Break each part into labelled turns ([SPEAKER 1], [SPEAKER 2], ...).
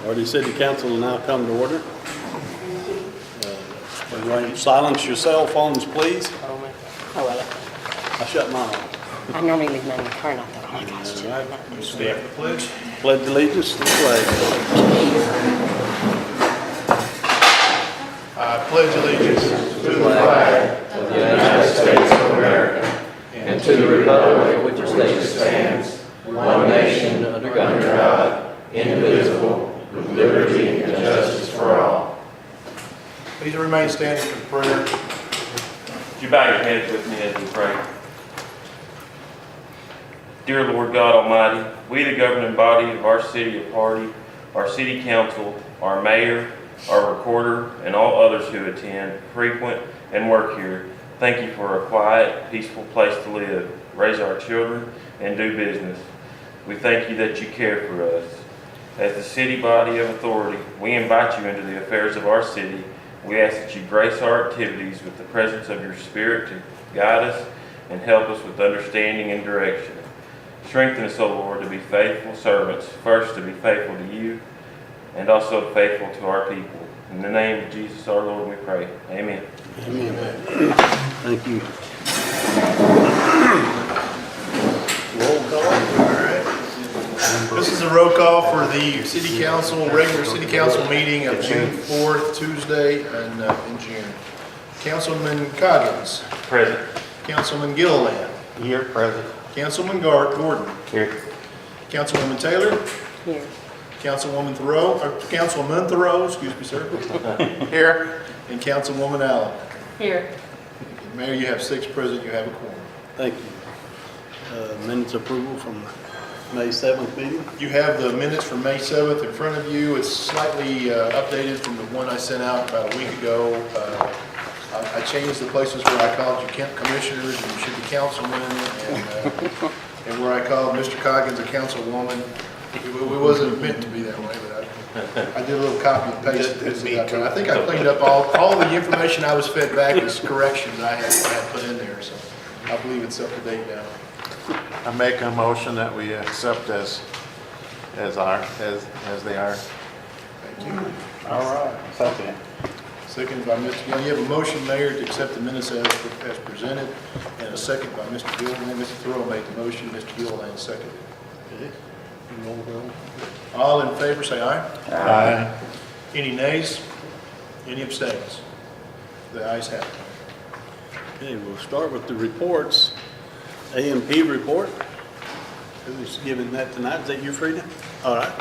[SPEAKER 1] Already City Council will now come to order. Everyone silence your cell phones, please.
[SPEAKER 2] Oh, well,
[SPEAKER 1] I shut mine off.
[SPEAKER 2] I normally leave mine in the car, and I thought, oh my gosh,
[SPEAKER 1] All right.
[SPEAKER 2] not this
[SPEAKER 3] Stand for the pledge.
[SPEAKER 1] Pledge allegiance to the flag.
[SPEAKER 3] I pledge allegiance
[SPEAKER 4] to the flag of the United States of America and to the republic for which it stands, one nation under God, indivisible, with liberty and justice for all.
[SPEAKER 3] Please remain standing for prayer.
[SPEAKER 5] Would you bow your heads with me as we pray? Dear Lord God Almighty, we, the governing body of our city of Hardy, our city council, our mayor, our recorder, and all others who attend, frequent, and work here, thank you for a quiet, peaceful place to live, raise our children, and do business. We thank you that you care for us. As the city body of authority, we invite you into the affairs of our city. We ask that you grace our activities with the presence of your Spirit to guide us and help us with understanding and direction. Strengthen us, O Lord, to be faithful servants, first to be faithful to you, and also faithful to our people. In the name of Jesus our Lord we pray. Amen.
[SPEAKER 1] Amen. Thank you. Roll call.
[SPEAKER 3] This is a roll call for the city council, regular city council meeting of June 4th, Tuesday in June. Councilman Coggins.
[SPEAKER 5] Present.
[SPEAKER 3] Councilman Gilliland.
[SPEAKER 1] Here, present.
[SPEAKER 3] Councilman Gordon.
[SPEAKER 5] Here.
[SPEAKER 3] Councilwoman Taylor.
[SPEAKER 2] Here.
[SPEAKER 3] Councilman Thoreau, excuse me, sir. Here. And Councilwoman Allen.
[SPEAKER 2] Here.
[SPEAKER 3] Mayor, you have 6 present, you have a quorum.
[SPEAKER 1] Thank you. Minutes approval from May 7th meeting.
[SPEAKER 3] You have the minutes from May 7th in front of you. It's slightly updated from the one I sent out about a week ago. I changed the places where I called you commissioners and you should be councilmen, and where I called Mr. Coggins a councilwoman. It wasn't meant to be that way, but I did a little copy and paste. I think I cleaned up all the information I was fed back as corrections I had put in there, so I believe it's up to date now.
[SPEAKER 6] I make a motion that we accept as they are.
[SPEAKER 3] Thank you.
[SPEAKER 1] All right. Second.
[SPEAKER 3] Second by Mr. Gill. You have a motion, Mayor, to accept the minutes as presented, and a second by Mr. Gill. And Mr. Thoreau made the motion, Mr. Gill seconded.
[SPEAKER 1] Okay. Roll call.
[SPEAKER 3] All in favor, say aye.
[SPEAKER 6] Aye.
[SPEAKER 3] Any nays? Any abstains? The ayes have it.
[SPEAKER 1] Okay, we'll start with the reports. A&P report. Who's giving that tonight? Is that you, Frida? All right.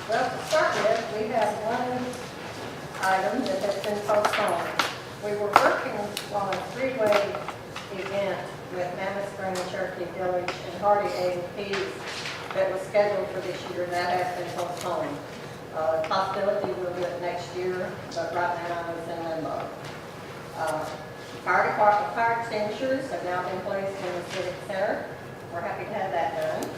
[SPEAKER 7] Well, to start with, we have one item that has been postponed. We were working on a 3-way event with Mammoth Spring, Cherokee Village, and Hardy A&P that was scheduled for this year, and that has been postponed. Possibility we'll do it next year, but right now it's in limbo. Fire department fire extinguishers have now been placed in the civic center. We're happy to have that done.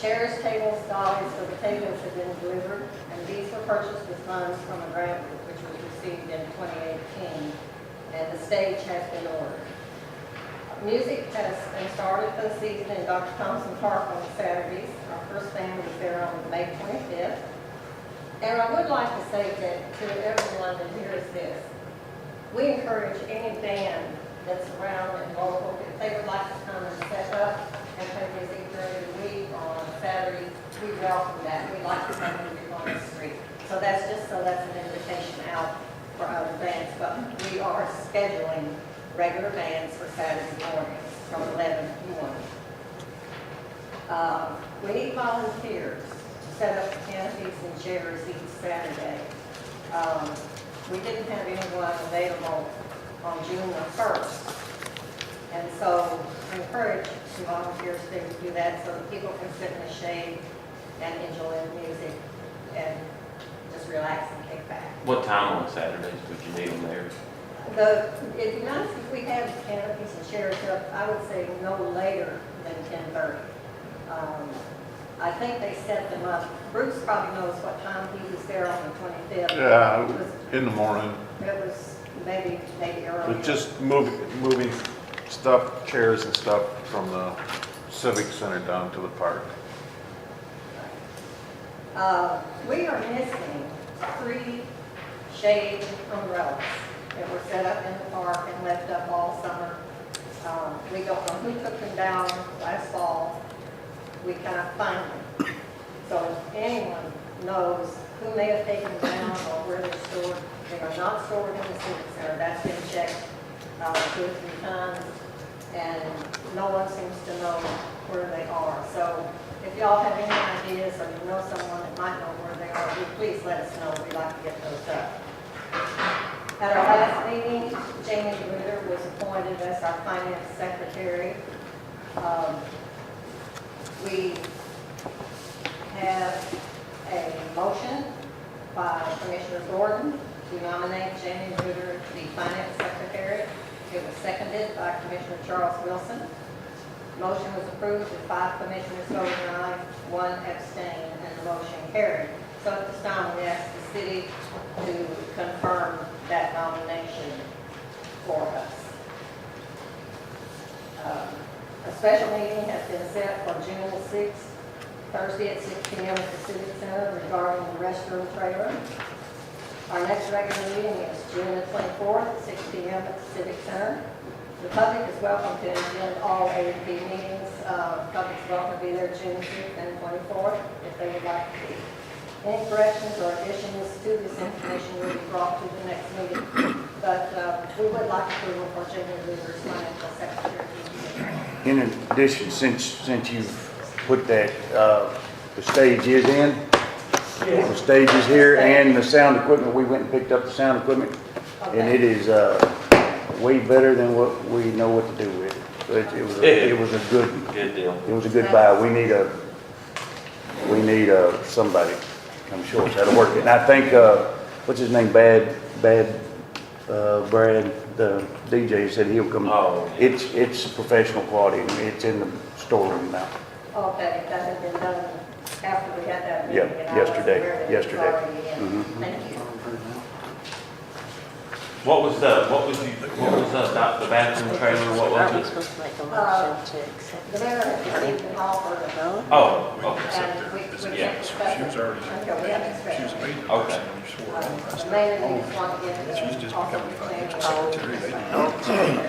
[SPEAKER 7] Chairs, tables, dollies for the tables have been delivered, and these were purchased with funds from a grant which was received in 2018, and the stage has been ordered. Music has been started for the season in Dr. Thompson Park on Saturdays. Our first band was there on May 25th. And I would like to say that to everyone that hears this, we encourage any band that's around and local, if they would like to come and set up and play music during the week on Saturday, we welcome that. We like to have music on the street. So that's an invitation out for other bands. But we are scheduling regular bands for Saturday mornings from 11 to 1. We need volunteers to set up the canopies and chairs each Saturday. We didn't have anyone available on June the 1st. And so I encourage some volunteers to do that so that people can sit in the shade and enjoy the music and just relax and kick back.
[SPEAKER 5] What time on Saturdays would you need them there?
[SPEAKER 7] It'd be nice if we had canopies and chairs up, I would say no later than 10:30. I think they set them up. Bruce probably knows what time he was there on the 25th.
[SPEAKER 6] Yeah, in the morning.
[SPEAKER 7] It was maybe earlier.
[SPEAKER 6] But just moving stuff, chairs and stuff from the civic center down to the park.
[SPEAKER 7] We are missing 3 shade umbrellas that were set up in the park and left up all summer. We don't know who took them down last fall. We cannot find them. So if anyone knows who may have taken them down or where they're stored, they are not stored in the civic center. That's been checked 2 or 3 times, and no one seems to know where they are. So if y'all have any ideas or you know someone that might know where they are, please let us know. We'd like to get those up. At our last meeting, Jamie Ritter was appointed as our finance secretary. We have a motion by Commissioner Gordon to nominate Jamie Ritter to be finance secretary. It was seconded by Commissioner Charles Wilson. Motion was approved with 5 commissioners voting aye, 1 abstained, and the motion carried. So at this time, we ask the city to confirm that nomination for us. A special meeting has been set for June the 6th, Thursday at 6 p.m. at the Civic Center regarding the restroom trailer. Our next regular meeting is June the 24th at 6 p.m. at the Civic Center. The public is welcome to attend all A&P meetings. Public is welcome to be there June 5th and 24th if they would like to be. Any corrections or additions to this information will be brought to the next meeting. But we would like approval for Jamie Rivers, financial secretary.
[SPEAKER 8] In addition, since you've put that, the stage is in, the stage is here, and the sound equipment, we went and picked up the sound equipment, and it is way better than what we know what to do with it. So it was a good
[SPEAKER 4] deal.
[SPEAKER 8] It was a good buy. We need somebody to come show us how to work it. And I think what's his name, Brad, the DJ said he'll come.
[SPEAKER 4] Oh.
[SPEAKER 8] It's professional quality, and it's in the storeroom now.
[SPEAKER 7] Okay, that has been done after we had that meeting.
[SPEAKER 8] Yeah,
[SPEAKER 7] and I wasn't
[SPEAKER 8] yesterday,
[SPEAKER 7] aware that it was
[SPEAKER 8] yesterday.
[SPEAKER 7] already in.
[SPEAKER 8] Mhm.
[SPEAKER 7] Thank you.
[SPEAKER 5] What was the about the bathroom trailer? What
[SPEAKER 2] Aren't we
[SPEAKER 5] was it?
[SPEAKER 2] supposed to make a motion to accept?
[SPEAKER 7] The mayor has received an offer,
[SPEAKER 2] No?
[SPEAKER 5] Oh, okay.
[SPEAKER 7] and we
[SPEAKER 3] Yeah,
[SPEAKER 7] can't discuss it until we have discussion.
[SPEAKER 5] Okay.
[SPEAKER 7] Mainly, we just want to get
[SPEAKER 3] She's just
[SPEAKER 7] the offer
[SPEAKER 3] becoming
[SPEAKER 7] declared.
[SPEAKER 3] financial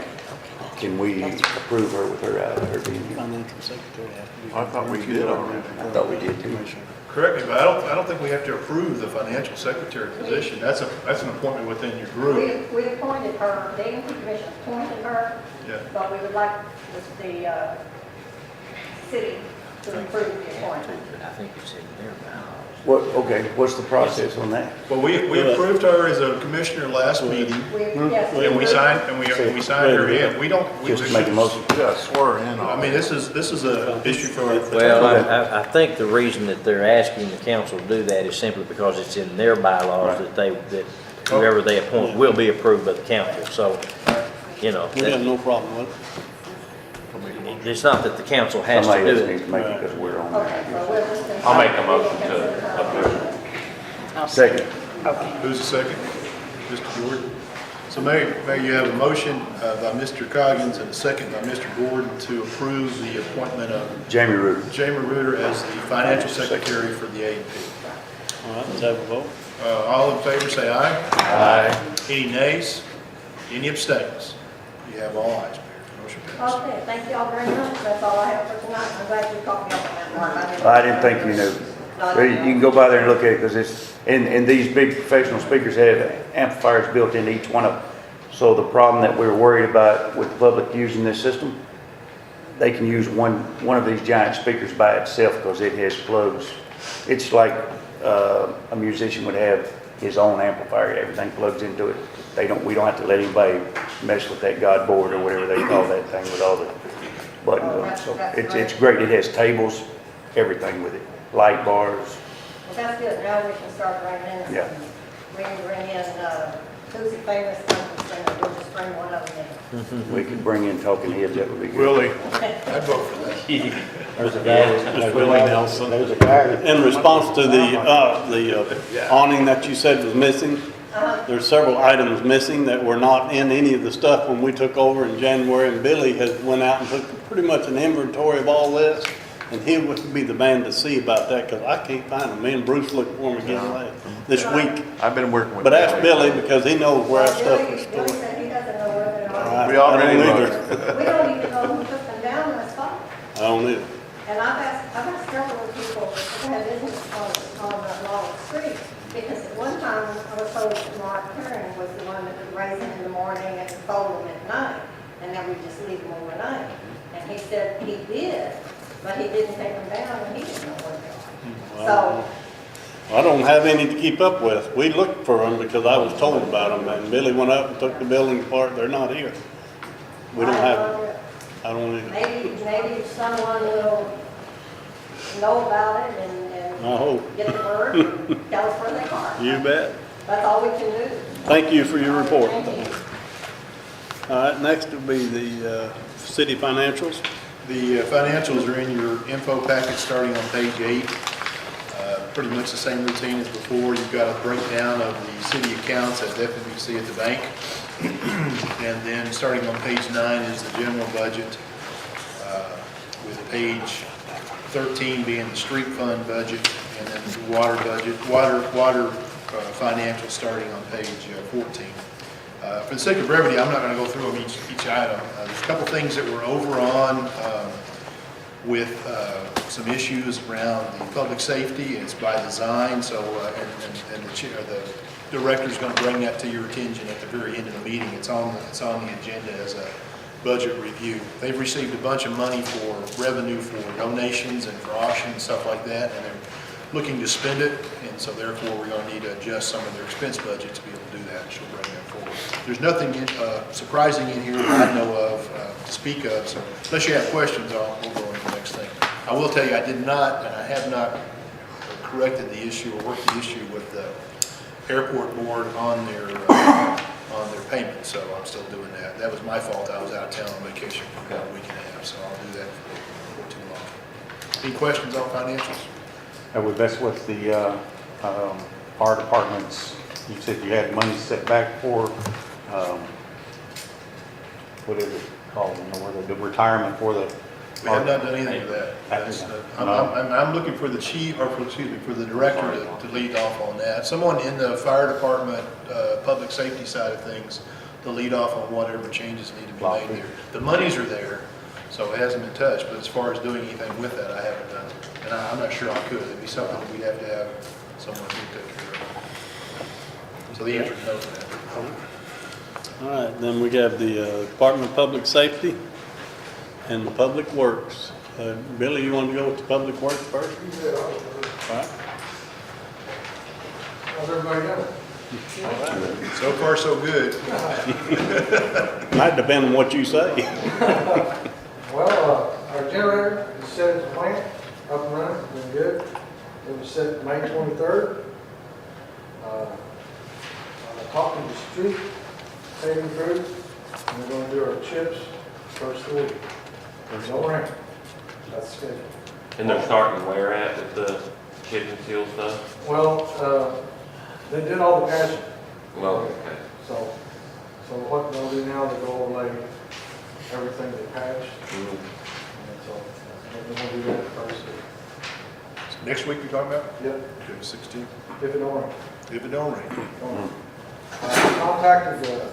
[SPEAKER 8] Can we approve her with her being here?
[SPEAKER 1] Financial secretary has to be.
[SPEAKER 6] I thought we did already.
[SPEAKER 8] I thought we did too.
[SPEAKER 3] Correct me, but I don't think we have to approve the financial secretary position. That's an appointment within your group.
[SPEAKER 7] We appointed her, the A&P Commission appointed her,
[SPEAKER 3] Yeah.
[SPEAKER 7] but we would like the city to approve the appointment.
[SPEAKER 4] I think it's in there now.
[SPEAKER 8] What's the process on that?
[SPEAKER 3] Well, we approved her as a commissioner last meeting,
[SPEAKER 7] Yes,
[SPEAKER 3] and we signed her in. We
[SPEAKER 8] Just to make a motion?
[SPEAKER 6] Yeah, swear in
[SPEAKER 3] I
[SPEAKER 6] on
[SPEAKER 3] mean,
[SPEAKER 6] it.
[SPEAKER 3] this is a issue for our.
[SPEAKER 4] Well, I think the reason that they're asking the council to do that is simply because it's in their bylaws that whoever they appoint will be approved by the council. So, you know,
[SPEAKER 1] We have no problem with it.
[SPEAKER 4] it's not that the council has to
[SPEAKER 8] Somebody
[SPEAKER 4] do
[SPEAKER 8] else needs
[SPEAKER 4] it.
[SPEAKER 8] to make it because we're on
[SPEAKER 7] Okay,
[SPEAKER 8] there.
[SPEAKER 7] so we'll just.
[SPEAKER 5] I'll make a motion to approve.
[SPEAKER 8] Second.
[SPEAKER 2] Okay.
[SPEAKER 3] Who's the second? Mr. Gordon. So Mayor, you have a motion by Mr. Coggins and a second by Mr. Gordon to approve the appointment of
[SPEAKER 8] Jamie Root.
[SPEAKER 3] Jamie Reuter as the financial secretary for the A&P.
[SPEAKER 1] All right, let's have a vote.
[SPEAKER 3] All in favor, say aye.
[SPEAKER 8] Aye.
[SPEAKER 3] Any nays? Any abstains? You have all ayes, Mayor. Motion passes.
[SPEAKER 7] Okay, thank you all very much. That's all I have for tonight. I'm glad you caught me up on that, Mark.
[SPEAKER 8] I didn't think you knew. But you can go by there and look at it because it's, and these big professional speakers have amplifiers built into each one of them. So the problem that we're worried about with the public using this system, they can use one of these giant speakers by itself because it has plugs. It's like a musician would have his own amplifier. Everything plugs into it. We don't have to let anybody mess with that God board or whatever they call that thing with all the buttons on it. So it's great. It has tables, everything with it, light bars.
[SPEAKER 7] Well, that's good. Now we can start right in.
[SPEAKER 8] Yeah.
[SPEAKER 7] We can bring in, who's the famous country singer? We'll just bring one of them in.
[SPEAKER 8] We could bring in talking heads. That would be good.
[SPEAKER 6] Willie,
[SPEAKER 3] I'd vote for that.
[SPEAKER 1] There's a guy.
[SPEAKER 6] Willie Nelson.
[SPEAKER 1] In response to the awning that you said was missing, There's several items missing that were not in any of the stuff when we took over in January, and Billy has went out and took pretty much an inventory of all this, and he would be the man to see about that, because I can't find them. Me and Bruce looked for them again this week.
[SPEAKER 6] I've been working with.
[SPEAKER 1] But ask Billy, because he knows where our stuff is
[SPEAKER 7] Billy
[SPEAKER 1] stored.
[SPEAKER 7] said he doesn't know where they are.
[SPEAKER 6] We already
[SPEAKER 1] I don't
[SPEAKER 6] looked.
[SPEAKER 1] either.
[SPEAKER 7] We don't even know who took them down myself.
[SPEAKER 1] I don't either.
[SPEAKER 7] And I've asked several people that had business on Long Street, because at one time I was told that Mark Karen was the one that would raise them in the morning and fold them at night, and then we just leave them overnight. And he said he did, but he didn't take them down, and he didn't know where they are. So,
[SPEAKER 1] I don't have any to keep up with. We looked for them because I was told about them, and Billy went up and took the building apart. They're not here. We don't have them. I don't either.
[SPEAKER 7] maybe someone will know about it and
[SPEAKER 1] I hope.
[SPEAKER 7] get the word and tell us where they are.
[SPEAKER 1] You bet.
[SPEAKER 7] That's all we can do.
[SPEAKER 1] Thank you for your report.
[SPEAKER 7] Thank you.
[SPEAKER 1] All right, next will be the city financials.
[SPEAKER 3] The financials are in your info packet starting on page 8. Pretty much the same routine as before. You've got a breakdown of the city accounts as FWC at the bank. And then starting on page 9 is the general budget, with page 13 being the street fund budget, and then the water budget, water financial starting on page 14. For the sake of brevity, I'm not going to go through them each item. There's a couple things that we're over on with some issues around the public safety. It's by design, so and the director's going to bring that to your attention at the very end of the meeting. It's on the agenda as a budget review. They've received a bunch of money for revenue for donations and for auction and stuff like that, and they're looking to spend it, and so therefore we're going to need to adjust some of their expense budget to be able to do that. She'll bring that forward. There's nothing surprising in here that I know of to speak of, so unless you have questions, we'll go on to the next thing. I will tell you, I did not, and I have not corrected the issue or worked the issue with the airport board on their payment, so I'm still doing that. That was my fault. I was out of town on vacation for about a week and a half, so I'll do that before too long. Any questions on financials?
[SPEAKER 6] That's what the fire departments, you said you had money set back for, what is it called, the retirement for the.
[SPEAKER 3] We have not done anything with that. I'm looking for the chief, or for the director to lead off on that. Someone in the fire department, public safety side of things, to lead off on whatever changes need to be made there. The monies are there, so it hasn't been touched, but as far as doing anything with that, I haven't done it. And I'm not sure I could. It'd be something that we'd have to have someone who take care of. So the answer is no to that.
[SPEAKER 1] All right, then we have the Department of Public Safety and the Public Works. Billy, you want to go with the Public Works first?
[SPEAKER 9] Yeah,
[SPEAKER 1] All right.
[SPEAKER 9] how's everybody doing?
[SPEAKER 3] So far, so good.
[SPEAKER 1] Might depend on what you say.
[SPEAKER 9] Well, our generator is set at the plant, up and running, been good. It was set May 23rd. I'm talking to the street paving crew, and we're going to do our chips first of the week. There's no rain. That's the schedule.
[SPEAKER 5] And they're starting where at with the chip and seal stuff?
[SPEAKER 9] Well, they did all the patching.
[SPEAKER 5] Well, okay.
[SPEAKER 9] So what they'll do now, they'll go overlay everything they patched.
[SPEAKER 5] Mhm.
[SPEAKER 9] And so we're going to do that first.
[SPEAKER 3] Next week you're talking about?
[SPEAKER 9] Yep,
[SPEAKER 3] Okay, 16th.
[SPEAKER 9] if it don't rain.
[SPEAKER 3] If it don't rain.
[SPEAKER 9] I contacted the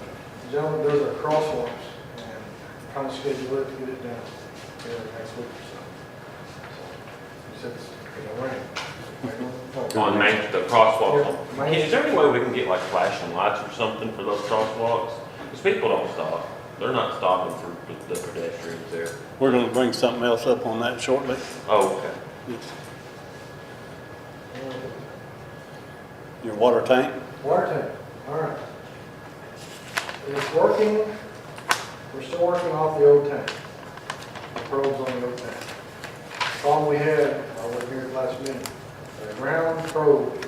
[SPEAKER 9] gentleman that does our crosswalks and kind of scheduled it to get it done here next week or so. So he said it's going to rain.
[SPEAKER 5] On Main, the crosswalks.
[SPEAKER 9] Yeah, Main
[SPEAKER 5] Is there any way we can get like flashing lights or something for those crosswalks? Because people don't stop. They're not stopping for the pedestrians there.
[SPEAKER 1] We're going to bring something else up on that shortly.
[SPEAKER 5] Oh, okay.
[SPEAKER 1] Yes. Your water tank?
[SPEAKER 9] Water tank, all right. It's working, we're still working off the old tank. The probes on the old tank. The problem we had, I was here last meeting, a round probe in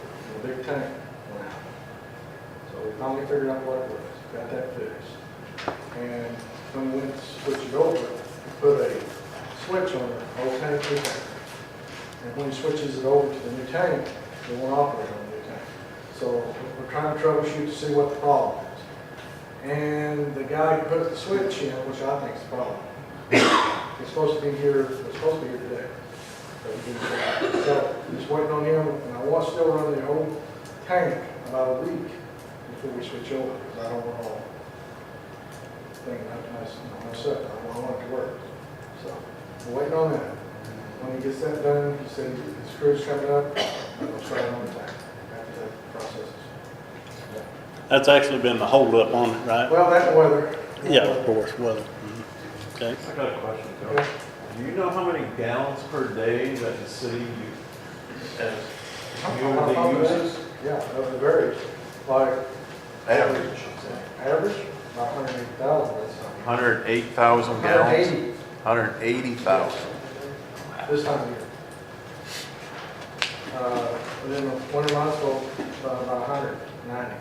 [SPEAKER 9] the big tank went out. So we finally figured out what it was, got that fixed. And when we went to switch it over, we put a switch on the old tank, new tank. And when he switches it over to the new tank, it won't operate on the new tank. So we're trying to troubleshoot to see what the problem is. And the guy who put the switch in, which I think is the problem, is supposed to be here, was supposed to be here today. But he didn't show up. So just waiting on him, and I want to still run the old tank about a week before we switch over, because I don't want all thing mess up. I want it to work. So we're waiting on that. When he gets that done, he said his crew's coming up, and we'll start on the tank after that processes.
[SPEAKER 1] That's actually been the holdup on it, right?
[SPEAKER 9] Well, that weather.
[SPEAKER 1] Yeah, of course, weather. Okay.
[SPEAKER 6] I got a question, Joe. Do you know how many gallons per day that the city uses?
[SPEAKER 9] Yeah, it varies. Like
[SPEAKER 6] Average.
[SPEAKER 9] average, about 180,000, that's something.
[SPEAKER 6] 108,000 gallons?
[SPEAKER 9] 180
[SPEAKER 6] 180,000.
[SPEAKER 9] this time of year. And then the winter months, well, about 190,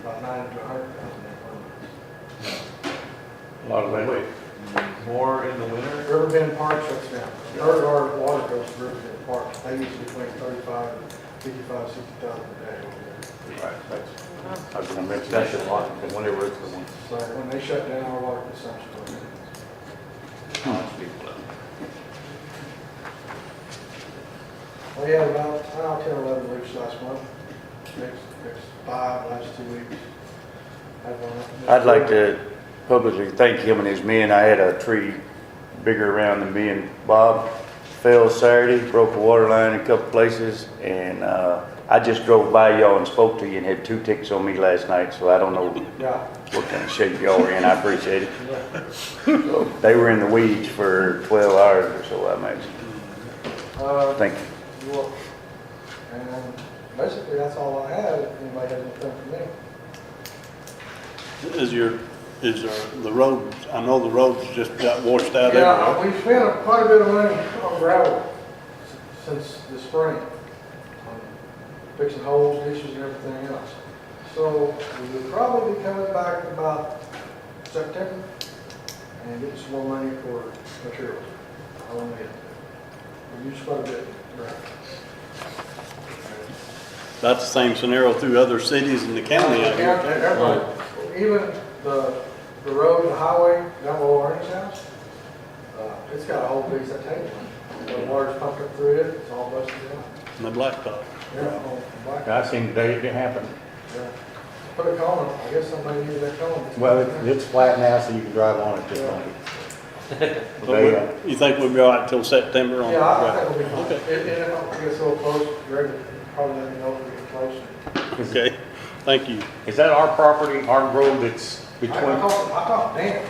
[SPEAKER 9] about 90 to 100,000 in winter
[SPEAKER 8] A lot of that.
[SPEAKER 6] Wait, more in the winter?
[SPEAKER 9] months. Riverbend Park shuts down. Our water goes to Riverbend Park. They use between 35 and 55, 60,000 a day over there.
[SPEAKER 8] Right, that's, I was gonna mention that a lot, because whenever it's the one.
[SPEAKER 9] So when they shut down, our water consumption goes down. We had about 10 or 11 leaks last month. Next 5 last 2 weeks. Had one-
[SPEAKER 8] I'd like to publicly thank him and his men. I had a tree bigger around than me and Bob. Fell Saturday, broke a water line in a couple places, and I just drove by y'all and spoke to you and had 2 tickets on me last night, so I don't know
[SPEAKER 9] Yeah.
[SPEAKER 8] what kind of shape y'all were in. I appreciate it. So, they were in the weeds for 12 hours or so, I imagine. Thank you.
[SPEAKER 9] You're welcome. And basically, that's all I had. If anybody has anything for me.
[SPEAKER 1] Is the road, I know the roads just got washed out
[SPEAKER 9] Yeah,
[SPEAKER 1] everywhere.
[SPEAKER 9] we spent quite a bit of money on gravel since the spring, on fixing holes, ditches, and everything else. So we will probably be coming back about September and getting some more money for materials. I want to get, we used quite a bit of gravel.
[SPEAKER 1] That's the same scenario through other cities in the county out here.
[SPEAKER 9] Everybody, even the road, the highway, down below Ernie's house, it's got a whole piece of tape on it. The water's pumped up through it, it's all busted out.
[SPEAKER 1] And the blacktop.
[SPEAKER 9] Yeah, all black.
[SPEAKER 8] I seen the day it happened.
[SPEAKER 9] Yeah. Put a cone, I guess somebody needed that cone.
[SPEAKER 10] Well, it's flat now, so you can drive on it just
[SPEAKER 9] Yeah.
[SPEAKER 10] on it.
[SPEAKER 1] But you think we'll be all right till September on?
[SPEAKER 9] Yeah, I think it'll be fine.
[SPEAKER 1] Okay.
[SPEAKER 9] And if it gets a little close, Greg will probably let me know if we get close.
[SPEAKER 1] Okay, thank you.
[SPEAKER 10] Is that our property, our road that's between?
[SPEAKER 9] I talked to Dan.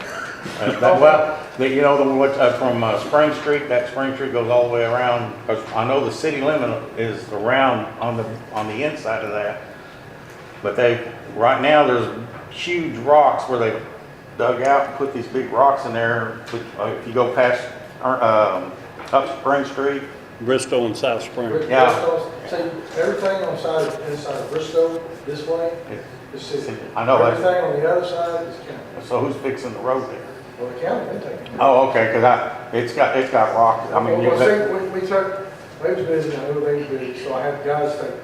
[SPEAKER 10] Well, you know, the one from Spring Street, that Spring Street goes all the way around, because I know the city limit is around on the inside of that. But right now, there's huge rocks where they dug out and put these big rocks in there. If you go past, up Spring Street,
[SPEAKER 1] Bristol and South Spring.
[SPEAKER 10] Yeah.
[SPEAKER 9] See, everything on the inside of Bristol, this way, is city.
[SPEAKER 10] I know that.
[SPEAKER 9] Everything on the other side is county.
[SPEAKER 10] So who's fixing the road there?
[SPEAKER 9] Well, the county, they take it.
[SPEAKER 10] Oh, okay, because it's got rock, I mean,
[SPEAKER 9] Well, see, we took, they was busy, I knew they was busy, so I had guys take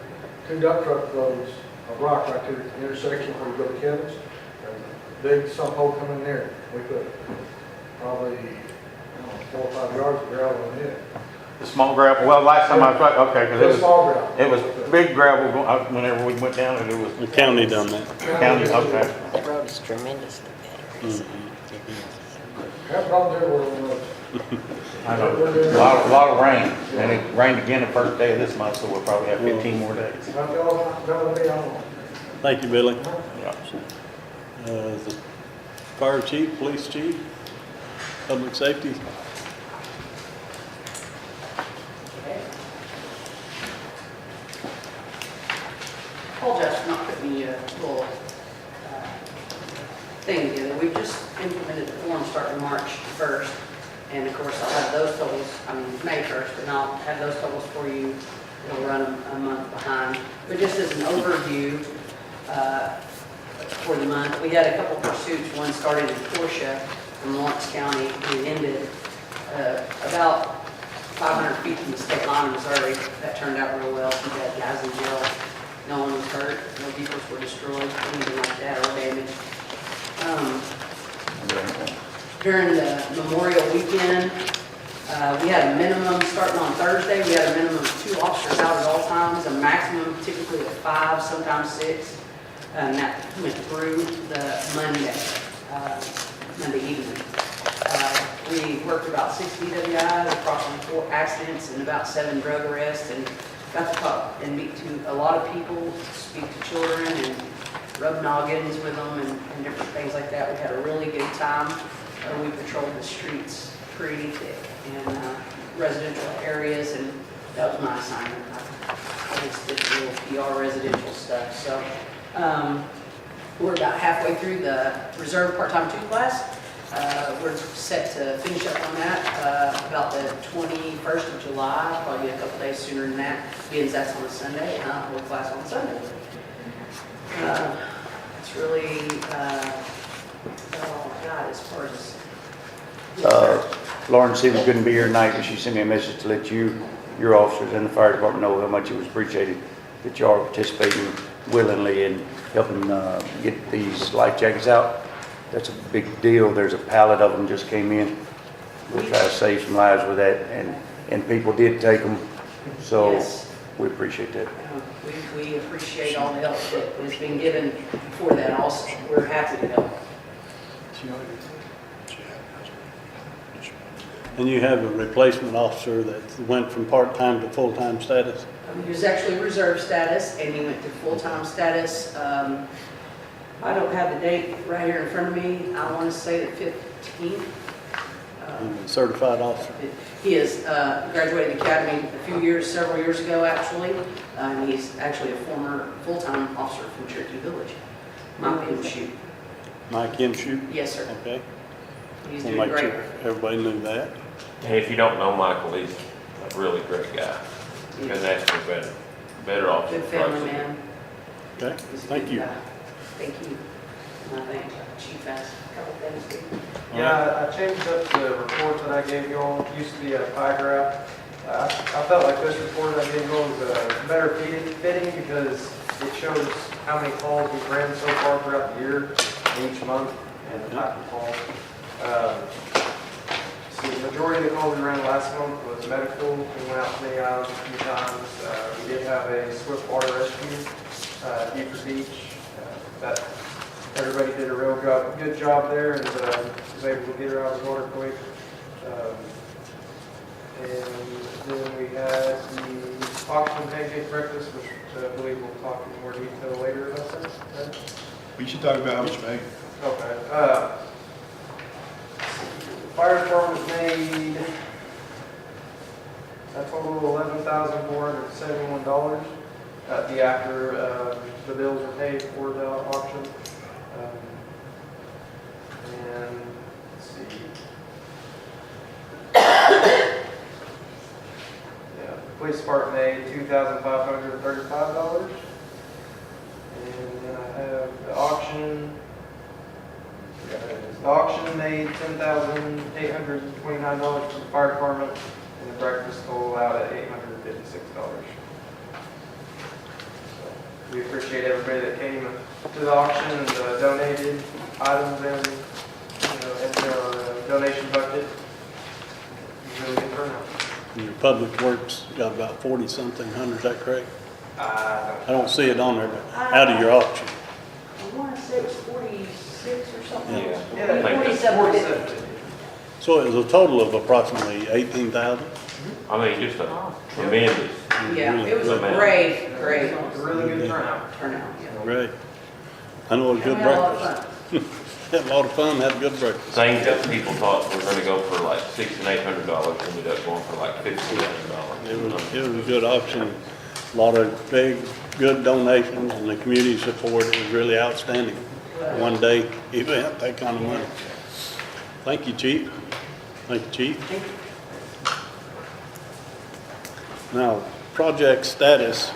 [SPEAKER 9] 2 dump truck loads of rock right to the intersection where you go to Kevin's. Big sump hole come in there, we put probably, 4 or 5 yards of gravel in it.
[SPEAKER 10] the small gravel, well, last time I was right, okay,
[SPEAKER 9] It was
[SPEAKER 10] because
[SPEAKER 9] small gravel.
[SPEAKER 10] it was big gravel, whenever we went down, and it was
[SPEAKER 1] The county done that.
[SPEAKER 10] county, okay.
[SPEAKER 2] That road is tremendously better.
[SPEAKER 1] Mhm.
[SPEAKER 9] Have problems everywhere on the roads.
[SPEAKER 10] I know, a lot of rain, and it rained again the first day of this month, so we'll probably have 15 more days.
[SPEAKER 9] Not telling me, I don't know.
[SPEAKER 1] Thank you, Billy.
[SPEAKER 10] Yeah.
[SPEAKER 1] The fire chief, police chief, public safety.
[SPEAKER 11] Apologize for not putting the little thing together. We've just implemented the form starting March 1st. And of course, I'll have those totals, May 1st, and I'll have those totals for you. It'll run a month behind. But just as an overview for the month, we had a couple pursuits. One started in Portia from Lawrence County and ended about 500 feet from the state line in Missouri. That turned out real well. We had guys in jail No one was hurt, no vehicles were destroyed, anything like that, or damaged. During the Memorial Weekend, we had a minimum, starting on Thursday, we had a minimum of 2 officers out at all times, a maximum typically of 5, sometimes 6. And that went through the Monday evening. We worked about 6 DWIs, approximately 4 accidents, and about 7 drug arrests, and got to talk and meet to a lot of people, speak to children, and rub noggins with them, and different things like that. We had a really good time. We patrolled the streets pretty thick in residential areas, and that was my assignment. I just did a little PR residential stuff. So we're about halfway through the reserve part-time 2 class. We're set to finish up on that about the 21st of July, probably a couple days sooner than that, being that's on a Sunday, and I'll hold class on Sunday. It's really all I got as far as.
[SPEAKER 8] Lauren Seaver couldn't be here tonight, but she sent me a message to let you, your officers and the fire department know how much it was appreciated that you are participating willingly in helping get these life jackets out. That's a big deal. There's a pallet of them just came in. We'll try to save some lives with that, and people did take them, so
[SPEAKER 11] Yes.
[SPEAKER 8] we appreciate that.
[SPEAKER 11] We appreciate all the help that has been given for that also. We're happy to help.
[SPEAKER 1] And you have a replacement officer that went from part-time to full-time status?
[SPEAKER 11] He was actually reserve status, and he went to full-time status. I don't have the date right here in front of me. I want to say the 15th.
[SPEAKER 1] Certified officer?
[SPEAKER 11] He has graduated the academy several years ago, actually. And he's actually a former full-time officer from Cherokee Village. Mike Shoot.
[SPEAKER 1] Mike Shoot?
[SPEAKER 11] Yes, sir.
[SPEAKER 1] Okay.
[SPEAKER 11] He's
[SPEAKER 1] We'll
[SPEAKER 11] doing
[SPEAKER 1] make
[SPEAKER 11] great.
[SPEAKER 1] sure everybody knew that.
[SPEAKER 5] Hey, if you don't know Michael, he's a really great guy. Couldn't ask for a better officer.
[SPEAKER 11] Good family man.
[SPEAKER 1] Okay,
[SPEAKER 11] He's a
[SPEAKER 1] thank
[SPEAKER 11] good
[SPEAKER 1] you.
[SPEAKER 11] guy. Thank you. And I think Chief has a couple things too.
[SPEAKER 12] Yeah, I changed up the report that I gave you all. It used to be a pie graph. I felt like this report I gave you all was better fitting because it shows how many calls we've ran so far throughout the year, each month, and the type of calls. So the majority of the calls we ran last month was medical. We went out to the islands a few times. We did have a swift water rescue, Beaufort Beach. That everybody did a real good job there, and was able to get her out of the water quick. And then we had the auction pancake breakfast, which I believe we'll talk in more detail later about that.
[SPEAKER 3] We should talk about how much you make.
[SPEAKER 12] Okay. Fire department made a total of $11,471. That'd be after the bills were paid for the auction. And let's see. Yeah, the police department made $2,535. And then I have the auction. The auction made $10,829 for the fire department, and the breakfast total out at $856. We appreciate everybody that came to the auction and donated items and, into our donation bucket. It was really good turnout.
[SPEAKER 1] And your public works got about 40-something hundred, is that correct? I don't see it on there, but out of your auction.
[SPEAKER 11] I want to say it was 46 or something.
[SPEAKER 5] Yeah.
[SPEAKER 12] Yeah,
[SPEAKER 11] 47.
[SPEAKER 1] So it was a total of approximately 18,000?
[SPEAKER 5] I mean, just a tremendous.
[SPEAKER 11] Yeah, it was a
[SPEAKER 5] Really
[SPEAKER 11] great
[SPEAKER 12] It was a really good turnout.
[SPEAKER 11] turnout. Yeah.
[SPEAKER 1] Great. I know it was a
[SPEAKER 11] And
[SPEAKER 1] good
[SPEAKER 11] we had a lot of
[SPEAKER 1] breakfast. Had a lot of fun, had a good breakfast.
[SPEAKER 5] Things that people thought were gonna go for like $600 and $800 ended up going for like $1,500.
[SPEAKER 1] It was a good auction, a lot of big, good donations, and the community support is really outstanding. One day event, that kind of money. Thank you, Chief. Thank you, Chief.
[SPEAKER 11] Thank you.
[SPEAKER 1] Now, project status,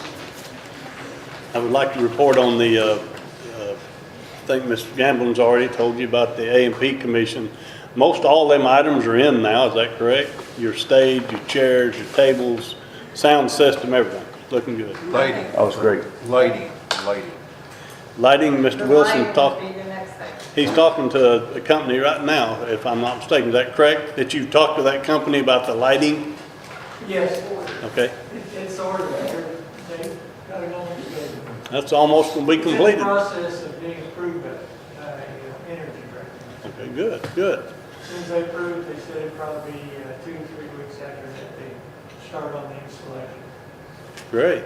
[SPEAKER 1] I would like to report on the, I think Mr. Gamblin's already told you about the A&P Commission. Most all them items are in now, is that correct? Your stage, your chairs, your tables, sound system, everything. looking good.
[SPEAKER 6] Lighting.
[SPEAKER 8] Oh, it's great.
[SPEAKER 6] Lighting.
[SPEAKER 1] Lighting,
[SPEAKER 7] The
[SPEAKER 1] Mr. Wilson
[SPEAKER 7] lighting
[SPEAKER 1] talked,
[SPEAKER 7] would be the next thing.
[SPEAKER 1] he's talking to a company right now, if I'm not mistaken. Is that correct? That you've talked to that company about the lighting?
[SPEAKER 13] Yes,
[SPEAKER 1] Okay,
[SPEAKER 13] it's ordered, they got it on schedule.
[SPEAKER 1] that's almost gonna be
[SPEAKER 13] It's in the
[SPEAKER 1] completed.
[SPEAKER 13] process of being approved by Energy Director.
[SPEAKER 1] Okay, good, good.
[SPEAKER 13] As soon as they approve it, they said it'd probably be 2 to 3 weeks after that they start on the installation.
[SPEAKER 1] Great.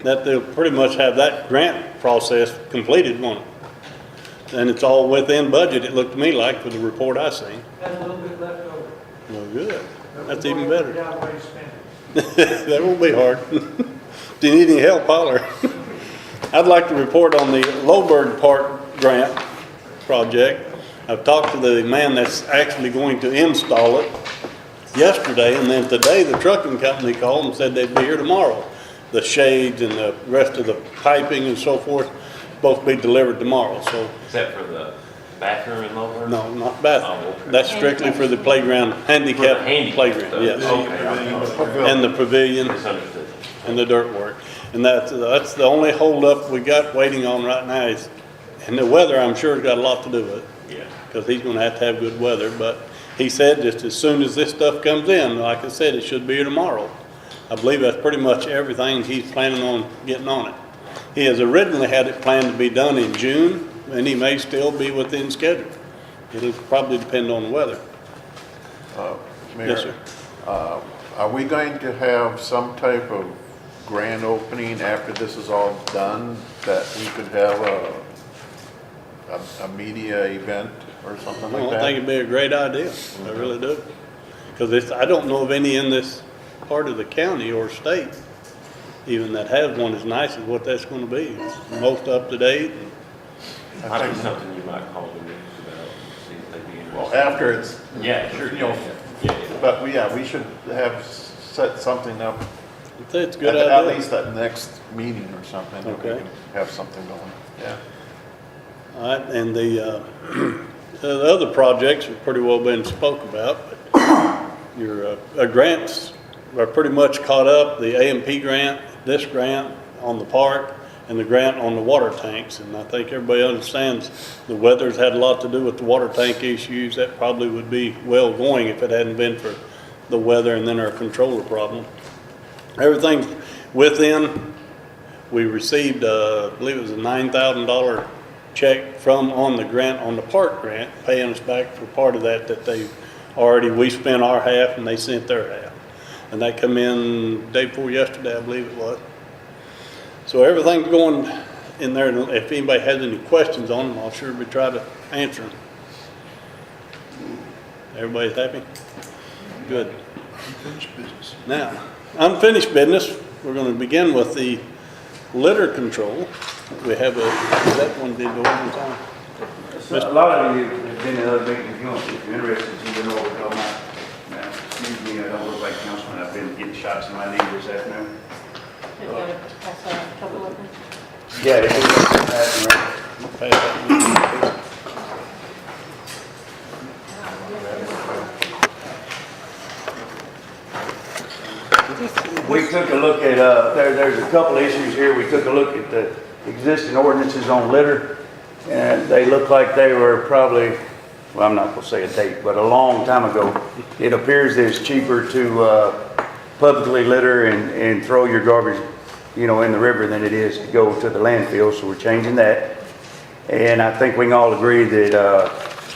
[SPEAKER 1] That they'll pretty much have that grant process completed, won't it? And it's all within budget, it looked to me like, for the report I seen.
[SPEAKER 13] Has a little bit left over.
[SPEAKER 1] Well, good.
[SPEAKER 13] But
[SPEAKER 1] That's
[SPEAKER 13] we've
[SPEAKER 1] even
[SPEAKER 13] already
[SPEAKER 1] better.
[SPEAKER 13] figured out a way to spend it.
[SPEAKER 1] That won't be hard. Do you need any help, holler? I'd like to report on the Lowberg Park grant project. I've talked to the man that's actually going to install it yesterday, and then today the trucking company called and said they'd be here tomorrow. The shades and the rest of the piping and so forth, supposed to be delivered tomorrow, so,
[SPEAKER 5] Is that for the bathroom in Lower?
[SPEAKER 1] no, not bad.
[SPEAKER 5] Oh, okay.
[SPEAKER 1] That's strictly for the playground, handicap
[SPEAKER 5] For the handicap
[SPEAKER 1] playground,
[SPEAKER 5] stuff.
[SPEAKER 1] yes.
[SPEAKER 5] Okay.
[SPEAKER 1] And the pavilion.
[SPEAKER 5] Misunderstood.
[SPEAKER 1] And the dirt work. And that's the only holdup we got waiting on right now is, and the weather, I'm sure, has got a lot to do with it.
[SPEAKER 5] Yeah.
[SPEAKER 1] Because he's gonna have to have good weather, but he said just as soon as this stuff comes in, like I said, it should be here tomorrow. I believe that's pretty much everything he's planning on getting on it. He has originally had it planned to be done in June, and he may still be within schedule. It'll probably depend on the weather.
[SPEAKER 6] Mayor,
[SPEAKER 1] Yes, sir.
[SPEAKER 6] Are we going to have some type of grand opening after this is all done, that we could have a media event or something like
[SPEAKER 1] Well, I
[SPEAKER 6] that?
[SPEAKER 1] think it'd be a great idea, I really do. Because I don't know of any in this part of the county or state even that has one as nice as what that's gonna be. It's most up to date.
[SPEAKER 5] Might be something you might call the news about, see if they'd be interested.
[SPEAKER 6] Well, after it's,
[SPEAKER 5] Yeah, sure.
[SPEAKER 6] you know,
[SPEAKER 5] Yeah.
[SPEAKER 6] but yeah, we should have set something up.
[SPEAKER 1] It's a good
[SPEAKER 6] At
[SPEAKER 1] idea.
[SPEAKER 6] least that next meeting or something, that we
[SPEAKER 1] Okay.
[SPEAKER 6] can have something going, yeah.
[SPEAKER 1] All right, and the other projects have pretty well been spoke about, but your grants are pretty much caught up. The A&P grant, this grant on the park, and the grant on the water tanks. And I think everybody understands the weather's had a lot to do with the water tank issues. That probably would be well going if it hadn't been for the weather and then our controller problem. Everything's within. We received, I believe it was a $9,000 check from on the grant, on the park grant, paying us back for part of that we spent our half and they sent their half. And that come in day before yesterday, I believe it was. So everything's going in there. If anybody has any questions on them, I'll sure be try to answer them. Everybody's happy? Good.
[SPEAKER 3] Unfinished business.
[SPEAKER 1] Now, unfinished business, we're going to begin with the litter control. We have is that one did go over time?
[SPEAKER 8] A lot of you have been in other meetings, if you're interested, you can know what we're talking about. Now, excuse me, I don't look like councilman, I've been getting shots in my knee this afternoon.
[SPEAKER 2] That's a couple of them.
[SPEAKER 8] Yeah, it is.
[SPEAKER 1] Pass that.
[SPEAKER 8] We took a look at, there's a couple issues here. We took a look at the existing ordinances on litter, and they look like they were probably, well, I'm not gonna say a date, but a long time ago. It appears that it's cheaper to publicly litter and throw your garbage, in the river than it is to go to the landfill, so we're changing that. And I think we can all agree that,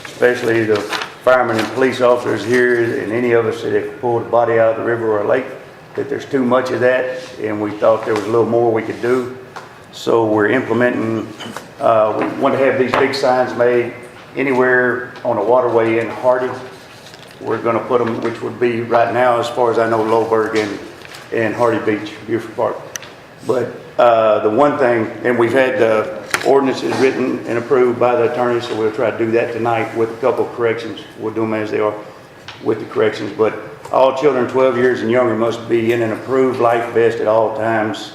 [SPEAKER 8] especially the firemen and police officers here, and any of us that have pulled a body out of the river or a lake, that there's too much of that, and we thought there was a little more we could do. So we're implementing, we want to have these big signs made anywhere on a waterway in Hardy. We're going to put them, which would be right now, as far as I know, Lowberg and Hardy Beach, Beaufort Park. But the one thing, and we've had ordinances written and approved by the attorney, so we'll try to do that tonight with a couple of corrections. We'll do them as they are with the corrections. But all children 12 years and younger must be in an approved life vest at all times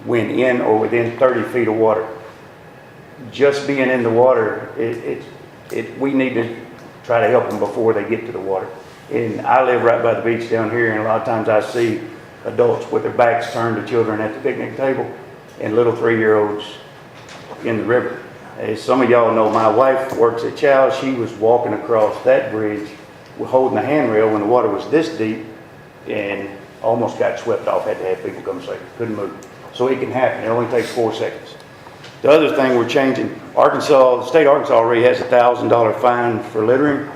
[SPEAKER 8] when in or within 30 feet of water. Just being in the water, we need to try to help them before they get to the water. And I live right by the beach down here, and a lot of times I see adults with their backs turned to children at the picnic table and little 3-year-olds in the river. As some of y'all know, my wife works at Chow. She was walking across that bridge holding a handrail when the water was this deep and almost got swept off, had to have people come save her, couldn't move. So it can happen, it only takes 4 seconds. The other thing we're changing, the state of Arkansas already has a $1,000 fine for littering,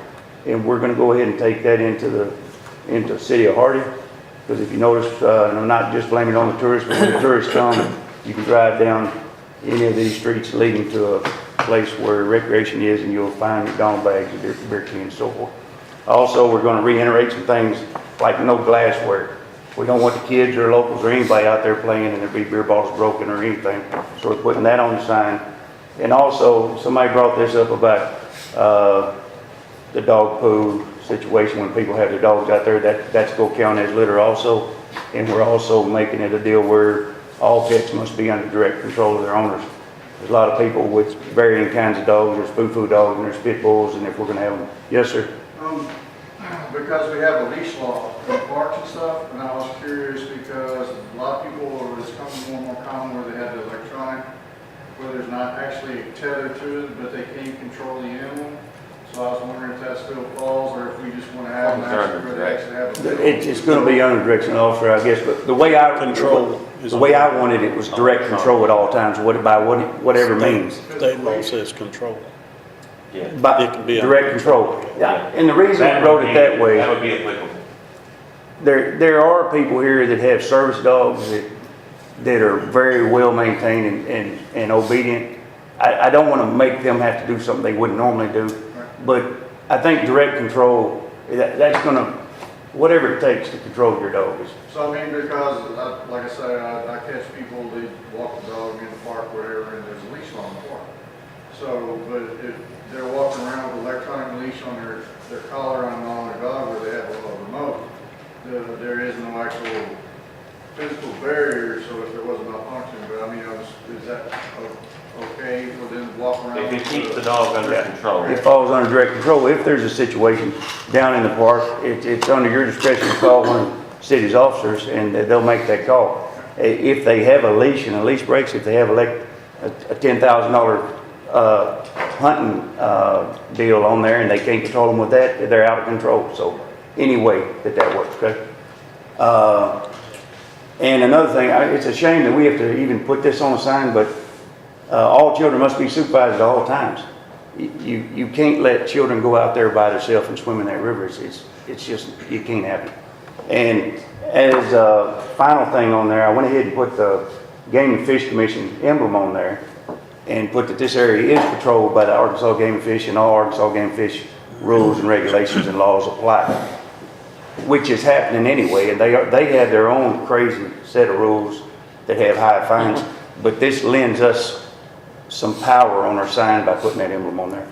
[SPEAKER 8] and we're gonna go ahead and take that into the city of Hardy. Because if you notice, and I'm not just blaming it on the tourists, but when the tourists come, you can drive down any of these streets leading to a place where recreation is, and you'll find McDonald bags and beer cans and so forth. Also, we're gonna reiterate some things like no glassware. We don't want the kids or locals or anybody out there playing and there be beer bottles broken or anything. So we're putting that on the sign. And also, somebody brought this up about the dog poo situation when people have their dogs out there. That's going to count as litter also. And we're also making it a deal where all pets must be under direct control of their owners. There's a lot of people with varying kinds of dogs. There's foo-foo dogs and there's pit bulls, and if we're going to have them. Yes, sir.
[SPEAKER 9] Because we have a leash law in parks and stuff, and I was curious because a lot of people, it's becoming more and more common where they have the electronic, where there's not actually tethered to it, but they can't control the animal. So I was wondering if that still falls, or if we just want to have an actually where they actually have a.
[SPEAKER 8] It's going to be under direction of the officer, I guess, but the way I wanted it was direct control at all times, whatever means.
[SPEAKER 1] State law says control.
[SPEAKER 5] Yeah.
[SPEAKER 8] But
[SPEAKER 1] It can be
[SPEAKER 8] direct control. Yeah, and the reason I wrote it that way,
[SPEAKER 5] That would be applicable.
[SPEAKER 8] there are people here that have service dogs that are very well maintained and obedient. I don't want to make them have to do something they wouldn't normally do, but I think direct control, that's going to, whatever it takes to control your dog is.
[SPEAKER 9] So I mean, because, like I say, I catch people, they walk the dog in the park, whatever, and there's a leash on the park. So, but if they're walking around with electronic leash on their collar on their dog where they have a little remote, there is no actual physical barrier, so if there was a malfunction, but I mean, is that okay for them to walk around?
[SPEAKER 5] If it keeps the dog under control.
[SPEAKER 8] It falls under direct control. If there's a situation down in the park, it's under your discretion to call one of the city's officers and they'll make that call. If they have a leash and a leash breaks, if they have a $10,000 hunting deal on there and they can't control them with that, they're out of control. So any way that works, okay? And another thing, it's a shame that we have to even put this on a sign, but all children must be supervised at all times. You can't let children go out there by themselves and swim in that river. It's just, you can't have it. And as a final thing on there, I went ahead and put the Game and Fish Commission emblem on there and put that this area is patrolled by the Arkansas Game and Fish, and all Arkansas Game and Fish rules and regulations and laws apply, which is happening anyway. And they have their own crazy set of rules that have high fines, but this lends us some power on our sign by putting that emblem on there.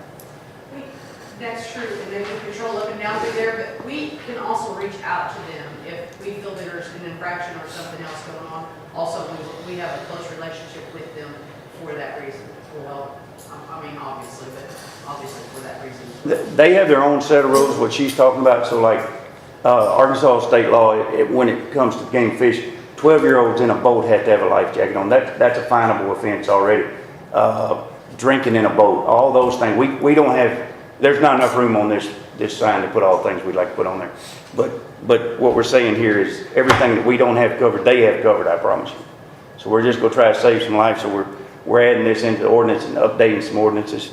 [SPEAKER 14] That's true, and they can control up and down through there, but we can also reach out to them if we feel there's an infraction or something else going on. Also, we have a close relationship with them for that reason. Well, I mean, obviously, but obviously for that reason.
[SPEAKER 8] They have their own set of rules, what she's talking about. So like Arkansas state law, when it comes to game fish, 12-year-olds in a boat have to have a life jacket on. That's a finable offense already. Drinking in a boat, all those things. We don't have, there's not enough room on this sign to put all the things we'd like to put on there. But what we're saying here is everything that we don't have covered, they have covered, I promise you. So we're just going to try to save some lives. So we're adding this into the ordinance and updating some ordinances.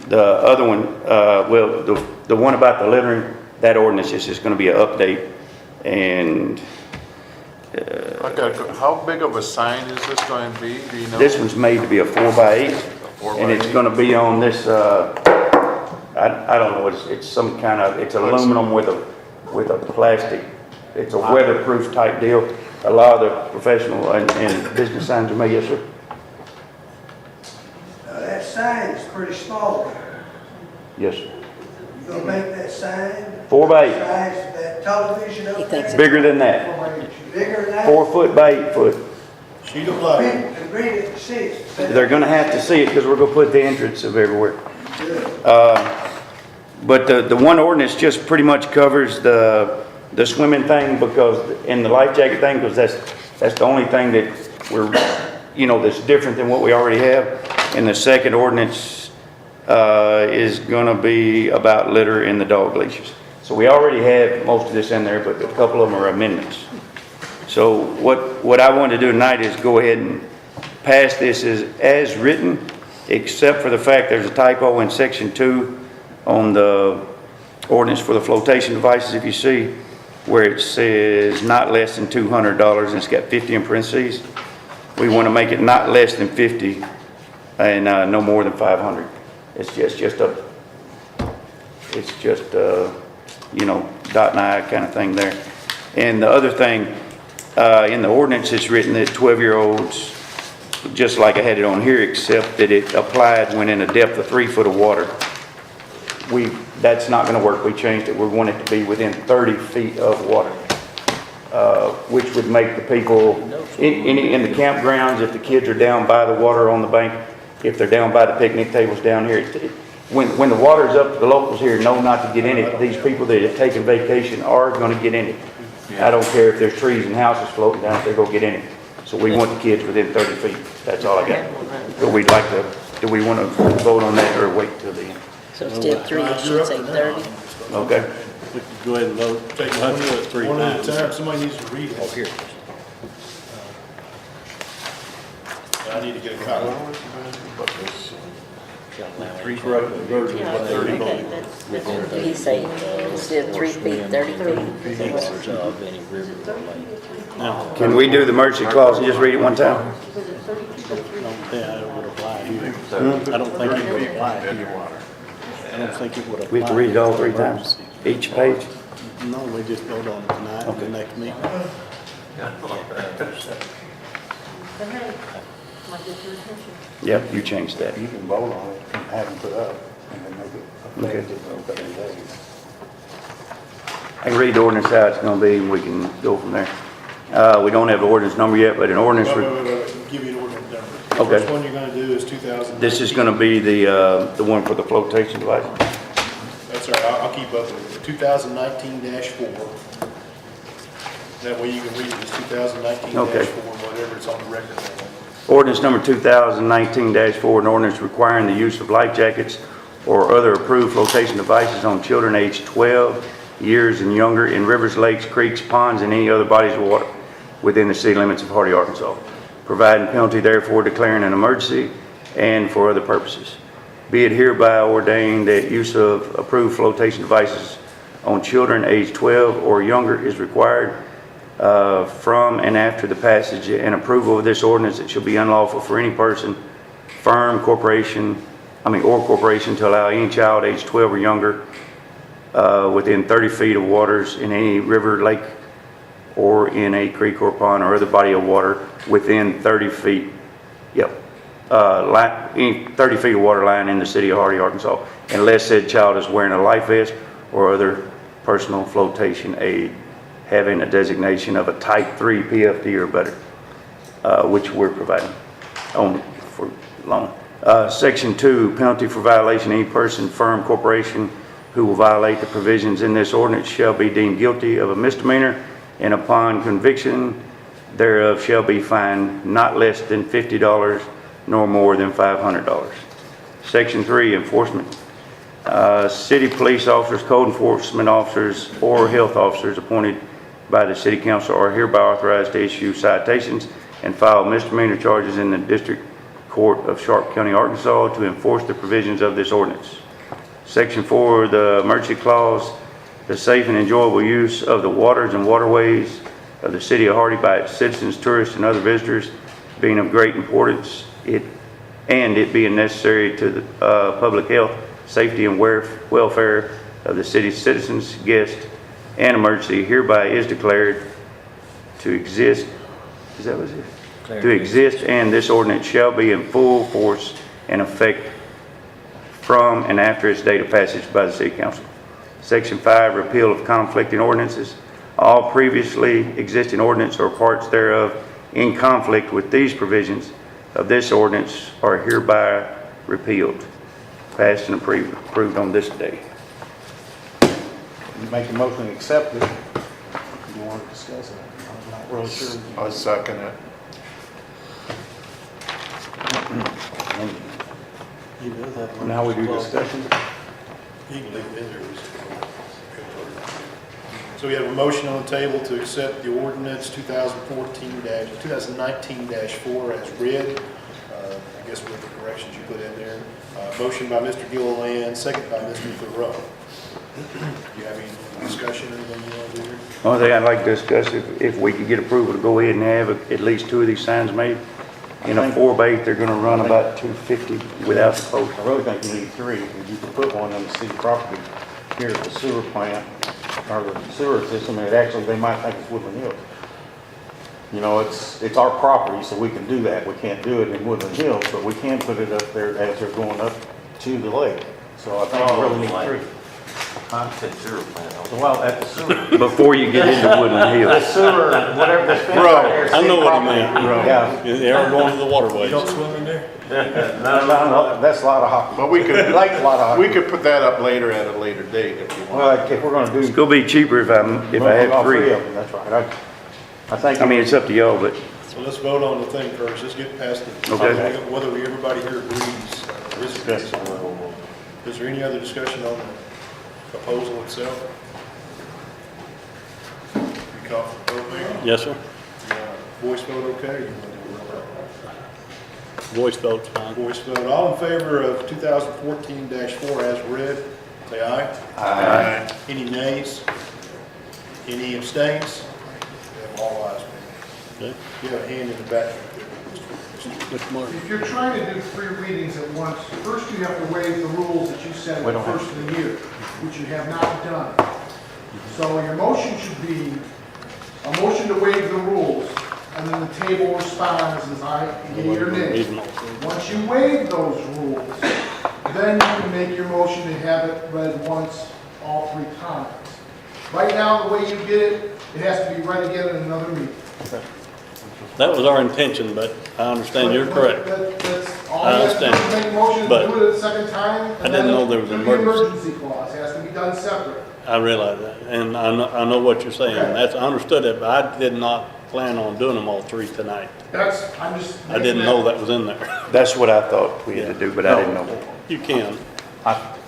[SPEAKER 8] The other one, the one about the littering, that ordinance is just going to be an update. And
[SPEAKER 6] how big of a sign is this going to be? Do you know?
[SPEAKER 8] this one's made to be a 4x8, and it's going to be on this. I don't know. It's some kind of, it's aluminum with a plastic. It's a weatherproof type deal. A lot of the professional and business signs are made. Yes, sir.
[SPEAKER 15] That sign is pretty small.
[SPEAKER 8] Yes, sir.
[SPEAKER 15] You gonna make that sign?
[SPEAKER 8] 4x8.
[SPEAKER 15] Size of that television up there?
[SPEAKER 8] Bigger than that.
[SPEAKER 15] Bigger than that?
[SPEAKER 8] 4 foot by 8 foot.
[SPEAKER 9] Sheet of plywood.
[SPEAKER 15] People can read it and see it.
[SPEAKER 8] They're going to have to see it because we're going to put the entrance of everywhere.
[SPEAKER 15] Good.
[SPEAKER 8] But the one ordinance just pretty much covers the the swimming thing, because, and the life jacket thing, because that's the only thing that we're, that's different than what we already have. And the second ordinance, is gonna be about litter in the dog leashes. So we already have most of this in there, but a couple of them are amendments. So what I want to do tonight is go ahead and pass this as written, except for the fact there's a typo in section 2 on the ordinance for the flotation devices, if you see, where it says not less than $200 and it's got 50 in parentheses. We want to make it not less than 50 and no more than 500. It's just dot and I kind of thing there. And the other thing, in the ordinance, it's written that 12-year-olds, just like I had it on here, except that it applied when in a depth of 3 foot of water. That's not going to work. We changed it. We want it to be within 30 feet of water, which would make the people in the campgrounds, if the kids are down by the water on the bank, if they're down by the picnic tables down here, when the water's up to the locals here know not to get in it, these people that have taken vacation are going to get in it. I don't care if there's trees and houses floating down, if they go get in it. So we want the kids within 30 feet. That's all I got. But we'd like to, do we want to vote on that or wait till the end?
[SPEAKER 2] So instead of 3, it should say 30.
[SPEAKER 8] Okay.
[SPEAKER 1] We could go ahead and vote.
[SPEAKER 3] Take
[SPEAKER 1] We'll have to do it 3
[SPEAKER 3] one at a
[SPEAKER 1] times.
[SPEAKER 3] time, somebody needs to read it. Oh, here. I need to get a copy.
[SPEAKER 1] Correct the version of what 30
[SPEAKER 2] Okay,
[SPEAKER 1] voted.
[SPEAKER 2] that's what he said, instead of 3 feet, 30 feet.
[SPEAKER 1] Now,
[SPEAKER 8] Can we do the emergency clause and just read it one time?
[SPEAKER 1] yeah, it would apply here. I don't think it would apply here. I don't think it would apply.
[SPEAKER 8] We have to read it all 3 times, each page?
[SPEAKER 1] No, we just vote on it tonight and the next meeting.
[SPEAKER 2] But hey, might get your attention.
[SPEAKER 8] Yep, you changed that.
[SPEAKER 6] You can vote on it and have them put up and then make it effective in 30 days.
[SPEAKER 8] I can read the ordinance how it's gonna be, and we can go from there. We don't have the ordinance number yet, but an ordinance,
[SPEAKER 3] Wait, I'll give you an ordinance number.
[SPEAKER 8] Okay.
[SPEAKER 3] The first one you're gonna do is 2000.
[SPEAKER 8] this is gonna be the one for the flotation device.
[SPEAKER 3] That's all right, I'll keep up with it. 2019-4. That way you can read it as 2019-4,
[SPEAKER 8] Okay.
[SPEAKER 3] whatever it's on the record.
[SPEAKER 8] Ordinance number 2019-4, an ordinance requiring the use of life jackets or other approved flotation devices on children aged 12 years and younger in rivers, lakes, creeks, ponds, and any other bodies of water within the city limits of Hardy, Arkansas. Providing penalty therefore, declaring an emergency, and for other purposes. Be it hereby ordained that use of approved flotation devices on children aged 12 or younger is required from and after the passage and approval of this ordinance. It shall be unlawful for any person, firm, corporation to allow any child aged 12 or younger within 30 feet of waters in any river, lake, or in a creek or pond or other body of water within 30 feet, any 30 feet of water line in the city of Hardy, Arkansas, unless said child is wearing a life vest or other personal flotation aid having a designation of a type 3 PFD or better, which we're providing only for loan. Section 2, penalty for violation. Any person, firm, corporation who will violate the provisions in this ordinance shall be deemed guilty of a misdemeanor, and upon conviction thereof shall be fined not less than $50 nor more than $500. Section 3, enforcement. City police officers, code enforcement officers, or health officers appointed by the city council are hereby authorized to issue citations and file misdemeanor charges in the district court of Sharp County, Arkansas, to enforce the provisions of this ordinance. Section 4, the emergency clause. The safe and enjoyable use of the waters and waterways of the city of Hardy by its citizens, tourists, and other visitors being of great importance, it being necessary to the public health, safety, and welfare of the city's citizens, guests, and emergency hereby is declared to exist. Is that what it is? To exist, and this ordinance shall be in full force and effect from and after its date of passage by the city council. Section 5, repeal of conflicting ordinances. All previously existing ordinance or parts thereof in conflict with these provisions of this ordinance are hereby repealed. Passed and approved on this day.
[SPEAKER 10] You make a motion to accept it. you want to discuss it. I'm not really sure.
[SPEAKER 6] I second it.
[SPEAKER 1] He does have one.
[SPEAKER 8] Now we do discussion.
[SPEAKER 3] You can leave it in there. So we have a motion on the table to accept the ordinance 2019-4 as read. I guess with the corrections you put in there. Motion by Mr. Gilliland, second by Mr. Thoreau. Do you have any discussion or anything you want to do here?
[SPEAKER 8] Only thing I'd like to discuss, if we could get approval to go ahead and have at least 2 of these signs made. In a 4x8, they're gonna run about $250 without the post.
[SPEAKER 10] I really think you need 3, because you could put one on the city property here at the sewer plant, or the sewer system, and it actually, they might think it's Woodland Hills. You know, it's our property, so we can do that. We can't do it in Woodland Hills, but we can put it up there as they're going up to the lake. So I think you really need 3.
[SPEAKER 4] I said sewer plant.
[SPEAKER 10] Well, at the sewer.
[SPEAKER 8] Before you get into Woodland
[SPEAKER 10] The
[SPEAKER 8] Hills.
[SPEAKER 10] sewer, whatever, the fence
[SPEAKER 6] Bro,
[SPEAKER 10] right there,
[SPEAKER 1] I know
[SPEAKER 10] city
[SPEAKER 1] what he
[SPEAKER 10] property.
[SPEAKER 1] meant.
[SPEAKER 10] Yeah.
[SPEAKER 1] They are going to the
[SPEAKER 3] You
[SPEAKER 1] waterways.
[SPEAKER 3] don't swim in there?
[SPEAKER 10] No, that's a lot of hockey.
[SPEAKER 6] But we could,
[SPEAKER 10] Like a lot of hockey.
[SPEAKER 6] we could put that up later at a later date if you want.
[SPEAKER 10] Well, if we're gonna do.
[SPEAKER 8] It's gonna be cheaper if I have
[SPEAKER 10] all
[SPEAKER 8] 3.
[SPEAKER 10] of them, that's right. I think.
[SPEAKER 8] I mean, it's up to y'all, but
[SPEAKER 3] So let's vote on the thing first. Let's get past the,
[SPEAKER 8] Okay.
[SPEAKER 3] whether everybody here agrees. Or disagrees. Is there any other discussion on the proposal itself? You call for the vote, Mayor?
[SPEAKER 1] Yes, sir.
[SPEAKER 3] Voice vote okay, or you want to do a roll call?
[SPEAKER 1] Voice vote's fine.
[SPEAKER 3] Voice vote. All in favor of 2014-4 as read, say aye.
[SPEAKER 6] Aye.
[SPEAKER 3] Any nays? Any abstains? We have all ayes, Mayor.
[SPEAKER 1] Okay.
[SPEAKER 3] You have a hand in the back.
[SPEAKER 1] Mr. Martin.
[SPEAKER 9] If you're trying to do 3 readings at once, first you have to waive the rules that you set
[SPEAKER 10] We
[SPEAKER 9] at the
[SPEAKER 10] don't have
[SPEAKER 9] first of the year, which you have not done. So your motion should be a motion to waive the rules, and then the table responds as yea or nay. Once you waive those rules, then you can make your motion to have it read once, all 3 times. Right now, the way you did it, it has to be read again in another meeting.
[SPEAKER 1] That was our intention, but I understand you're correct.
[SPEAKER 9] That's all
[SPEAKER 1] I
[SPEAKER 9] you have to do,
[SPEAKER 1] understand.
[SPEAKER 9] make a motion to
[SPEAKER 1] But
[SPEAKER 9] do it a second time.
[SPEAKER 1] I didn't know there was an emergency.
[SPEAKER 9] emergency clause, it has to be done separate.
[SPEAKER 1] I realize that, and I know what you're saying.
[SPEAKER 9] Okay.
[SPEAKER 1] That's, I understood it, but I did not plan on doing them all 3 tonight.
[SPEAKER 9] I'm just.
[SPEAKER 1] I didn't know that was in there.
[SPEAKER 8] that's what I thought we had to do, but I didn't know.
[SPEAKER 1] You can.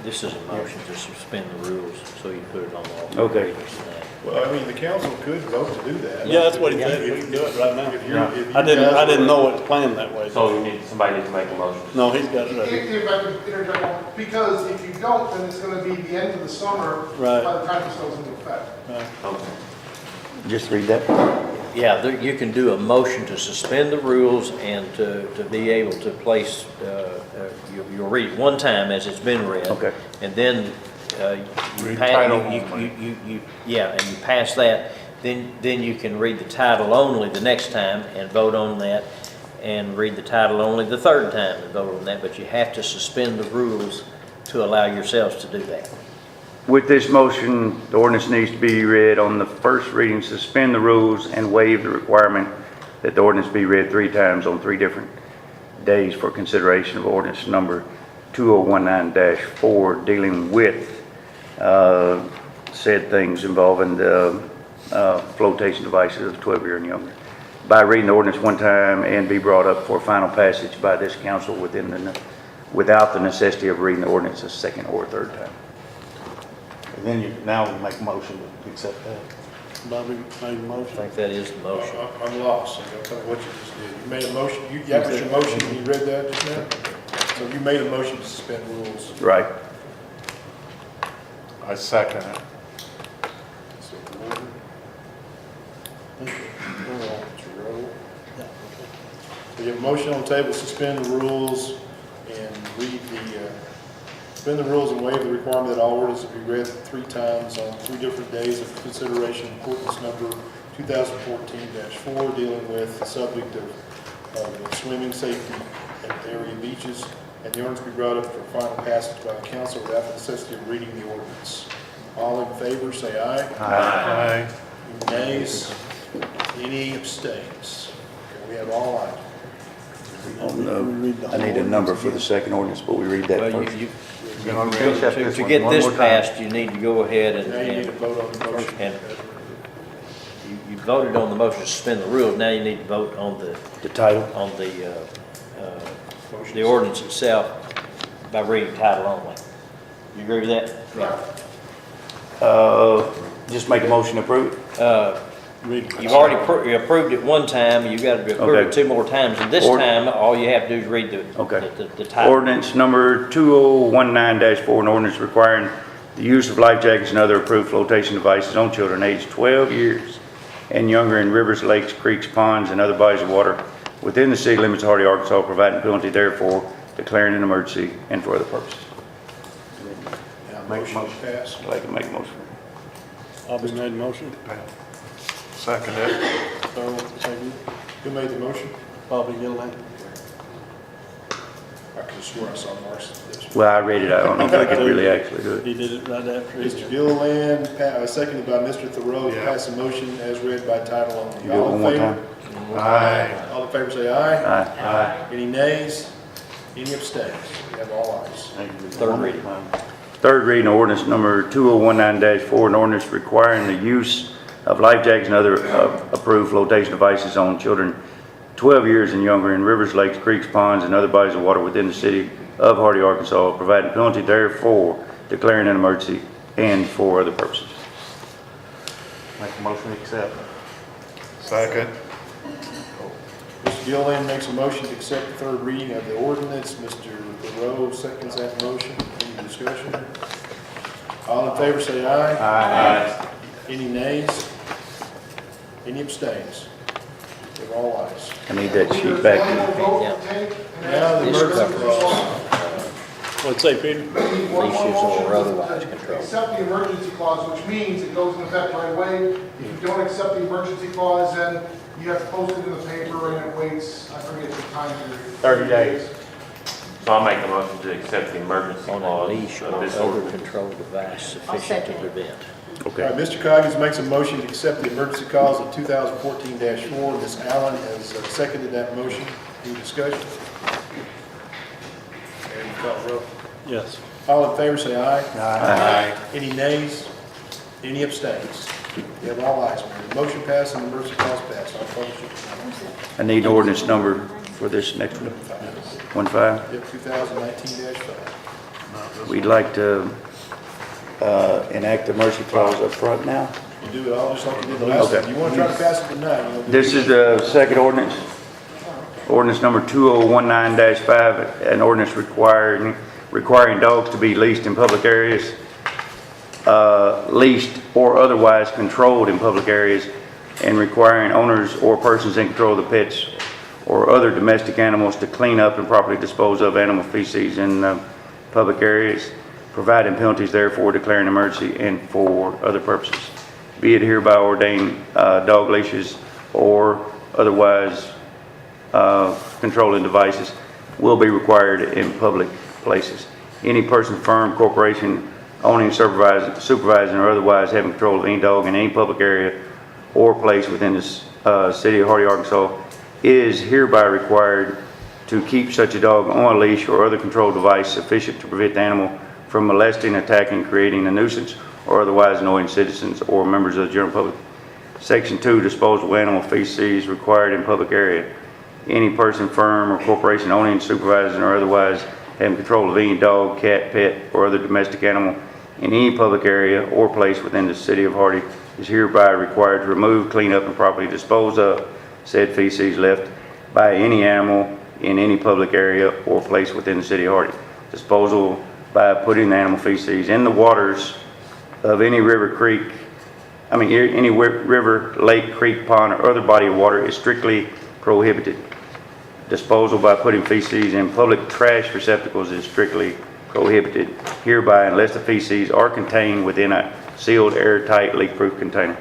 [SPEAKER 4] This is a motion to suspend the rules, so you put it on all.
[SPEAKER 8] Okay.
[SPEAKER 4] readings tonight.
[SPEAKER 3] Well, I mean, the council could vote to do that.
[SPEAKER 1] Yeah, that's what he said. We can do it right now.
[SPEAKER 3] If you're- if you
[SPEAKER 1] I didn't
[SPEAKER 3] guys
[SPEAKER 1] know
[SPEAKER 3] were-
[SPEAKER 1] it was planned that way.
[SPEAKER 5] So somebody needs to make a motion.
[SPEAKER 1] No, he's got it ready.
[SPEAKER 9] If I could interject, because if you don't, then it's gonna be the end of the summer.
[SPEAKER 1] Right.
[SPEAKER 9] By the time this goes into effect.
[SPEAKER 5] Okay.
[SPEAKER 8] Just read that.
[SPEAKER 4] Yeah, you can do a motion to suspend the rules and to be able to place, you'll read it one time as it's been read.
[SPEAKER 8] Okay.
[SPEAKER 4] And then,
[SPEAKER 6] Read title only.
[SPEAKER 4] yeah, and you pass that, then you can read the title only the next time and vote on that, and read the title only the third time and vote on that, but you have to suspend the rules to allow yourselves to do that.
[SPEAKER 8] With this motion, the ordinance needs to be read on the first reading, suspend the rules, and waive the requirement that the ordinance be read 3 times on 3 different days for consideration of ordinance number 2019-4, dealing with said things involving the flotation devices of 12-year and younger. By reading the ordinance 1 time and be brought up for final passage by this council without the necessity of reading the ordinance a second or third time.
[SPEAKER 10] And then now we make a motion to accept that.
[SPEAKER 1] Bobby made a
[SPEAKER 4] I
[SPEAKER 1] motion.
[SPEAKER 4] think that is the motion.
[SPEAKER 3] I'm lost, so you'll tell me what you just did. You made a motion, that was your motion when you read that just now? So you made a motion to suspend rules.
[SPEAKER 8] Right.
[SPEAKER 6] I second it.
[SPEAKER 3] So, order. Roll. So you have a motion on the table, suspend the rules and suspend the rules and waive the requirement that all ordinances be read 3 times on 3 different days of consideration, ordinance number 2014-4, dealing with the subject of swimming safety at area beaches, and the ordinance be brought up for final passage by the council without the necessity of reading the ordinance. All in favor, say aye.
[SPEAKER 6] Aye.
[SPEAKER 3] Any nays? Any abstains? Okay, we have all ayes.
[SPEAKER 8] I need a number for the second ordinance, but we read that
[SPEAKER 4] Well,
[SPEAKER 8] first.
[SPEAKER 4] to get this passed, you need to go ahead
[SPEAKER 3] Now you need to
[SPEAKER 4] and
[SPEAKER 3] vote on the motion.
[SPEAKER 4] and- voted on the motion to suspend the rules, now you need to vote on
[SPEAKER 8] The title?
[SPEAKER 4] the ordinance itself by reading title only. You agree with that?
[SPEAKER 8] Just make a motion to approve?
[SPEAKER 4] You've already approved it one time, you got to approve it
[SPEAKER 8] Okay.
[SPEAKER 4] 2 more times, and this time, all you have to do is read
[SPEAKER 8] Okay.
[SPEAKER 4] the title.
[SPEAKER 8] Ordinance number 2019-4, an ordinance requiring the use of life jackets and other approved flotation devices on children aged 12 years and younger in rivers, lakes, creeks, ponds, and other bodies of water within the city limits of Hardy, Arkansas, providing penalty therefore, declaring an emergency, and for other purposes.
[SPEAKER 3] Motion passed.
[SPEAKER 8] I'd like to make a motion.
[SPEAKER 1] Bobby made a motion.
[SPEAKER 6] Second it.
[SPEAKER 1] Earl, second.
[SPEAKER 3] Who made the motion?
[SPEAKER 1] Bobby Gilliland.
[SPEAKER 3] I could have swore I saw Marcy.
[SPEAKER 8] Well, I read it. I don't know if I could really actually do it.
[SPEAKER 1] He did it right after. he-
[SPEAKER 3] Mr. Gilliland, seconded by Mr. Thoreau, to pass the motion as read by title only.
[SPEAKER 8] Do it
[SPEAKER 3] All
[SPEAKER 8] one
[SPEAKER 3] in
[SPEAKER 8] more
[SPEAKER 3] favor?
[SPEAKER 8] time.
[SPEAKER 6] Aye.
[SPEAKER 3] All in favor say aye.
[SPEAKER 8] Aye.
[SPEAKER 3] Any nays? Any abstains? We have all ayes.
[SPEAKER 4] Third reading.
[SPEAKER 8] Third reading, ordinance number 2019-4, an ordinance requiring the use of life jackets and other approved flotation devices on children 12 years and younger in rivers, lakes, creeks, ponds, and other bodies of water within the city of Hardy, Arkansas, providing penalty therefore, declaring an emergency, and for other purposes.
[SPEAKER 10] Make a motion to accept.
[SPEAKER 6] Second.
[SPEAKER 3] Mr. Gilliland makes a motion to accept the third reading of the ordinance. Mr. Thoreau seconds that motion. Any discussion? All in favor say aye.
[SPEAKER 10] Aye.
[SPEAKER 3] Any nays? Any abstains? We have all ayes.
[SPEAKER 8] I need that sheet back.
[SPEAKER 3] Now the emergency clause.
[SPEAKER 1] What'd say, Peter?
[SPEAKER 4] Leashes or otherwise controlled.
[SPEAKER 16] Accept the emergency clause, which means it goes in effect right away. If you don't accept the emergency clause, then you have to post it in the paper and it waits, I forget the time period.
[SPEAKER 10] 30 days.
[SPEAKER 5] So I'll make a motion to accept the emergency
[SPEAKER 4] On a
[SPEAKER 5] clause
[SPEAKER 4] leash or
[SPEAKER 5] of this
[SPEAKER 4] other
[SPEAKER 5] ordinance.
[SPEAKER 4] controlled device sufficient to
[SPEAKER 2] second it.
[SPEAKER 4] prevent.
[SPEAKER 3] All
[SPEAKER 8] Okay.
[SPEAKER 3] right, Mr. Coggins makes a motion to accept the emergency clause of 2014-4. Ms. Allen has seconded that motion. Any discussion? And you call the roll.
[SPEAKER 1] Yes.
[SPEAKER 3] All in favor say aye.
[SPEAKER 8] Aye.
[SPEAKER 3] Any nays? Any abstains? We have all ayes, Mayor. The motion passed and the emergency clause passed. I'll publish it.
[SPEAKER 8] I need ordinance number for this next one. 15.
[SPEAKER 3] Yep, 2019-5.
[SPEAKER 8] We'd like to enact the mercy clause up front now.
[SPEAKER 3] You do it all just like you did the last
[SPEAKER 8] Okay.
[SPEAKER 3] time. You want to try to pass it tonight? you know,
[SPEAKER 8] This is the second ordinance. Ordinance number 2019-5, an ordinance requiring dogs to be leased in public areas, leased or otherwise controlled in public areas, and requiring owners or persons in control of the pets or other domestic animals to clean up and properly dispose of animal feces in public areas, providing penalties therefore, declaring emergency, and for other purposes. Be it hereby ordained, dog leashes or otherwise controlling devices will be required in public places. Any person, firm, corporation owning, supervising, or otherwise having control of any dog in any public area or place within the city of Hardy, Arkansas, is hereby required to keep such a dog on a leash or other controlled device sufficient to prevent the animal from molesting, attacking, creating a nuisance, or otherwise annoying citizens or members of the general public. Section 2, disposal of animal feces required in public area. Any person, firm, or corporation owning, supervising, or otherwise having control of any dog, cat, pet, or other domestic animal in any public area or place within the city of Hardy is hereby required to remove, clean up, and properly dispose of said feces left by any animal in any public area or place within the city of Hardy. Disposal by putting the animal feces in the waters of any river, lake, creek, pond, or other body of water is strictly prohibited. Disposal by putting feces in public trash receptacles is strictly prohibited hereby unless the feces are contained within a sealed, airtight, leak-proof container.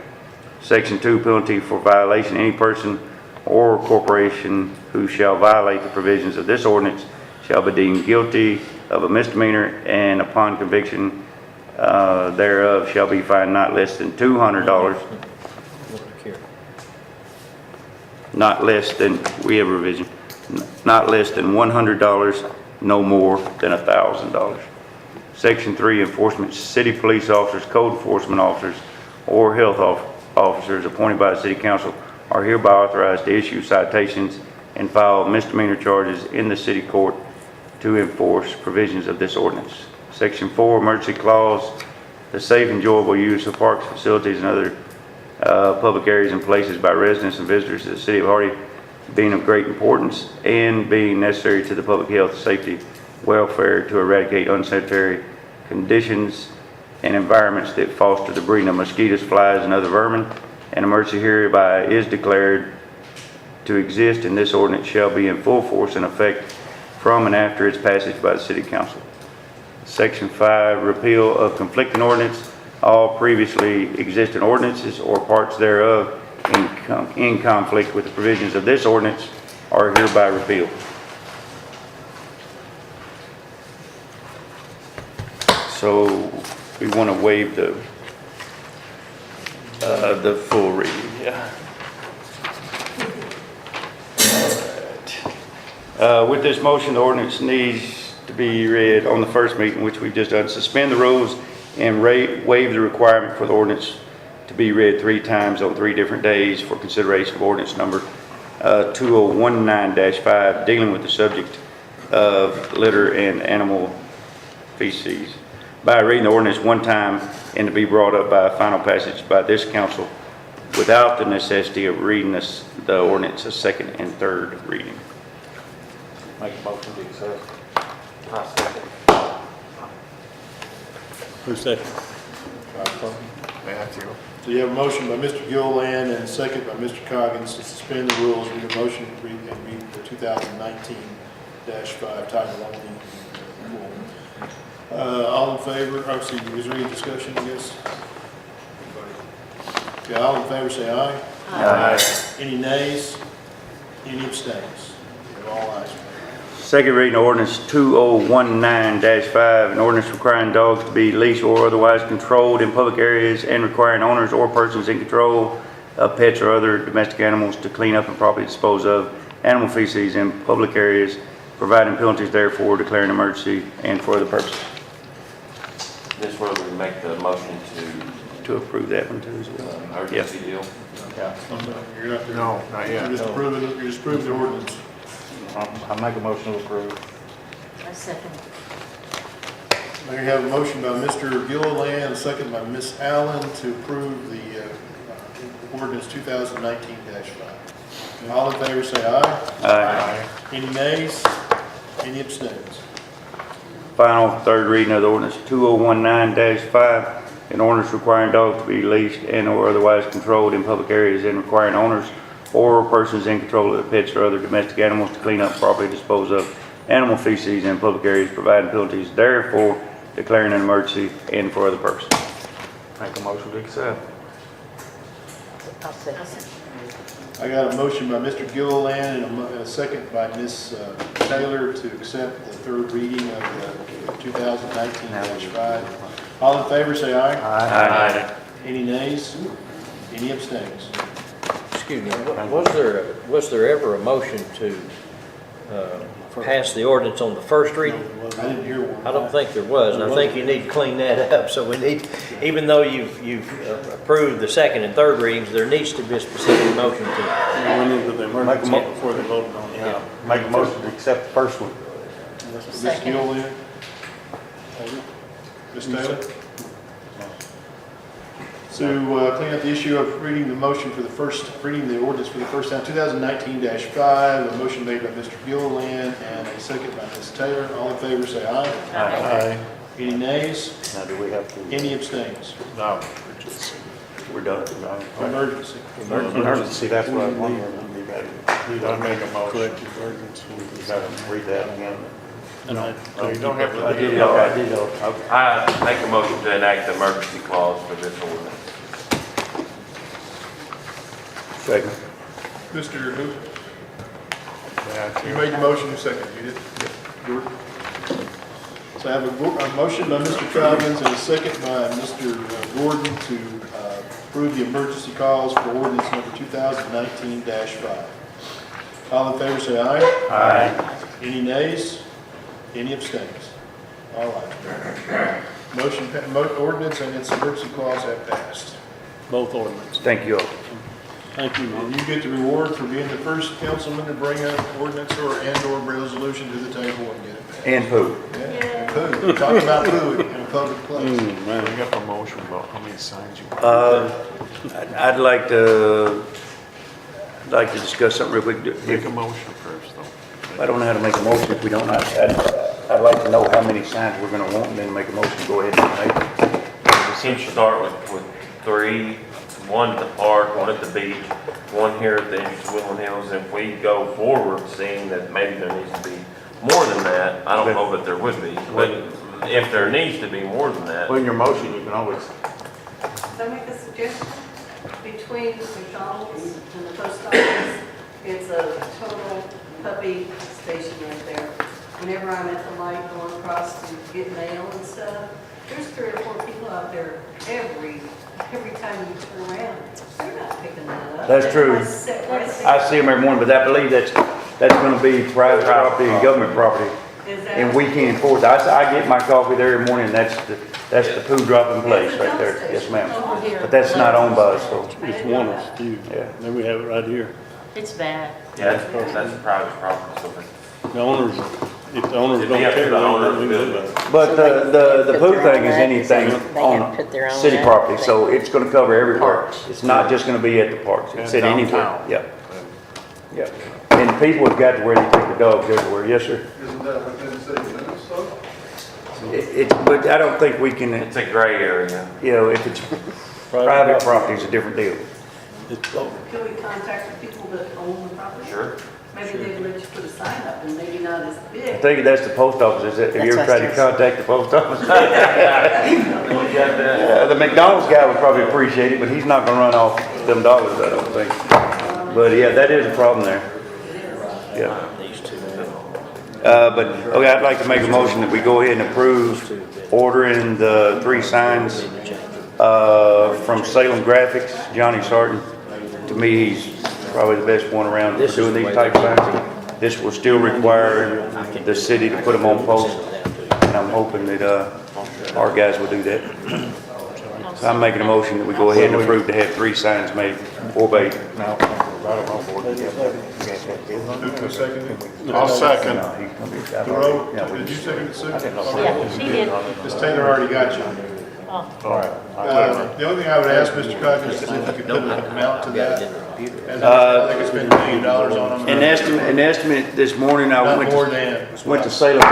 [SPEAKER 8] Section 2, penalty for violation. Any person or corporation who shall violate the provisions of this ordinance shall be deemed guilty of a misdemeanor and upon conviction thereof shall be fined not less than $200, not less than, we have a revision, not less than $100, no more than $1,000. Section 3, enforcement. City police officers, code enforcement officers, or health officers appointed by the city council are hereby authorized to issue citations and file misdemeanor charges in the city court to enforce provisions of this ordinance. Section 4, emergency clause, the safe, enjoyable use of parks, facilities, and other public areas and places by residents and visitors to the city of Hardy being of great importance and being necessary to the public health, safety, welfare to eradicate unsanitary conditions and environments that foster the breeding of mosquitoes, flies, and other vermin. An emergency hereby is declared to exist, and this ordinance shall be in full force and effect from and after its passage by the city council. Section 5, repeal of conflicting ordinance. All previously existing ordinances or parts thereof in conflict with the provisions of this ordinance are hereby repealed. So we want to waive the full reading, yeah. With this motion, the ordinance needs to be read on the first meeting, which we've just done. Suspend the rules and waive the requirement for the ordinance to be read 3 times on 3 different days for consideration of ordinance number 2019-5, dealing with the subject of litter and animal feces, by reading the ordinance 1 time and to be brought up by a final passage by this council without the necessity of reading the ordinance a second and third reading.
[SPEAKER 10] Make a motion to accept.
[SPEAKER 1] Who's second?
[SPEAKER 6] Matthew.
[SPEAKER 3] So you have a motion by Mr. Gilliland and a second by Mr. Coggins to suspend the rules. Read a motion to read the 2019-5 title only. All in favor, is there any discussion, I guess? Okay, all in favor say aye.
[SPEAKER 8] Aye.
[SPEAKER 3] Any nays? Any abstains? We have all ayes.
[SPEAKER 8] Second reading of ordinance 2019-5, an ordinance requiring dogs to be leashed or otherwise controlled in public areas and requiring owners or persons in control of pets or other domestic animals to clean up and properly dispose of animal feces in public areas, providing penalties therefore, declaring emergency, and for other purposes.
[SPEAKER 5] This where we make the motion
[SPEAKER 8] To approve that one too as well.
[SPEAKER 5] to urgency deal.
[SPEAKER 10] Yeah.
[SPEAKER 3] You're not there.
[SPEAKER 6] No, not yet.
[SPEAKER 3] You're just approving the ordinance.
[SPEAKER 10] I make a motion to approve.
[SPEAKER 2] I second.
[SPEAKER 3] There you have a motion by Mr. Gilliland, a second by Ms. Allen to approve the ordinance 2019-5. All in favor say aye.
[SPEAKER 8] Aye.
[SPEAKER 3] Any nays? Any abstains?
[SPEAKER 8] Final third reading of the ordinance 2019-5, an ordinance requiring dogs to be leashed and or otherwise controlled in public areas and requiring owners or persons in control of the pets or other domestic animals to clean up, properly dispose of animal feces in public areas, providing penalties therefore, declaring an emergency, and for other purposes.
[SPEAKER 10] Make a motion to accept.
[SPEAKER 2] I'll second.
[SPEAKER 3] I got a motion by Mr. Gilliland and a second by Ms. Taylor to accept the third reading of the 2019-5. All in favor say aye.
[SPEAKER 8] Aye.
[SPEAKER 3] Any nays? Any abstains?
[SPEAKER 4] Excuse me, was there ever a motion to pass the ordinance on the first reading?
[SPEAKER 3] I didn't hear one.
[SPEAKER 4] I don't think there was, and I think you need to clean that up. So we need, even though you've approved the second and third readings, there needs to be a specific motion to.
[SPEAKER 1] We need to the emergency before they voted on it.
[SPEAKER 10] Yeah. Make a motion to accept the first one.
[SPEAKER 3] Ms. Gilliland? Ms. Taylor? To clean up the issue of reading the motion for the first, reading the ordinance for the first time, 2019-5, a motion made by Mr. Gilliland and a second by Ms. Taylor. All in favor say aye.
[SPEAKER 8] Aye.
[SPEAKER 3] Any nays?
[SPEAKER 8] Now, do we have to?
[SPEAKER 3] Any abstains?
[SPEAKER 6] No.
[SPEAKER 8] We're done.
[SPEAKER 3] Emergency.
[SPEAKER 10] Emergency, that's what I wondered.
[SPEAKER 6] You don't make a motion.
[SPEAKER 1] Collective ordinance.
[SPEAKER 10] You gotta read that again.
[SPEAKER 1] And I
[SPEAKER 6] You don't have to.
[SPEAKER 8] I did, okay.
[SPEAKER 5] I make a motion to enact the emergency clause for this ordinance.
[SPEAKER 8] Second.
[SPEAKER 3] Mr. Who?
[SPEAKER 6] Matthew.
[SPEAKER 3] You made the motion, you second, you did? Gordon? So I have a motion by Mr. Coggins and a second by Mr. Gordon to approve the emergency clause for ordinance number 2019-5. All in favor say aye.
[SPEAKER 8] Aye.
[SPEAKER 3] Any nays? Any abstains? All right. Ordinance and its emergency clause have passed.
[SPEAKER 1] both ordinances.
[SPEAKER 8] Thank you all.
[SPEAKER 1] Thank you,
[SPEAKER 3] And
[SPEAKER 1] Mark.
[SPEAKER 3] you get the reward for being the first councilman to bring an ordinance and/or resolution to the table and get it passed.
[SPEAKER 8] And poo.
[SPEAKER 3] Yeah, poo. Talk about poo in a public place.
[SPEAKER 1] Man.
[SPEAKER 6] Bring up a motion about how many signs you want.
[SPEAKER 8] I'd like to discuss something real quick.
[SPEAKER 6] Make a motion first, though.
[SPEAKER 8] I don't know how to make a motion if we don't. I'd like to know how many signs we're gonna want and then make a motion, go ahead and make it.
[SPEAKER 5] We can start with 3, 1 at the park, 1 at the beach, 1 here at the entrance of Woodland Hills. If we go forward seeing that maybe there needs to be more than that, I don't know that there would be, but if there needs to be more than that,
[SPEAKER 10] Well, in your motion, you can always,
[SPEAKER 11] Can I make a suggestion? Between McDonald's and the post office, it's a total puppy station right there. Whenever I'm at the light going across to get mail and stuff, there's 3 or 4 people out there every time you turn around. They're not picking that up.
[SPEAKER 8] That's true.
[SPEAKER 11] They must sit right there.
[SPEAKER 8] I see them every morning, but I believe that's gonna be private property and government property.
[SPEAKER 11] Is that-
[SPEAKER 8] And we can't enforce it. I get my coffee there every morning, and that's the poo dropping place right there. Yes, ma'am.
[SPEAKER 11] Over here.
[SPEAKER 8] But that's not owned by us, so,
[SPEAKER 1] It's one of few.
[SPEAKER 8] yeah.
[SPEAKER 1] There we have it right here.
[SPEAKER 2] It's bad.
[SPEAKER 5] yeah, that's private property. So
[SPEAKER 1] The owners, if the owners
[SPEAKER 5] It'd
[SPEAKER 1] don't
[SPEAKER 5] be up to
[SPEAKER 1] care,
[SPEAKER 5] the owner
[SPEAKER 1] then we
[SPEAKER 5] to
[SPEAKER 1] can do
[SPEAKER 5] do
[SPEAKER 1] it.
[SPEAKER 8] But the poo thing is anything
[SPEAKER 2] They
[SPEAKER 8] on
[SPEAKER 2] have to put their own
[SPEAKER 8] city
[SPEAKER 2] up.
[SPEAKER 8] property, so it's gonna cover everywhere. It's not just gonna be at the parks, it's at
[SPEAKER 6] And
[SPEAKER 8] anywhere.
[SPEAKER 6] downtown.
[SPEAKER 8] Yeah, yeah. And people have got to where they take the dogs everywhere, yes, sir.
[SPEAKER 16] Isn't that within city limits though?
[SPEAKER 8] It's, but I don't think we can,
[SPEAKER 5] it's a gray area.
[SPEAKER 8] you know, if it's private property, it's a different deal.
[SPEAKER 1] It's-
[SPEAKER 11] Can we contact the people that own the property?
[SPEAKER 5] Sure.
[SPEAKER 11] Maybe they'd let you put a sign up and maybe not as
[SPEAKER 8] I
[SPEAKER 11] big.
[SPEAKER 8] think that's the post office, is it? Have you ever
[SPEAKER 2] That's what I
[SPEAKER 8] tried to
[SPEAKER 2] was gonna
[SPEAKER 8] contact the post office?
[SPEAKER 5] We got that.
[SPEAKER 8] The McDonald's guy would probably appreciate it, but he's not gonna run off them dollars, I don't think. But yeah, that is a problem there. Yeah. But, okay, I'd like to make a motion that we go ahead and approve ordering the 3 signs, from Salem Graphics, Johnny Sarton. To me, he's probably the best one around for doing these type of signs. This will still require the city to put them on posts, and I'm hoping that, our guys will do that. So I'm making a motion that we go ahead and approve to have 3 signs made, or made.
[SPEAKER 10] no, right on board.
[SPEAKER 3] Who seconded?
[SPEAKER 6] I'll second.
[SPEAKER 8] No, he's gonna be-
[SPEAKER 3] Thoreau,
[SPEAKER 8] Yeah, we
[SPEAKER 3] did you
[SPEAKER 8] just-
[SPEAKER 3] second it, Sue?
[SPEAKER 2] Yeah, she did.
[SPEAKER 3] Ms. Taylor already got you.
[SPEAKER 10] All right.
[SPEAKER 3] The only thing I would ask Mr. Coggins is if you could put an amount to that. As I think it's been $1 million on them.
[SPEAKER 8] An estimate this morning, I
[SPEAKER 3] Not
[SPEAKER 8] went
[SPEAKER 3] more
[SPEAKER 8] to,
[SPEAKER 3] than.
[SPEAKER 8] went to Salem,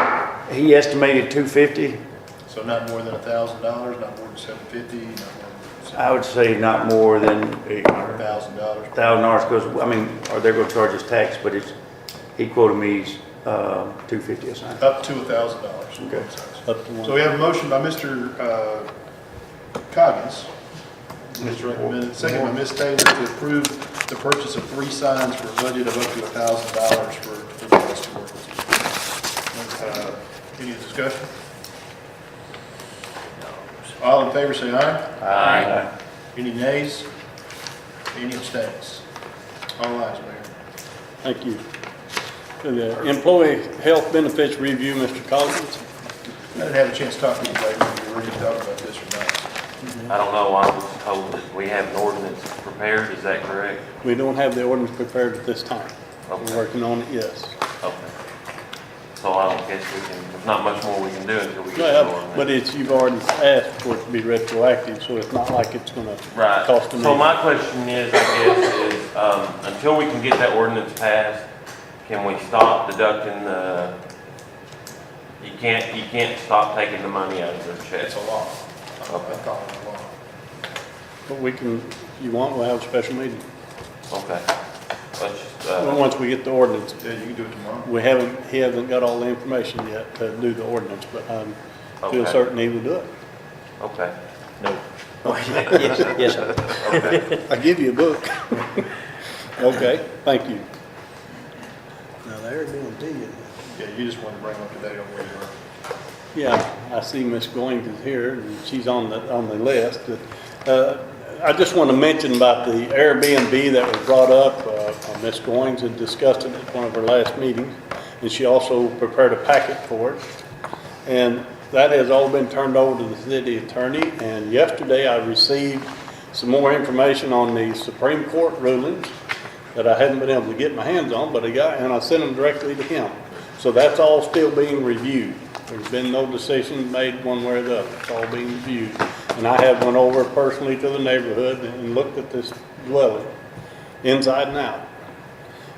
[SPEAKER 8] he estimated 250.
[SPEAKER 3] So not more than $1,000, not more than $750, not more
[SPEAKER 8] I would say not more than
[SPEAKER 3] than $1,000.
[SPEAKER 8] $1,000, because, I mean, or they're gonna charge us tax, but it's, he quoted me, 250 a sign.
[SPEAKER 3] Up to $1,000.
[SPEAKER 8] Okay.
[SPEAKER 1] Up to one.
[SPEAKER 3] So we have a motion by Mr. Coggins, Mr. Recommended, second by Ms. Taylor to approve the purchase of 3 signs for a budget of up to $1,000 for the rest of work. Any discussion? All in favor say aye.
[SPEAKER 5] Aye.
[SPEAKER 3] Any nays? Any abstains? All ayes, Mayor.
[SPEAKER 1] Thank you. For the employee health benefits review, Mr. Collins.
[SPEAKER 3] I didn't have a chance to talk to you today, whether you were ready to talk about this or not.
[SPEAKER 5] I don't know, I was told that we have an ordinance prepared, is that correct?
[SPEAKER 1] We don't have the ordinance prepared at this time.
[SPEAKER 5] Okay.
[SPEAKER 1] We're working on it, yes.
[SPEAKER 5] Okay. So I don't guess we can, there's not much more we can do until we get the
[SPEAKER 1] Well,
[SPEAKER 5] ordinance.
[SPEAKER 1] but it's, you've already asked for it to be retroactive, so it's not like it's gonna
[SPEAKER 5] Right,
[SPEAKER 1] cost a
[SPEAKER 5] so
[SPEAKER 1] million.
[SPEAKER 5] my question is, I guess, is, until we can get that ordinance passed, can we stop deducting the, you can't stop taking the money out of their check?
[SPEAKER 3] It's a law. I
[SPEAKER 5] Okay.
[SPEAKER 3] call it a law.
[SPEAKER 1] But we can, if you want, we'll have a special meeting.
[SPEAKER 5] Okay. Let's just,
[SPEAKER 1] Well, once we get the ordinance,
[SPEAKER 3] Yeah, you can do it tomorrow.
[SPEAKER 1] he hasn't got all the information yet to do the ordinance, but I feel
[SPEAKER 5] Okay.
[SPEAKER 1] certain he will do it.
[SPEAKER 5] okay.
[SPEAKER 8] Yes, sir.
[SPEAKER 5] Okay.
[SPEAKER 1] I give you a book. Okay, thank you. Now, they're doing to you.
[SPEAKER 3] Yeah, you just want to bring up to date on where you are.
[SPEAKER 1] Yeah, I see Miss Goings is here, and she's on the list. I just want to mention about the Airbnb that was brought up. Miss Goings had discussed it at one of her last meetings, and she also prepared a packet for it. And that has all been turned over to the city attorney, and yesterday I received some more information on the Supreme Court rulings that I hadn't been able to get my hands on, but I sent them directly to him. So that's all still being reviewed. There's been no decision made one way or the other. It's all being reviewed. And I have went over personally to the neighborhood and looked at this dwelling, inside and out.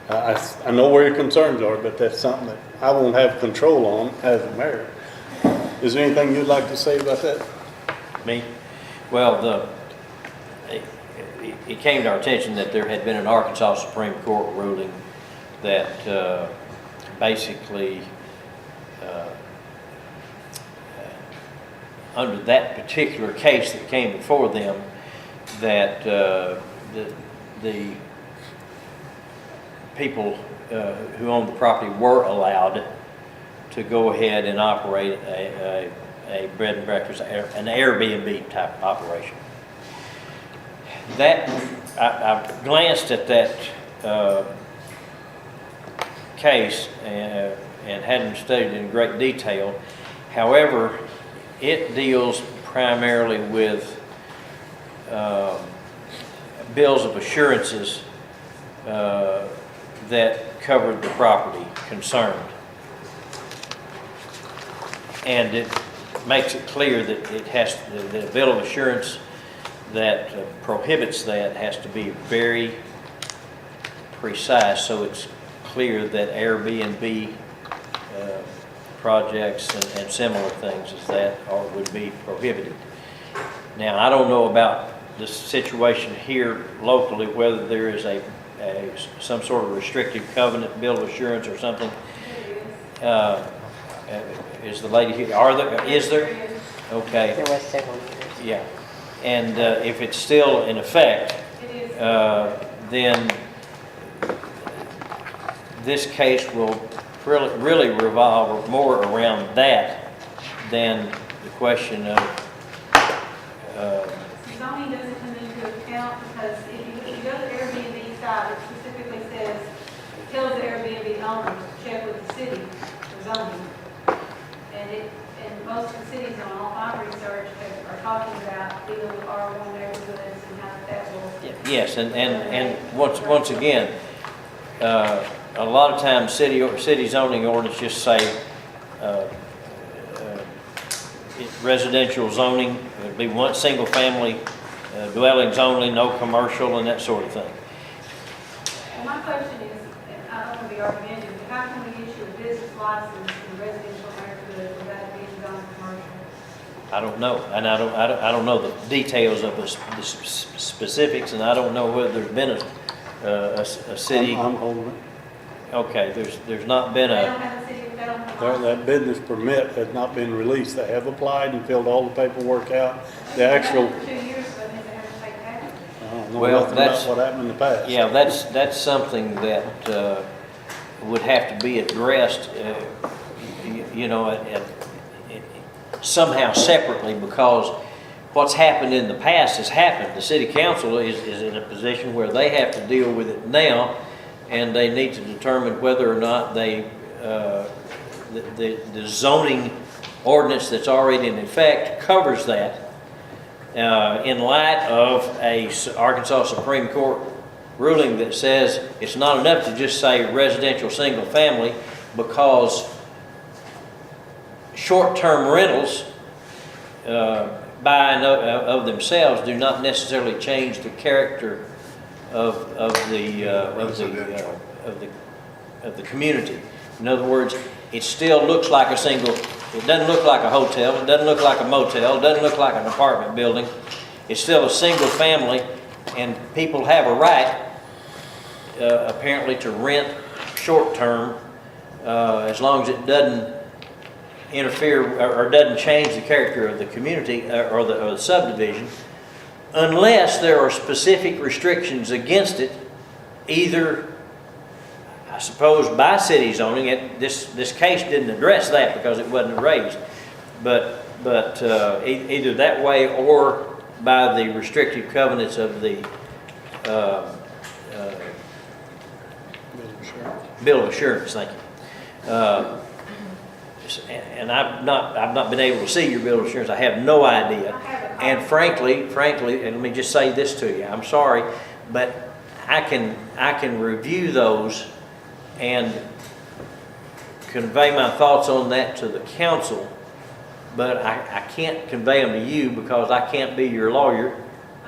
[SPEAKER 1] I know where your concerns are, but that's something that I won't have control on as a mayor. Is there anything you'd like to say about that?
[SPEAKER 4] Me? Well, it came to our attention that there had been an Arkansas Supreme Court ruling that basically, under that particular case that came before them, that the people who owned the property were allowed to go ahead and operate a bed and breakfast, an Airbnb type operation. That, I glanced at that case and hadn't studied it in great detail. However, it deals primarily with bills of assurances that covered the property concerned. And it makes it clear that it has, the bill of assurance that prohibits that has to be very precise, so it's clear that Airbnb projects and similar things as that would be prohibited. Now, I don't know about the situation here locally, whether there is some sort of restrictive covenant, bill of assurance or something. Is the lady here, is there? Okay.
[SPEAKER 2] There was several years.
[SPEAKER 4] Yeah, and if it's still in effect, then this case will really revolve more around that than the question of
[SPEAKER 7] Zoning doesn't come into account because if you go to the Airbnb site, it specifically says, tells the Airbnb owner to check with the city for zoning. And most of the cities on all my research are talking about dealing with R1 neighborhoods and how that will.
[SPEAKER 4] yes, and once again, a lot of times city zoning ordinance just say residential zoning, it'd be one single family dwellings only, no commercial and that sort of thing.
[SPEAKER 7] Well, my question is, and I don't want to be argumentative, but how can we issue a business license in a residential neighborhood without it being zoned commercial?
[SPEAKER 4] I don't know, and I don't know the details of the specifics, and I don't know whether there's been a city.
[SPEAKER 1] I'm holding it.
[SPEAKER 4] Okay, there's not been
[SPEAKER 7] They
[SPEAKER 4] a.
[SPEAKER 7] don't have a city, they don't have a license.
[SPEAKER 1] That business permit has not been released. They have applied and filled all the paperwork out. The
[SPEAKER 7] They've
[SPEAKER 1] actual,
[SPEAKER 7] had it for 2 years, but they haven't taken action.
[SPEAKER 1] I don't know
[SPEAKER 4] Well,
[SPEAKER 1] nothing
[SPEAKER 4] that's-
[SPEAKER 1] about what happened in the past.
[SPEAKER 4] Yeah, that's something that would have to be addressed, somehow separately, because what's happened in the past has happened. The city council is in a position where they have to deal with it now, and they need to determine whether or not the zoning ordinance that's already in effect covers that. In light of a Arkansas Supreme Court ruling that says it's not enough to just say residential single family, because short-term rentals by and of themselves do not necessarily change the character of the community. In other words, it still looks like a single. It doesn't look like a hotel. It doesn't look like a motel. It doesn't look like an apartment building. It's still a single family, and people have a right, apparently, to rent short-term, as long as it doesn't interfere or doesn't change the character of the community or the subdivision, unless there are specific restrictions against it, either, I suppose, by city zoning. This case didn't address that because it wasn't raised, but either that way or by the restrictive covenants of the bill of assurance. Thank you. and I've not been able to see your bill of insurance, I have no idea. And frankly, and let me just say this to you, I'm sorry, but I can review those and convey my thoughts on that to the council, but I can't convey them to you because I can't be your lawyer.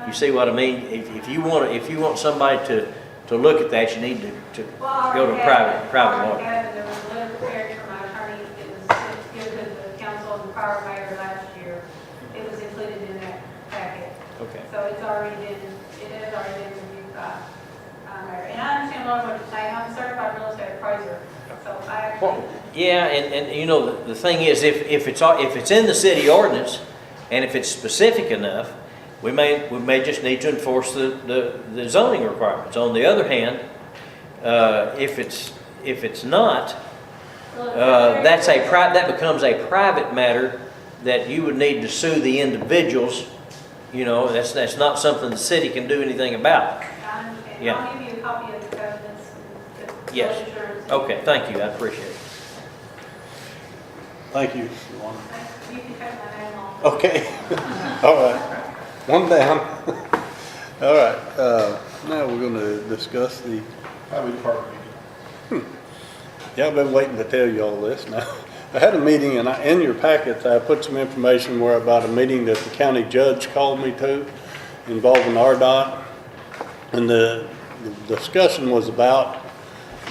[SPEAKER 4] You see what I mean? If you want somebody to look at that, you need to go to a private lawyer.
[SPEAKER 7] There was a letter prepared from my attorney. It was given to the council and the prior mayor last year. It was included in that packet.
[SPEAKER 4] Okay.
[SPEAKER 7] So it has already been reviewed by mayor. And I understand a lot of what you're saying. I'm a certified real estate appraiser. So I actually.
[SPEAKER 4] Yeah, and you know, the thing is, if it's in the city ordinance, and if it's specific enough, we may just need to enforce the zoning requirements. On the other hand, if it's not, that becomes a private matter that you would need to sue the individuals. You know, that's not something the city can do anything about.
[SPEAKER 7] I understand.
[SPEAKER 4] Yeah.
[SPEAKER 7] I'll give you a copy of the covenants.
[SPEAKER 4] Yes. Okay, thank you, I appreciate it.
[SPEAKER 1] Thank you, Luana.
[SPEAKER 7] You can take my name off.
[SPEAKER 1] Okay, all right. One down. All right, now we're gonna discuss the,
[SPEAKER 3] Highway Department meeting.
[SPEAKER 1] yeah, I've been waiting to tell you all this now. I had a meeting, and in your packets, I put some information where about a meeting that the county judge called me to involving RDOT. And the discussion was about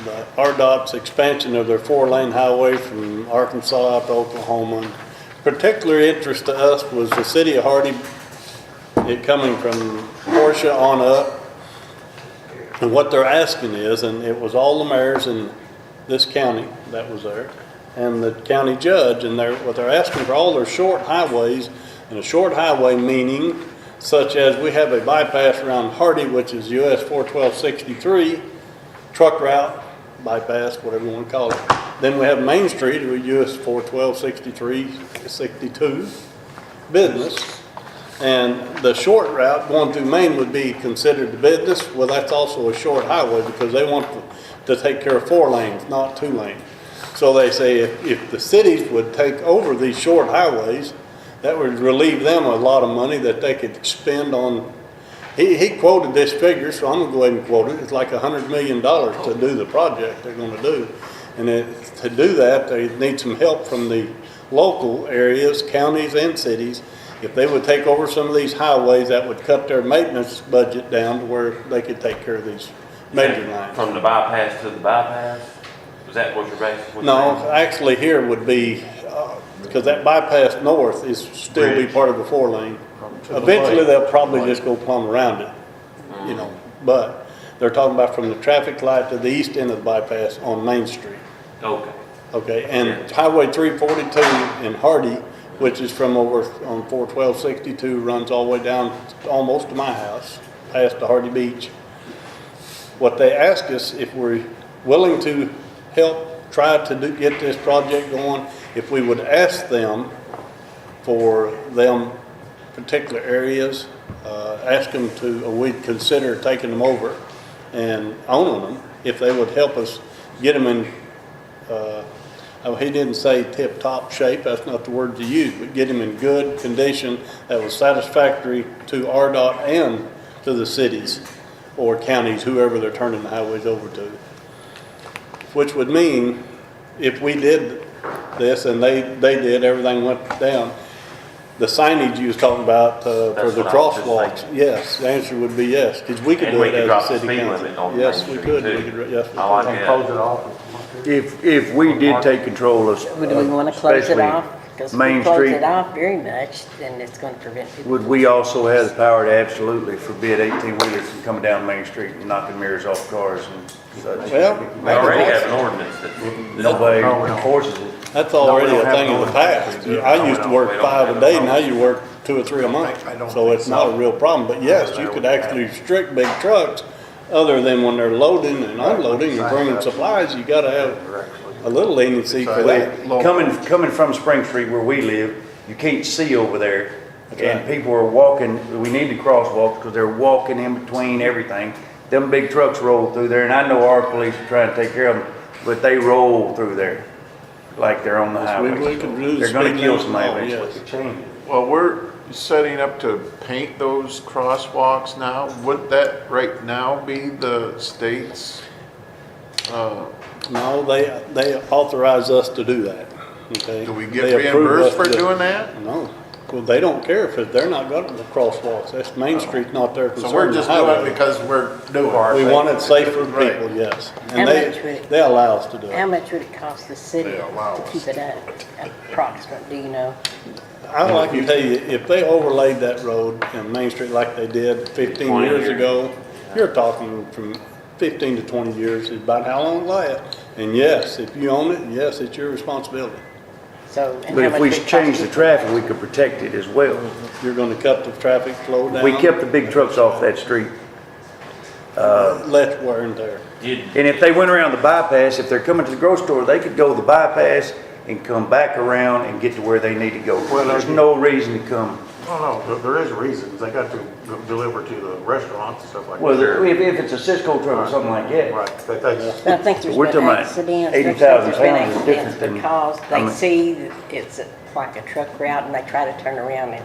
[SPEAKER 1] the RDOT's expansion of their 4-lane highway from Arkansas out to Oklahoma. Particular interest to us was the city of Hardy, it coming from Portia on up. And what they're asking is, and it was all the mayors in this county that was there, and the county judge, and what they're asking for all their short highways, and a short highway meaning such as we have a bypass around Hardy, which is US 41263, truck route, bypass, whatever you want to call it. Then we have Main Street, or US 41263, 62, business. And the short route going through Maine would be considered the business. Well, that's also a short highway because they want to take care of 4 lanes, not 2 lanes. So they say if the cities would take over these short highways, that would relieve them a lot of money that they could spend on. He quoted this figure, so I'm gonna go ahead and quote it. It's like $100 million to do the project they're gonna do. And to do that, they need some help from the local areas, counties and cities. If they would take over some of these highways, that would cut their maintenance budget down to where they could take care of these major lines.
[SPEAKER 5] From the bypass to the bypass? Is that what you're basically saying?
[SPEAKER 1] No, actually here would be, because that bypass north is still be part of the 4-lane. Eventually, they'll probably just go plumb around it, you know, but they're talking about from the traffic light to the east end of the bypass on Main Street.
[SPEAKER 5] Okay.
[SPEAKER 1] Okay, and Highway 342 in Hardy, which is from over on 41262, runs all the way down almost to my house, past the Hardy Beach. What they ask us, if we're willing to help try to get this project going, if we would ask them for them particular areas, ask them to, or we'd consider taking them over and owning them, if they would help us get them in, he didn't say tip-top shape, that's not the word to use, but get them in good condition that was satisfactory to RDOT and to the cities or counties, whoever they're turning the highways over to. Which would mean, if we did this and they did, everything went down, the signage you was talking about for the crosswalks, yes, the answer would be yes, because we could do it as a city council. Yes, we could. Yes, we
[SPEAKER 5] I like
[SPEAKER 1] could.
[SPEAKER 5] that.
[SPEAKER 10] Close it off.
[SPEAKER 8] If we did take control of,
[SPEAKER 2] Do we want to close it
[SPEAKER 8] especially
[SPEAKER 2] off? Because if
[SPEAKER 8] Main
[SPEAKER 2] we close
[SPEAKER 8] Street,
[SPEAKER 2] it off very much, then it's going to prevent people.
[SPEAKER 8] would we also have the power to absolutely forbid 18-wheelers from coming down Main Street and knocking mirrors off cars and such?
[SPEAKER 1] Well,
[SPEAKER 5] We already have an ordinance that.
[SPEAKER 8] Nobody enforces it.
[SPEAKER 1] That's already a thing in the past. I used to work 5 a day, now you work 2 or 3 a month. So it's not a real problem, but yes, you could actually restrict big trucks, other than when they're loading and unloading and bringing supplies, you gotta have a little leniency for that.
[SPEAKER 8] Coming from Spring Street where we live, you can't see over there. And people are walking, we need the crosswalks because they're walking in between everything. Them big trucks roll through there, and I know our police are trying to take care of them, but they roll through there. like they're on the highway.
[SPEAKER 1] we could do the
[SPEAKER 8] They're gonna
[SPEAKER 1] speed
[SPEAKER 8] kill
[SPEAKER 1] limit
[SPEAKER 8] somebody
[SPEAKER 1] law,
[SPEAKER 8] eventually.
[SPEAKER 1] yes.
[SPEAKER 6] Well, we're setting up to paint those crosswalks now. Would that right now be the state's,
[SPEAKER 1] No, they authorize us to do that, okay?
[SPEAKER 6] do we
[SPEAKER 1] They
[SPEAKER 6] get
[SPEAKER 1] approve
[SPEAKER 6] reimbursed
[SPEAKER 1] us
[SPEAKER 6] for
[SPEAKER 1] to-
[SPEAKER 6] doing that?
[SPEAKER 1] No, well, they don't care if they're not got the crosswalks, that's Main Street's not their concern.
[SPEAKER 6] So we're
[SPEAKER 1] the
[SPEAKER 6] just doing it
[SPEAKER 1] highway.
[SPEAKER 6] because we're doing it.
[SPEAKER 1] We want it safe for
[SPEAKER 6] Right.
[SPEAKER 1] people, yes,
[SPEAKER 2] How
[SPEAKER 1] and
[SPEAKER 2] much would it-
[SPEAKER 1] they allow us to do
[SPEAKER 2] How
[SPEAKER 1] it.
[SPEAKER 2] much would it cost the city
[SPEAKER 6] They allow
[SPEAKER 2] to
[SPEAKER 6] us
[SPEAKER 2] keep it up, approximate, do you know?
[SPEAKER 1] All I can tell you, if they overlaid that road in Main Street like they did 15
[SPEAKER 5] 20
[SPEAKER 1] years
[SPEAKER 5] years.
[SPEAKER 1] ago, you're talking from 15 to 20 years is about how long it lasts. And yes, if you own it, yes, it's your responsibility.
[SPEAKER 2] So, and
[SPEAKER 8] But
[SPEAKER 2] how
[SPEAKER 8] if
[SPEAKER 2] much
[SPEAKER 8] we
[SPEAKER 2] would it
[SPEAKER 8] change
[SPEAKER 2] cost
[SPEAKER 8] the
[SPEAKER 2] you?
[SPEAKER 8] traffic, we could protect it as well.
[SPEAKER 1] You're gonna cut the traffic flow down.
[SPEAKER 8] We kept the big trucks off that street.
[SPEAKER 1] Less wear and tear.
[SPEAKER 8] And if they went around the bypass, if they're coming to the grocery store, they could go the bypass and come back around and get to where they need to go.
[SPEAKER 10] Well,
[SPEAKER 8] There's no reason to come.
[SPEAKER 10] Oh, no, there is a reason. They got to deliver to the restaurants and stuff like that.
[SPEAKER 8] Well, if it's a Cisco truck or something like that.
[SPEAKER 10] Right, that's,
[SPEAKER 2] I think there's
[SPEAKER 8] We're
[SPEAKER 2] been
[SPEAKER 8] talking about
[SPEAKER 2] accidents,
[SPEAKER 8] 80,000
[SPEAKER 2] there's been
[SPEAKER 8] pounds is different
[SPEAKER 2] accidents
[SPEAKER 8] than-
[SPEAKER 2] because
[SPEAKER 8] I
[SPEAKER 2] they
[SPEAKER 8] mean-
[SPEAKER 2] see that it's like a truck route and they try to turn around and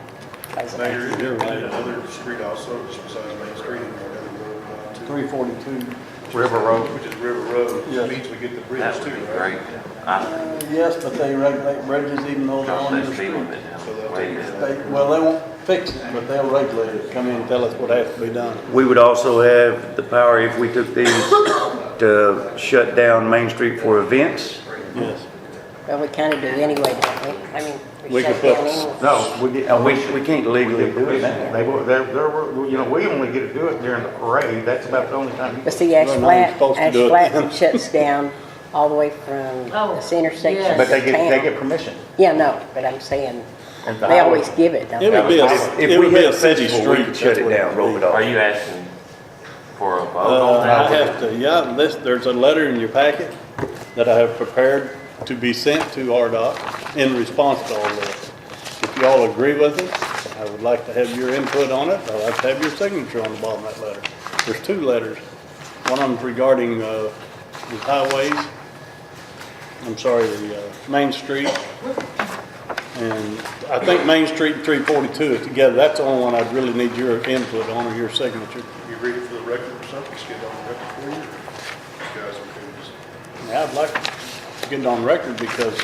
[SPEAKER 2] cause an accident.
[SPEAKER 3] You're right, another street also, just besides Main Street, and another road going to.
[SPEAKER 1] 342.
[SPEAKER 10] River Road.
[SPEAKER 3] Which is River Road,
[SPEAKER 1] Yeah.
[SPEAKER 3] which means we get the bridge
[SPEAKER 5] That would
[SPEAKER 3] too,
[SPEAKER 5] be
[SPEAKER 3] right?
[SPEAKER 5] great. I
[SPEAKER 1] Yes, but they regulate bridges even though they're
[SPEAKER 5] drop
[SPEAKER 1] on
[SPEAKER 5] that
[SPEAKER 1] the
[SPEAKER 5] speed
[SPEAKER 1] street.
[SPEAKER 5] limit down. Way down.
[SPEAKER 1] Well, they won't fix it, but they'll regulate it, come in and tell us what has to be done.
[SPEAKER 8] We would also have the power, if we took these, to shut down Main Street for events.
[SPEAKER 1] Yes.
[SPEAKER 2] Well, we kinda do anyway, don't we? I mean,
[SPEAKER 1] We
[SPEAKER 2] shut
[SPEAKER 1] could put-
[SPEAKER 2] down anyway.
[SPEAKER 10] no, we get,
[SPEAKER 8] And we can't legally do it now.
[SPEAKER 10] They, you know, we only get to do it during the parade. That's about the only time.
[SPEAKER 2] But see, Ash
[SPEAKER 1] Well, no,
[SPEAKER 2] Flat,
[SPEAKER 1] you're supposed to
[SPEAKER 2] Ash
[SPEAKER 1] do it
[SPEAKER 2] Flat
[SPEAKER 1] then.
[SPEAKER 2] shuts down all the way from
[SPEAKER 11] Oh,
[SPEAKER 2] this intersection
[SPEAKER 11] yes.
[SPEAKER 2] to
[SPEAKER 10] But they
[SPEAKER 2] town.
[SPEAKER 10] get permission.
[SPEAKER 2] Yeah, no, but I'm saying,
[SPEAKER 10] And the
[SPEAKER 2] they
[SPEAKER 10] highway-
[SPEAKER 2] always give it, don't
[SPEAKER 1] It
[SPEAKER 2] they?
[SPEAKER 1] would be a,
[SPEAKER 8] If
[SPEAKER 1] it
[SPEAKER 8] we
[SPEAKER 1] would be
[SPEAKER 8] had
[SPEAKER 1] a
[SPEAKER 8] a
[SPEAKER 1] city
[SPEAKER 8] festival, we
[SPEAKER 1] street.
[SPEAKER 8] could shut
[SPEAKER 1] that's
[SPEAKER 8] it
[SPEAKER 1] what
[SPEAKER 8] down,
[SPEAKER 1] would
[SPEAKER 8] roll
[SPEAKER 1] be.
[SPEAKER 8] it off.
[SPEAKER 5] Are you asking for a vote on
[SPEAKER 1] I
[SPEAKER 5] that?
[SPEAKER 1] have to, yeah, there's a letter in your packet that I have prepared to be sent to RDOT in response to all this. If you all agree with it, I would like to have your input on it. I'd like to have your signature on the bottom of that letter. There's two letters. One of them's regarding, the highways. I'm sorry, the, Main Street. And I think Main Street and 342 is together. That's the only one I'd really need your input on or your signature.
[SPEAKER 3] You read it for the record or something, just get it on the record for you? You guys okay with this?
[SPEAKER 1] Yeah, I'd like to get it on record because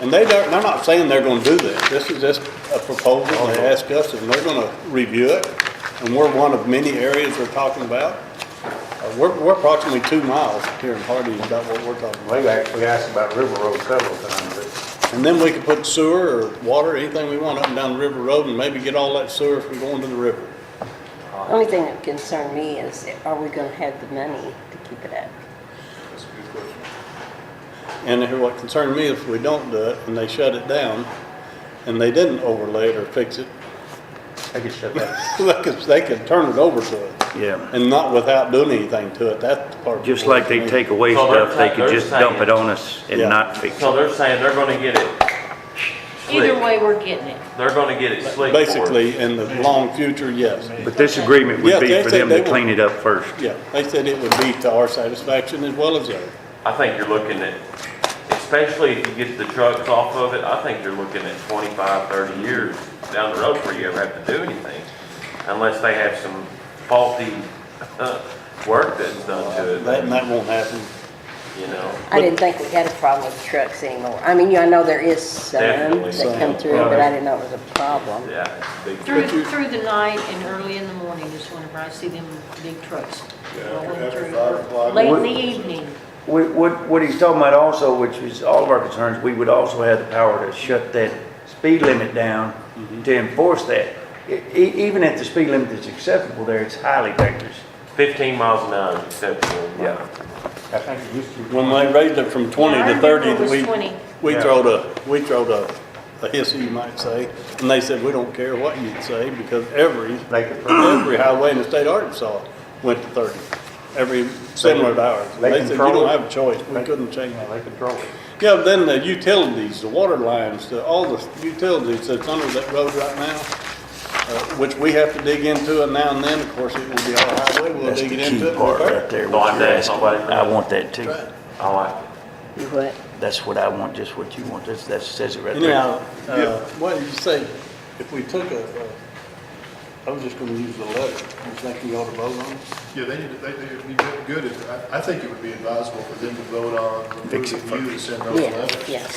[SPEAKER 1] and they're not saying they're gonna do this. This is just a proposal. They ask us and they're gonna review it. And we're one of many areas they're talking about. We're approximately 2 miles here in Hardy about what we're talking about.
[SPEAKER 10] We actually asked about River Road several times.
[SPEAKER 1] And then we could put sewer or water, anything we want up and down River Road and maybe get all that sewer from going to the river.
[SPEAKER 2] The only thing that concerned me is, are we gonna have the money to keep it up?
[SPEAKER 3] That's a good question.
[SPEAKER 1] And what concerned me is if we don't do it and they shut it down and they didn't overlay it or fix it,
[SPEAKER 10] They could shut that.
[SPEAKER 1] they could turn it over to it
[SPEAKER 8] Yeah.
[SPEAKER 1] and not without doing anything to it. That's the part.
[SPEAKER 8] Just like they take away
[SPEAKER 5] So they're
[SPEAKER 8] stuff, they
[SPEAKER 5] ta-
[SPEAKER 8] could
[SPEAKER 5] they're
[SPEAKER 8] just dump it
[SPEAKER 5] saying-
[SPEAKER 8] on us and
[SPEAKER 1] Yeah.
[SPEAKER 8] not fix
[SPEAKER 5] So
[SPEAKER 8] it.
[SPEAKER 5] they're saying they're gonna get it
[SPEAKER 11] Either
[SPEAKER 5] slick.
[SPEAKER 11] way, we're getting it.
[SPEAKER 5] They're gonna get it slick for us.
[SPEAKER 1] Basically, in the long future, yes.
[SPEAKER 8] But this agreement
[SPEAKER 1] Yeah,
[SPEAKER 8] would be
[SPEAKER 1] they
[SPEAKER 8] for
[SPEAKER 1] said
[SPEAKER 8] them
[SPEAKER 1] they
[SPEAKER 8] to
[SPEAKER 1] would-
[SPEAKER 8] clean it up first.
[SPEAKER 1] Yeah, they said it would be to our satisfaction as well as theirs.
[SPEAKER 5] I think you're looking at, especially if you get the trucks off of it, I think you're looking at 25, 30 years down the road before you ever have to do anything. Unless they have some faulty work that's done to it,
[SPEAKER 1] That won't happen.
[SPEAKER 5] you know?
[SPEAKER 2] I didn't think we had a problem with trucks anymore. I mean, I know there is some
[SPEAKER 5] Definitely
[SPEAKER 2] that come
[SPEAKER 1] some.
[SPEAKER 2] through, but I didn't know it was a problem.
[SPEAKER 5] Yeah, it's a big.
[SPEAKER 11] Through the night and early in the morning is whenever I see them big trucks rolling
[SPEAKER 3] after
[SPEAKER 11] through.
[SPEAKER 3] 5 o'clock.
[SPEAKER 11] Late in the evening.
[SPEAKER 8] What he's talking about also, which is all of our concerns, we would also have the power to shut that speed limit down to enforce that. Even if the speed limit is acceptable there, it's highly dangerous.
[SPEAKER 5] 15 miles an hour is acceptable.
[SPEAKER 8] Yeah.
[SPEAKER 10] I think it used to be.
[SPEAKER 1] When they raised it from 20
[SPEAKER 11] Yeah, I
[SPEAKER 1] to 30,
[SPEAKER 11] remember it was
[SPEAKER 1] we
[SPEAKER 11] 20.
[SPEAKER 1] we throwed a hissy, you might say. And they said, we don't care what you'd say because every highway in the state of Arkansas went to 30. Every similar to ours.
[SPEAKER 10] They
[SPEAKER 1] They said, you
[SPEAKER 10] control
[SPEAKER 1] don't
[SPEAKER 10] it.
[SPEAKER 1] have a choice. We couldn't change it.
[SPEAKER 10] They control it.
[SPEAKER 1] Yeah, but then the utilities, the water lines, all the utilities that's under that road right now, which we have to dig into it now and then, of course, it will be our highway, we'll
[SPEAKER 8] That's
[SPEAKER 1] dig
[SPEAKER 8] the
[SPEAKER 1] it into
[SPEAKER 8] key
[SPEAKER 1] it. and
[SPEAKER 8] part
[SPEAKER 1] repair it.
[SPEAKER 8] right there.
[SPEAKER 5] Like
[SPEAKER 8] what you're
[SPEAKER 5] that,
[SPEAKER 8] asking.
[SPEAKER 5] somebody-
[SPEAKER 8] I want that too.
[SPEAKER 5] I like it.
[SPEAKER 2] You what?
[SPEAKER 8] That's what I want, just what you want. That says it right there.
[SPEAKER 1] Anyhow, what did you say, if we took I was just gonna use the letter, you think you ought to vote on it?
[SPEAKER 3] Yeah, they need to be good. I think it would be advisable for them to vote on,
[SPEAKER 8] Fix it
[SPEAKER 3] approving you to send those
[SPEAKER 2] Yeah,
[SPEAKER 3] letters.
[SPEAKER 2] yeah.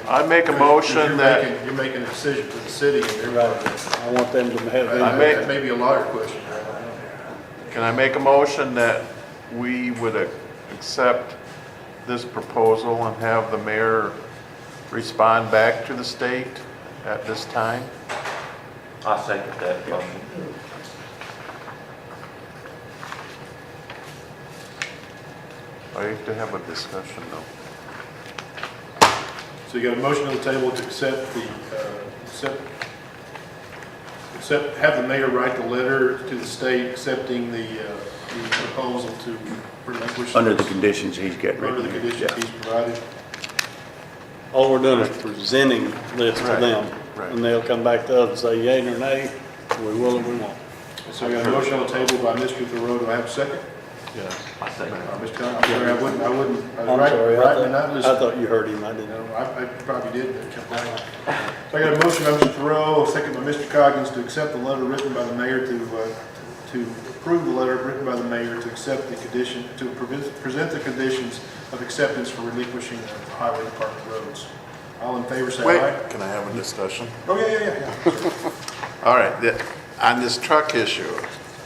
[SPEAKER 6] I make a motion that,
[SPEAKER 3] You're making a decision for the city and everybody.
[SPEAKER 1] I want them to have.
[SPEAKER 3] That may be a lawyer question.
[SPEAKER 6] can I make a motion that we would accept this proposal and have the mayor respond back to the state at this time?
[SPEAKER 5] I second that motion.
[SPEAKER 6] I have to have a discussion though.
[SPEAKER 3] So you got a motion on the table to have the mayor write the letter to the state accepting the proposal to relinquish.
[SPEAKER 8] Under the conditions he's got
[SPEAKER 3] Under
[SPEAKER 8] written
[SPEAKER 3] the
[SPEAKER 8] here.
[SPEAKER 3] conditions
[SPEAKER 8] Yeah.
[SPEAKER 3] he's provided.
[SPEAKER 1] All we're doing is presenting this to
[SPEAKER 6] Right,
[SPEAKER 1] them,
[SPEAKER 6] right.
[SPEAKER 1] and they'll come back to us and say yea or nay, we will or we won't.
[SPEAKER 3] So I got a motion on the table by Mr. Thoreau. Do I have a second?
[SPEAKER 5] I second.
[SPEAKER 3] Mr. Conlon, I'm sorry, I wouldn't, I
[SPEAKER 1] I'm
[SPEAKER 3] was
[SPEAKER 1] sorry,
[SPEAKER 3] right and not
[SPEAKER 1] I
[SPEAKER 3] listening.
[SPEAKER 1] thought you heard him, I didn't.
[SPEAKER 3] No, I probably did, but it kept going. So I got a motion by Mr. Thoreau, a second by Mr. Coggins to accept the letter written by the mayor to approve the letter written by the mayor to accept the condition, to present the conditions of acceptance for relinquishing the highway department roads. All in favor, say aye.
[SPEAKER 6] Wait, can I have a discussion?
[SPEAKER 3] Oh, yeah.
[SPEAKER 6] All right, on this truck issue,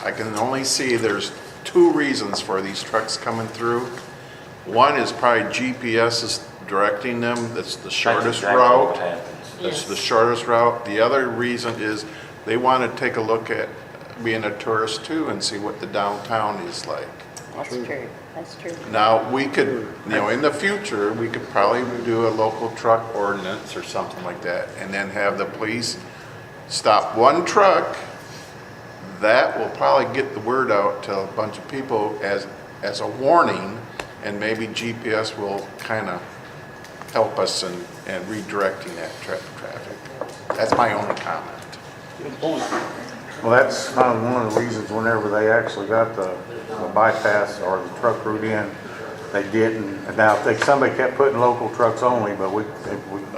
[SPEAKER 6] I can only see there's two reasons for these trucks coming through. One is probably GPS is directing them, that's the shortest route. That's the shortest route. The other reason is they want to take a look at being a tourist too and see what the downtown is like.
[SPEAKER 2] That's true, that's true.
[SPEAKER 6] Now, we could, in the future, we could probably do a local truck ordinance or something like that, and then have the police stop one truck. That will probably get the word out to a bunch of people as a warning, and maybe GPS will kind of help us in redirecting that traffic. That's my only comment.
[SPEAKER 1] Good point.
[SPEAKER 10] Well, that's kind of one of the reasons whenever they actually got the bypass or the truck route in, they didn't. And now, somebody kept putting local trucks only, but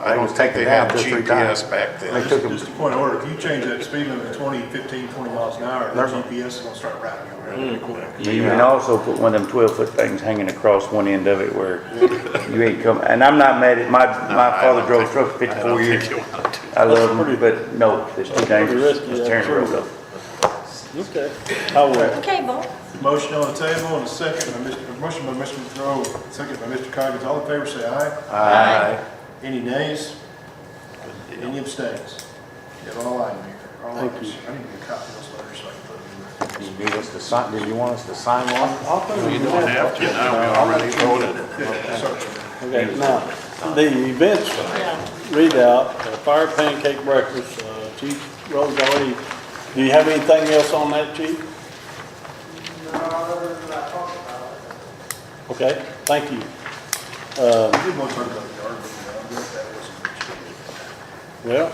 [SPEAKER 6] I don't think they had GPS back then.
[SPEAKER 10] They took them.
[SPEAKER 3] Just a point of order, if you change that speed limit to 20 miles an hour, the GPS is gonna start routing you around pretty quick.
[SPEAKER 8] You can also put one of them 12-foot things hanging across one end of it where you ain't come, and I'm not mad at, my father drove trucks 54 years. I love them, but no, it's too dangerous.
[SPEAKER 1] risky,
[SPEAKER 8] It's tearing the road up.
[SPEAKER 1] Okay, I'll wait.
[SPEAKER 2] Okay, Bo.
[SPEAKER 3] Motion on the table and a second by motion by Mr. Thoreau, second by Mr. Coggins. All in favor, say aye.
[SPEAKER 6] Aye.
[SPEAKER 3] Any nays? Any abstains? You have all items here. All
[SPEAKER 1] Thank
[SPEAKER 3] items.
[SPEAKER 1] you.
[SPEAKER 3] I need to get a copy of those letters so I can put them in.
[SPEAKER 10] You need us to sign, did you want us to sign one?
[SPEAKER 6] You don't have to now, we already voted.
[SPEAKER 1] Okay, now, the events readout, fire pancake breakfast, Chief Rose already, do you have anything else on that, Chief?
[SPEAKER 12] No, other than I talked about it.
[SPEAKER 1] Okay, thank you.
[SPEAKER 3] We did want to talk about the yard, but that wasn't.
[SPEAKER 1] Well,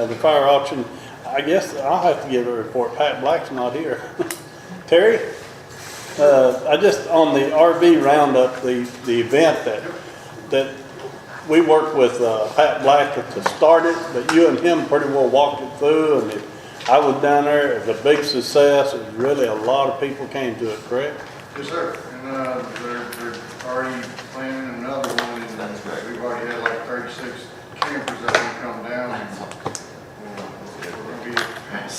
[SPEAKER 1] the fire auction, I guess I'll have to give a report. Pat Black's not here. Terry? I just, on the RV roundup, the event that we worked with Pat Black to start it, but you and him pretty well walked it through, and I was down there. It was a big success. It was really a lot of people came to it, correct?
[SPEAKER 17] Yes, sir. And they're already planning another one, and we've already had like 36 campers that will come down. We're gonna be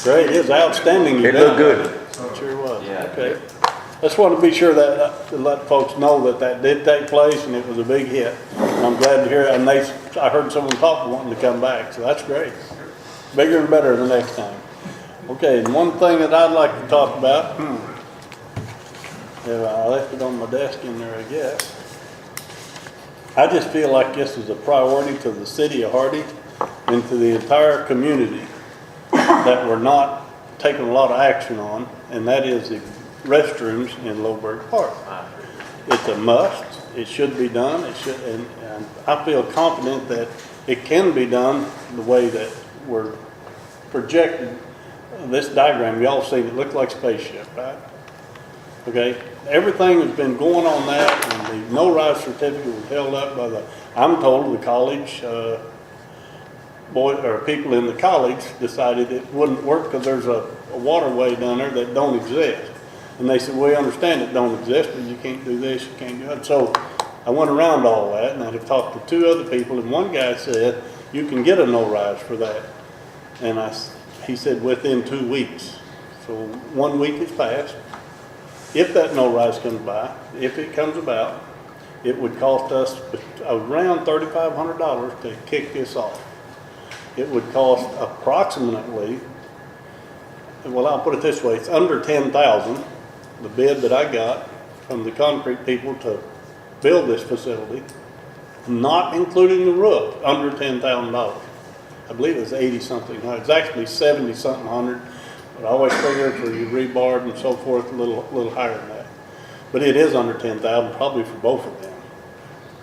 [SPEAKER 1] Great, it was outstanding.
[SPEAKER 8] It looked good.
[SPEAKER 1] It sure was.
[SPEAKER 5] Yeah.
[SPEAKER 1] Okay. Just want to be sure that, to let folks know that did take place and it was a big hit. And I'm glad to hear it. And I heard someone talk wanting to come back, so that's great. Bigger and better the next time. Okay, and one thing that I'd like to talk about, yeah, I left it on my desk in there, I guess. I just feel like this is a priority to the city of Hardy and to the entire community that we're not taking a lot of action on, and that is the restrooms in Lowberg Park. It's a must. It should be done. And I feel confident that it can be done the way that we're projecting. This diagram, y'all seen it, looked like a spaceship, right? Okay, everything has been going on that, and the no-rise certificate was held up by I'm told the college, people in the college decided it wouldn't work because there's a waterway down there that don't exist. And they said, we understand it don't exist, but you can't do this, you can't do it. So I went around all that, and I've talked to two other people, and one guy said, you can get a no-rise for that. And he said within 2 weeks. So 1 week has passed. If that no-rise comes by, if it comes about, it would cost us around $3,500 to kick this off. It would cost approximately, well, I'll put it this way, it's under $10,000, the bid that I got from the concrete people to build this facility, not including the roof, under $10,000. I believe it was 80-something. It's actually 70-something hundred, but I always figure for your rebar and so forth, a little higher than that. But it is under 10,000, probably for both of them.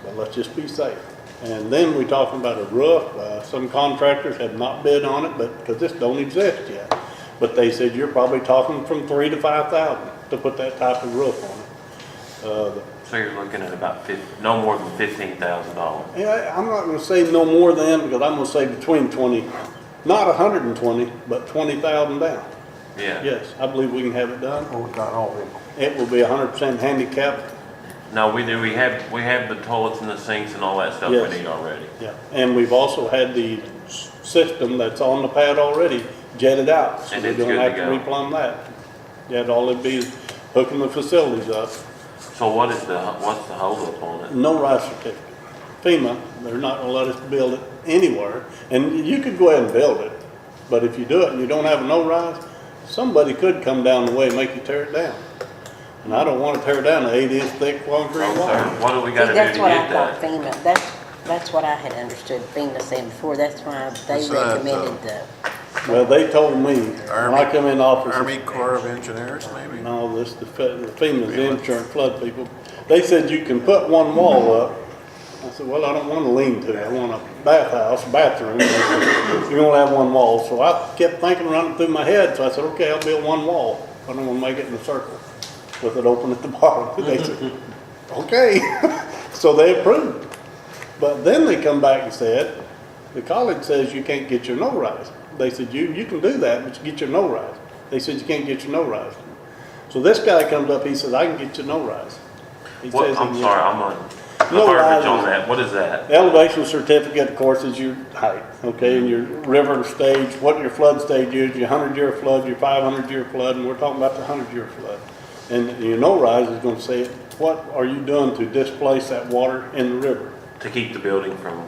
[SPEAKER 1] But let's just be safe. And then we're talking about a roof. Some contractors have not bid on it, but because this don't exist yet. But they said you're probably talking from $3,000 to $5,000 to put that type of roof on it.
[SPEAKER 5] So you're looking at about no more than $15,000.
[SPEAKER 1] Yeah, I'm not going to say no more than, because I'm going to say between 20, not 120, but 20,000 down.
[SPEAKER 5] Yeah.
[SPEAKER 1] Yes, I believe we can have it done.
[SPEAKER 8] Oh, not already.
[SPEAKER 1] It will be 100% handicapped.
[SPEAKER 5] No, we do. We have the toilets and the sinks and all that stuff
[SPEAKER 1] Yes.
[SPEAKER 5] we need already.
[SPEAKER 1] Yeah, and we've also had the system that's on the pad already jetted out. So
[SPEAKER 5] And
[SPEAKER 1] we're
[SPEAKER 5] it's
[SPEAKER 1] going to
[SPEAKER 5] good
[SPEAKER 1] have
[SPEAKER 5] to
[SPEAKER 1] to
[SPEAKER 5] go.
[SPEAKER 1] replumb that. Yeah, all it'd be is hooking the facilities up.
[SPEAKER 5] So what's the holdup on it?
[SPEAKER 1] No rise certificate. FEMA, they're not going to let us build it anywhere. And you could go ahead and build it, but if you do it and you don't have a no rise, somebody could come down the way and make you tear it down. And I don't want to tear down an 8-inch thick concrete
[SPEAKER 5] Oh,
[SPEAKER 1] wall.
[SPEAKER 5] sir, what do we got to do to
[SPEAKER 2] That's what I
[SPEAKER 5] get
[SPEAKER 2] thought
[SPEAKER 5] that?
[SPEAKER 2] FEMA, that's what I had understood FEMA saying before. That's why they
[SPEAKER 6] Is that,
[SPEAKER 2] recommended the,
[SPEAKER 1] Well, they told me, when I come in office.
[SPEAKER 6] Army Corps of Engineers, maybe?
[SPEAKER 1] No, the FEMA's insurance flood people. They said you can put one wall up. I said, well, I don't want a lean-to. I want a bathroom. They said, you're gonna have one wall. So I kept thinking, running through my head. So I said, okay, I'll build one wall. I don't want to make it in a circle with it open at the bottom. They said, okay. So they approved. But then they come back and said, the college says you can't get your no-rise. They said, you can do that, but you get your no-rise. They said, you can't get your no-rise. So this guy comes up, he says, I can get your no-rise. He
[SPEAKER 5] What,
[SPEAKER 1] says
[SPEAKER 5] I'm
[SPEAKER 1] he
[SPEAKER 5] sorry,
[SPEAKER 1] can-
[SPEAKER 5] I'm on
[SPEAKER 1] No
[SPEAKER 5] garbage
[SPEAKER 1] rise
[SPEAKER 5] on
[SPEAKER 1] is-
[SPEAKER 5] that. What is that?
[SPEAKER 1] Elevation certificate, of course, is your height, okay, and your river stage, what your flood stage is, your 100-year flood, your 500-year flood, and we're talking about the 100-year flood. And your no-rise is gonna say, what are you doing to displace that water in the river?
[SPEAKER 5] To keep the building from,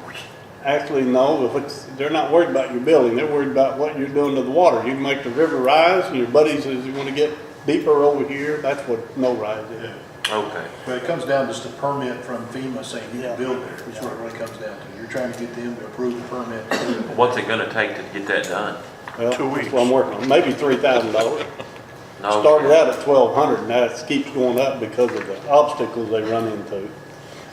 [SPEAKER 1] Actually, no, they're not worried about your building, they're worried about what you're doing to the water. You can make the river rise, and your buddy says you wanna get deeper over here, that's what no-rise is.
[SPEAKER 5] okay.
[SPEAKER 3] But it comes down just to permit from FEMA saying you
[SPEAKER 1] Yeah.
[SPEAKER 3] can build there, is what it really comes down to. You're trying to get them to approve the permit.
[SPEAKER 5] What's it gonna take to get that done?
[SPEAKER 1] Well,
[SPEAKER 6] 2
[SPEAKER 1] that's what I'm working on, maybe $3,000.
[SPEAKER 5] No.
[SPEAKER 1] Started out at $1,200, now it keeps going up because of the obstacles they run into.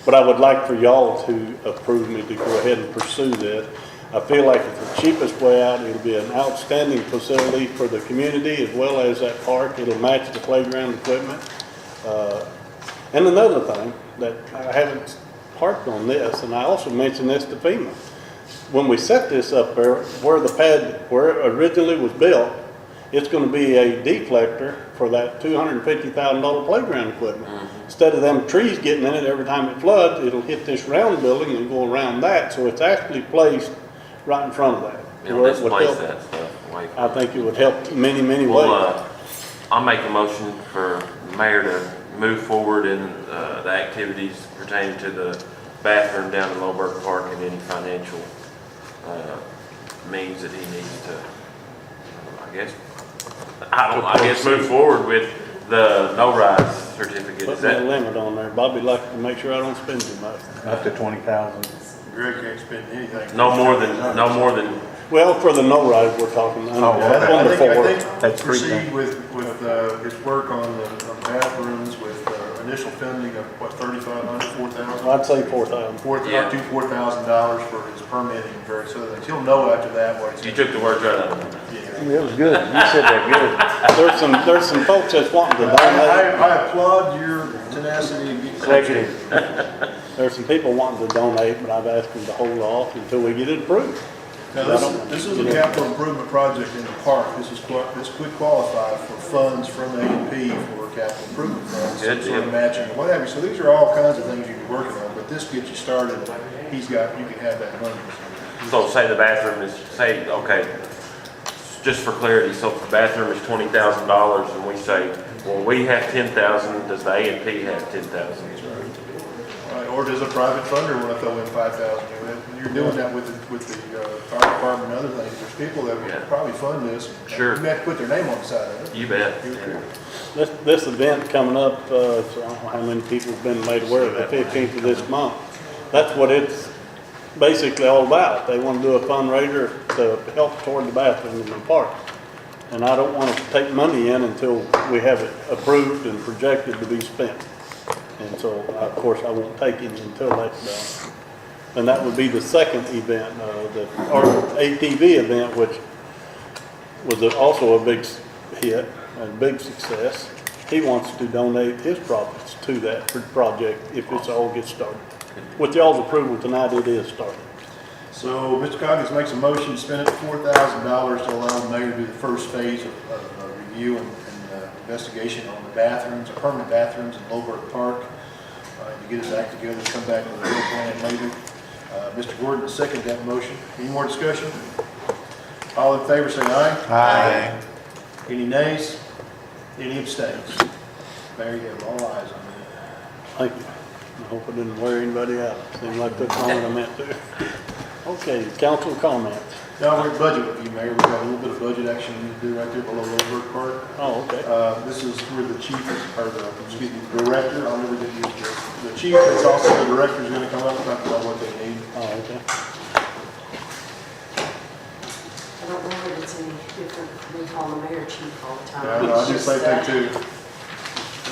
[SPEAKER 1] But I would like for y'all to approve me to go ahead and pursue this. I feel like it's the cheapest way out. It'll be an outstanding facility for the community as well as that park. It'll match the playground equipment. And another thing that I haven't harped on this, and I also mentioned this to FEMA. When we set this up there, where the pad, where it originally was built, it's gonna be a deflector for that $250,000 playground equipment. Instead of them trees getting in it every time it floods, it'll hit this round building and go around that, so it's actually placed right in front of that.
[SPEAKER 5] It'll
[SPEAKER 1] where it would
[SPEAKER 5] displace
[SPEAKER 1] help.
[SPEAKER 5] that stuff away from
[SPEAKER 1] I think it would help many, many ways.
[SPEAKER 5] Well, I'll make a motion for the mayor to move forward in the activities pertaining to the bathroom down in Lowberg Park and any financial means that he needs to, I guess move forward with the no-rise certificate.
[SPEAKER 1] Put
[SPEAKER 5] Is
[SPEAKER 1] me a
[SPEAKER 5] that,
[SPEAKER 1] limit on there. Bobby likes to make sure I don't spend too much.
[SPEAKER 10] Up to 20,000.
[SPEAKER 3] Greg can't spend anything.
[SPEAKER 5] no more than,
[SPEAKER 1] Well, for the no-rise, we're talking
[SPEAKER 10] well,
[SPEAKER 1] on the
[SPEAKER 3] I
[SPEAKER 1] floor.
[SPEAKER 3] think
[SPEAKER 10] That's pretty
[SPEAKER 3] proceed with his work on the bathrooms with initial funding of what, $3,500, $4,000?
[SPEAKER 1] I'd say 4,000.
[SPEAKER 5] Yeah.
[SPEAKER 3] $4,000 for his permitting and various other things. He'll know after that what he's.
[SPEAKER 5] you took the words right out of it.
[SPEAKER 3] Yeah,
[SPEAKER 8] It was good. You said that
[SPEAKER 1] There's some folks that's wanting to donate.
[SPEAKER 3] I applaud your tenacity and getting.
[SPEAKER 8] good. Executive.
[SPEAKER 1] There's some people wanting to donate, but I've asked them to hold off until we get it approved.
[SPEAKER 3] Now, this is a capital improvement project in the park. This could qualify for funds from A&P for capital improvement funds, some sort of matching, what have you. So these are all kinds of things you can be working on, but this gets you started. You can have that money.
[SPEAKER 5] So say the bathroom is, say, okay, just for clarity, so if the bathroom is $20,000 and we say, well, we have 10,000, does the A&P have 10,000?
[SPEAKER 3] Right, or does a private funder want to throw in 5,000? You're doing that with the fire department and other things. There's people that would probably fund this.
[SPEAKER 5] Sure.
[SPEAKER 3] You have to put their name on the side of it.
[SPEAKER 5] You bet.
[SPEAKER 1] This event coming up, so I don't know how many people have been made aware of it, 15th of this month. That's what it's basically all about. They want to do a fundraiser to help toward the bathroom in the park. And I don't want to take money in until we have it approved and projected to be spent. And so, of course, I won't take any until that's done. And that would be the second event, our ATV event, which was also a big hit and a big success. He wants to donate his profits to that project if this all gets started. With y'all's approval tonight, it is started.
[SPEAKER 3] So Mr. Coggins makes a motion to spend up to $4,000 to allow the mayor to do the first phase of review and investigation on the bathrooms, permanent bathrooms in Lowbrook Park. To get his act together, come back with a real plan later. Mr. Gordon will second that motion. Any more discussion? All in favor say aye.
[SPEAKER 6] Aye.
[SPEAKER 3] Any nays? Any abstains? Mayor, you have all ayes on that.
[SPEAKER 1] Thank you. I hope I didn't wear anybody out. Seemed like that's all I meant to. Okay, council comments.
[SPEAKER 3] Now we're at budget review, Mayor. We've got a little bit of budget action we need to do right there below Lowbrook Park.
[SPEAKER 1] Oh, okay.
[SPEAKER 3] This is where the chief, or the director, I'll never get used to this. The chief, that's also the director, is gonna come up and talk about what they need.
[SPEAKER 1] Oh, okay.
[SPEAKER 11] I don't know that it's any different. We call the mayor chief all the time.
[SPEAKER 3] Yeah, I just say that too.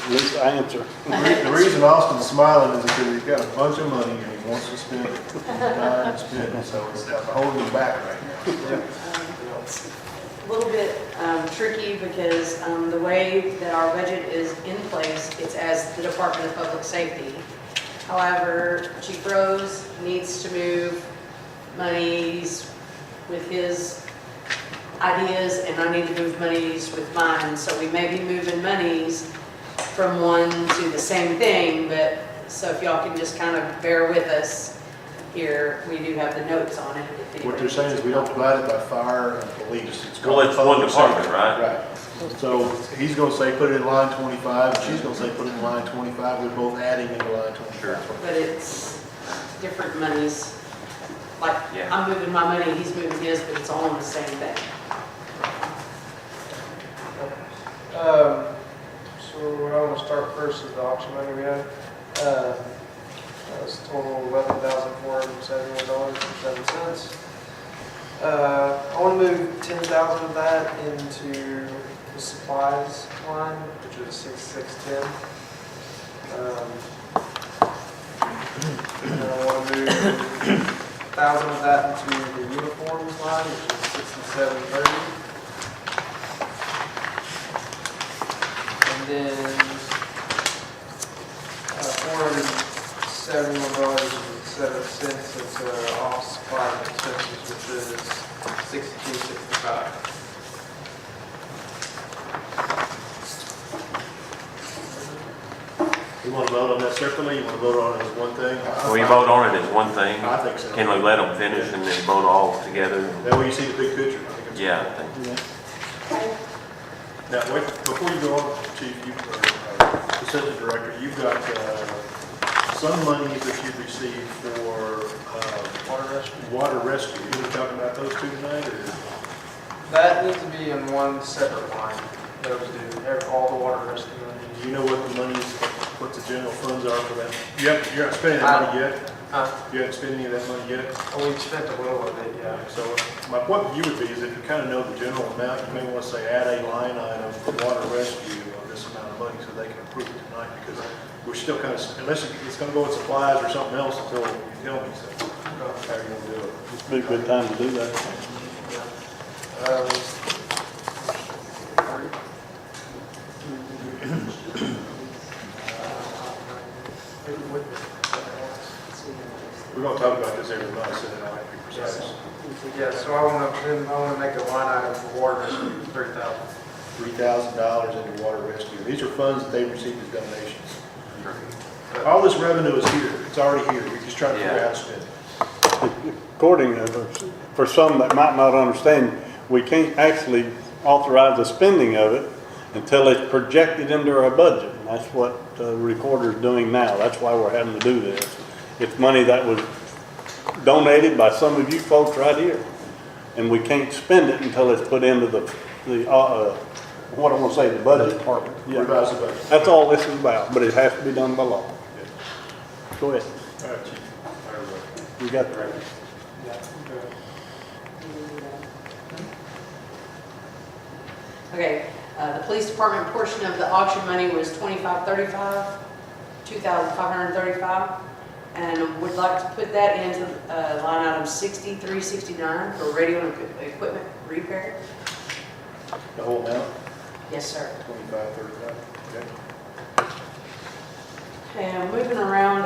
[SPEAKER 1] At least I answer.
[SPEAKER 3] The reason Austin's smiling is because he's got a bunch of money and he wants to spend it. He's dying to spend it, so it's holding him back right now.
[SPEAKER 11] It's a little bit tricky because the way that our budget is in place, it's as the Department of Public Safety. However, Chief Rose needs to move monies with his ideas, and I need to move monies with mine. So we may be moving monies from one to the same thing, but so if y'all can just kind of bear with us here, we do have the notes on it.
[SPEAKER 3] What they're saying is we don't divide it by fire and police.
[SPEAKER 5] Well, it's one department, right?
[SPEAKER 3] Right. So he's gonna say, put it in line 25, she's gonna say, put it in line 25. They're both adding into line 25.
[SPEAKER 11] But it's different monies. Like,
[SPEAKER 5] Yeah.
[SPEAKER 11] I'm moving my money, he's moving his, but it's all on the same thing.
[SPEAKER 12] So I want to start first with the auction money we had. That's total $11,471.07. I want to move 10,000 of that into the supplies line, which is 6610. And I want to move 1,000 of that into the uniforms line, which is 6730. And then $471.07. It's off supply and expenses, which is $62.65.
[SPEAKER 3] You want to vote on that separately? You want to vote on it as one thing?
[SPEAKER 5] We vote on it as one thing.
[SPEAKER 3] I think so.
[SPEAKER 5] Can we let them finish and then vote all together?
[SPEAKER 3] That way you see the big picture. I think it's
[SPEAKER 5] Yeah, I think.
[SPEAKER 3] Now, wait, before you go on, Chief, Assistant Director, you've got some monies that you've received for water rescue. You want to talk about those two tonight, or?
[SPEAKER 12] That needs to be in one separate line. Those do, all the water rescue money.
[SPEAKER 3] Do you know what the monies, what the general funds are for that? You're not spending that money yet? You haven't spent any of that money yet?
[SPEAKER 12] Oh, we've spent a little of it, yeah.
[SPEAKER 3] So my point to you would be is if you kind of know the general amount, you may want to say add a line item for water rescue of this amount of money so they can approve it tonight, because we're still kind of, unless it's going to go in supplies or something else until you tell me so. How are you going to do it?
[SPEAKER 1] It's a big good time to do that.
[SPEAKER 12] then I want to make a line item for water rescue, 3,000.
[SPEAKER 3] $3,000 into water rescue. These are funds that they received as donations. All this revenue is here. It's already here. We're just trying to figure out how to spend it.
[SPEAKER 1] According to, for some that might not understand, we can't actually authorize the spending of it until it's projected into our budget. And that's what the recorder's doing now. That's why we're having to do this. It's money that was donated by some of you folks right here. And we can't spend it until it's put into the what I want to say, the budget department. Yeah.
[SPEAKER 3] Revise the budget.
[SPEAKER 1] That's all this is about, but it has to be done by law. Go ahead.
[SPEAKER 3] All right, Chief.
[SPEAKER 1] You got the record.
[SPEAKER 11] Okay, the police department portion of the auction money was $2,535, $2,535, and would like to put that into line item 6369 for radio and equipment repair.
[SPEAKER 3] The whole amount,
[SPEAKER 11] Yes, sir.
[SPEAKER 3] 25, 35, okay.
[SPEAKER 11] And moving around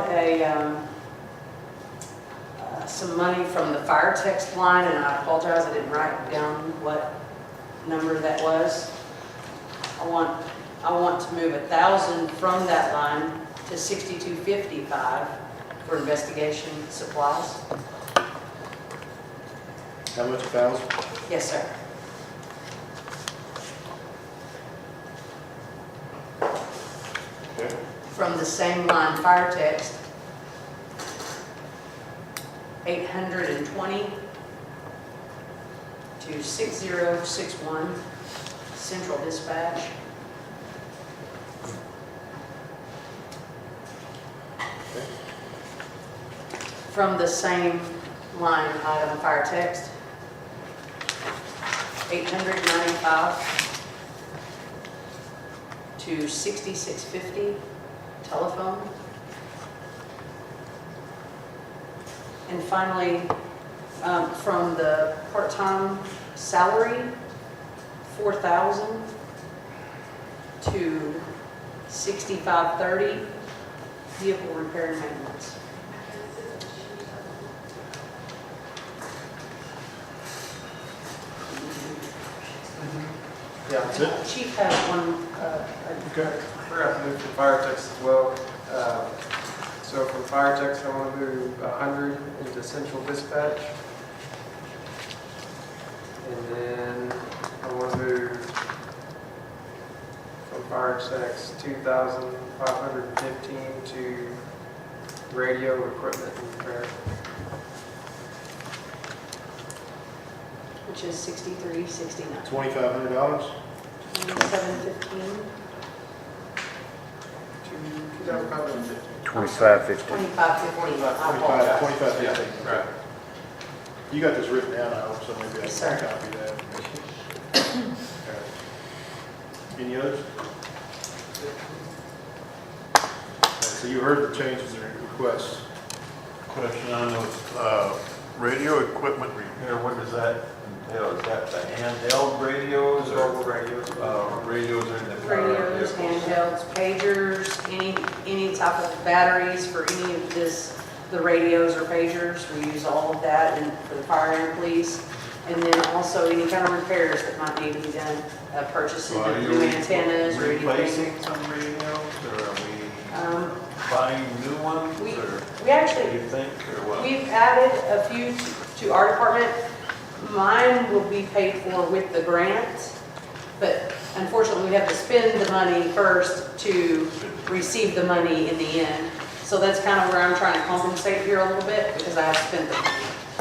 [SPEAKER 11] some money from the fire text line, and I apologize, I didn't write down what number that was. I want to move 1,000 from that line to 6255 for investigation supplies.
[SPEAKER 3] How much, 1,000?
[SPEAKER 11] Yes, sir.
[SPEAKER 3] Okay.
[SPEAKER 11] From the same line, fire text, 820 to 6061, central dispatch. From the same line item, fire text, 895 to 6650, telephone. And finally, from the part-time salary, 4,000 to 6530, vehicle repair and maintenance.
[SPEAKER 12] Yeah,
[SPEAKER 3] That's it?
[SPEAKER 11] Chief has one,
[SPEAKER 3] Okay.
[SPEAKER 12] we're going to move to fire text as well. So from fire text, I want to move 100 into central dispatch. And then I want to move from fire text 2,515 to radio equipment and repair.
[SPEAKER 11] which is 6369.
[SPEAKER 3] $2,500?
[SPEAKER 11] 715.
[SPEAKER 12] 2,515.
[SPEAKER 8] 2550.
[SPEAKER 11] 2550. I apologize.
[SPEAKER 3] 25,
[SPEAKER 12] Right.
[SPEAKER 3] You got this written down, I hope, so maybe I
[SPEAKER 11] Yes, sir.
[SPEAKER 3] can copy that. Okay. Any others? Okay, so you heard the changes and requests.
[SPEAKER 6] Question on those, radio equipment repair, what does that entail? Is that the handheld radios or, radios are in the car?
[SPEAKER 11] Radios, handhelds, pagers, any type of batteries for any of the radios or pagers. We use all of that for the fire and police. And then also any kind of repairs that might need to be done, purchasing
[SPEAKER 6] So are
[SPEAKER 11] of
[SPEAKER 6] you
[SPEAKER 11] new antennas or anything.
[SPEAKER 6] replacing some radios, or are we buying new ones,
[SPEAKER 11] We
[SPEAKER 6] or
[SPEAKER 11] we actually,
[SPEAKER 6] what do you think, or what?
[SPEAKER 11] we've added a few to our department. Mine will be paid for with the grant, but unfortunately, we have to spend the money first to receive the money in the end. So that's kind of where I'm trying to compensate here a little bit, because I have spent the money.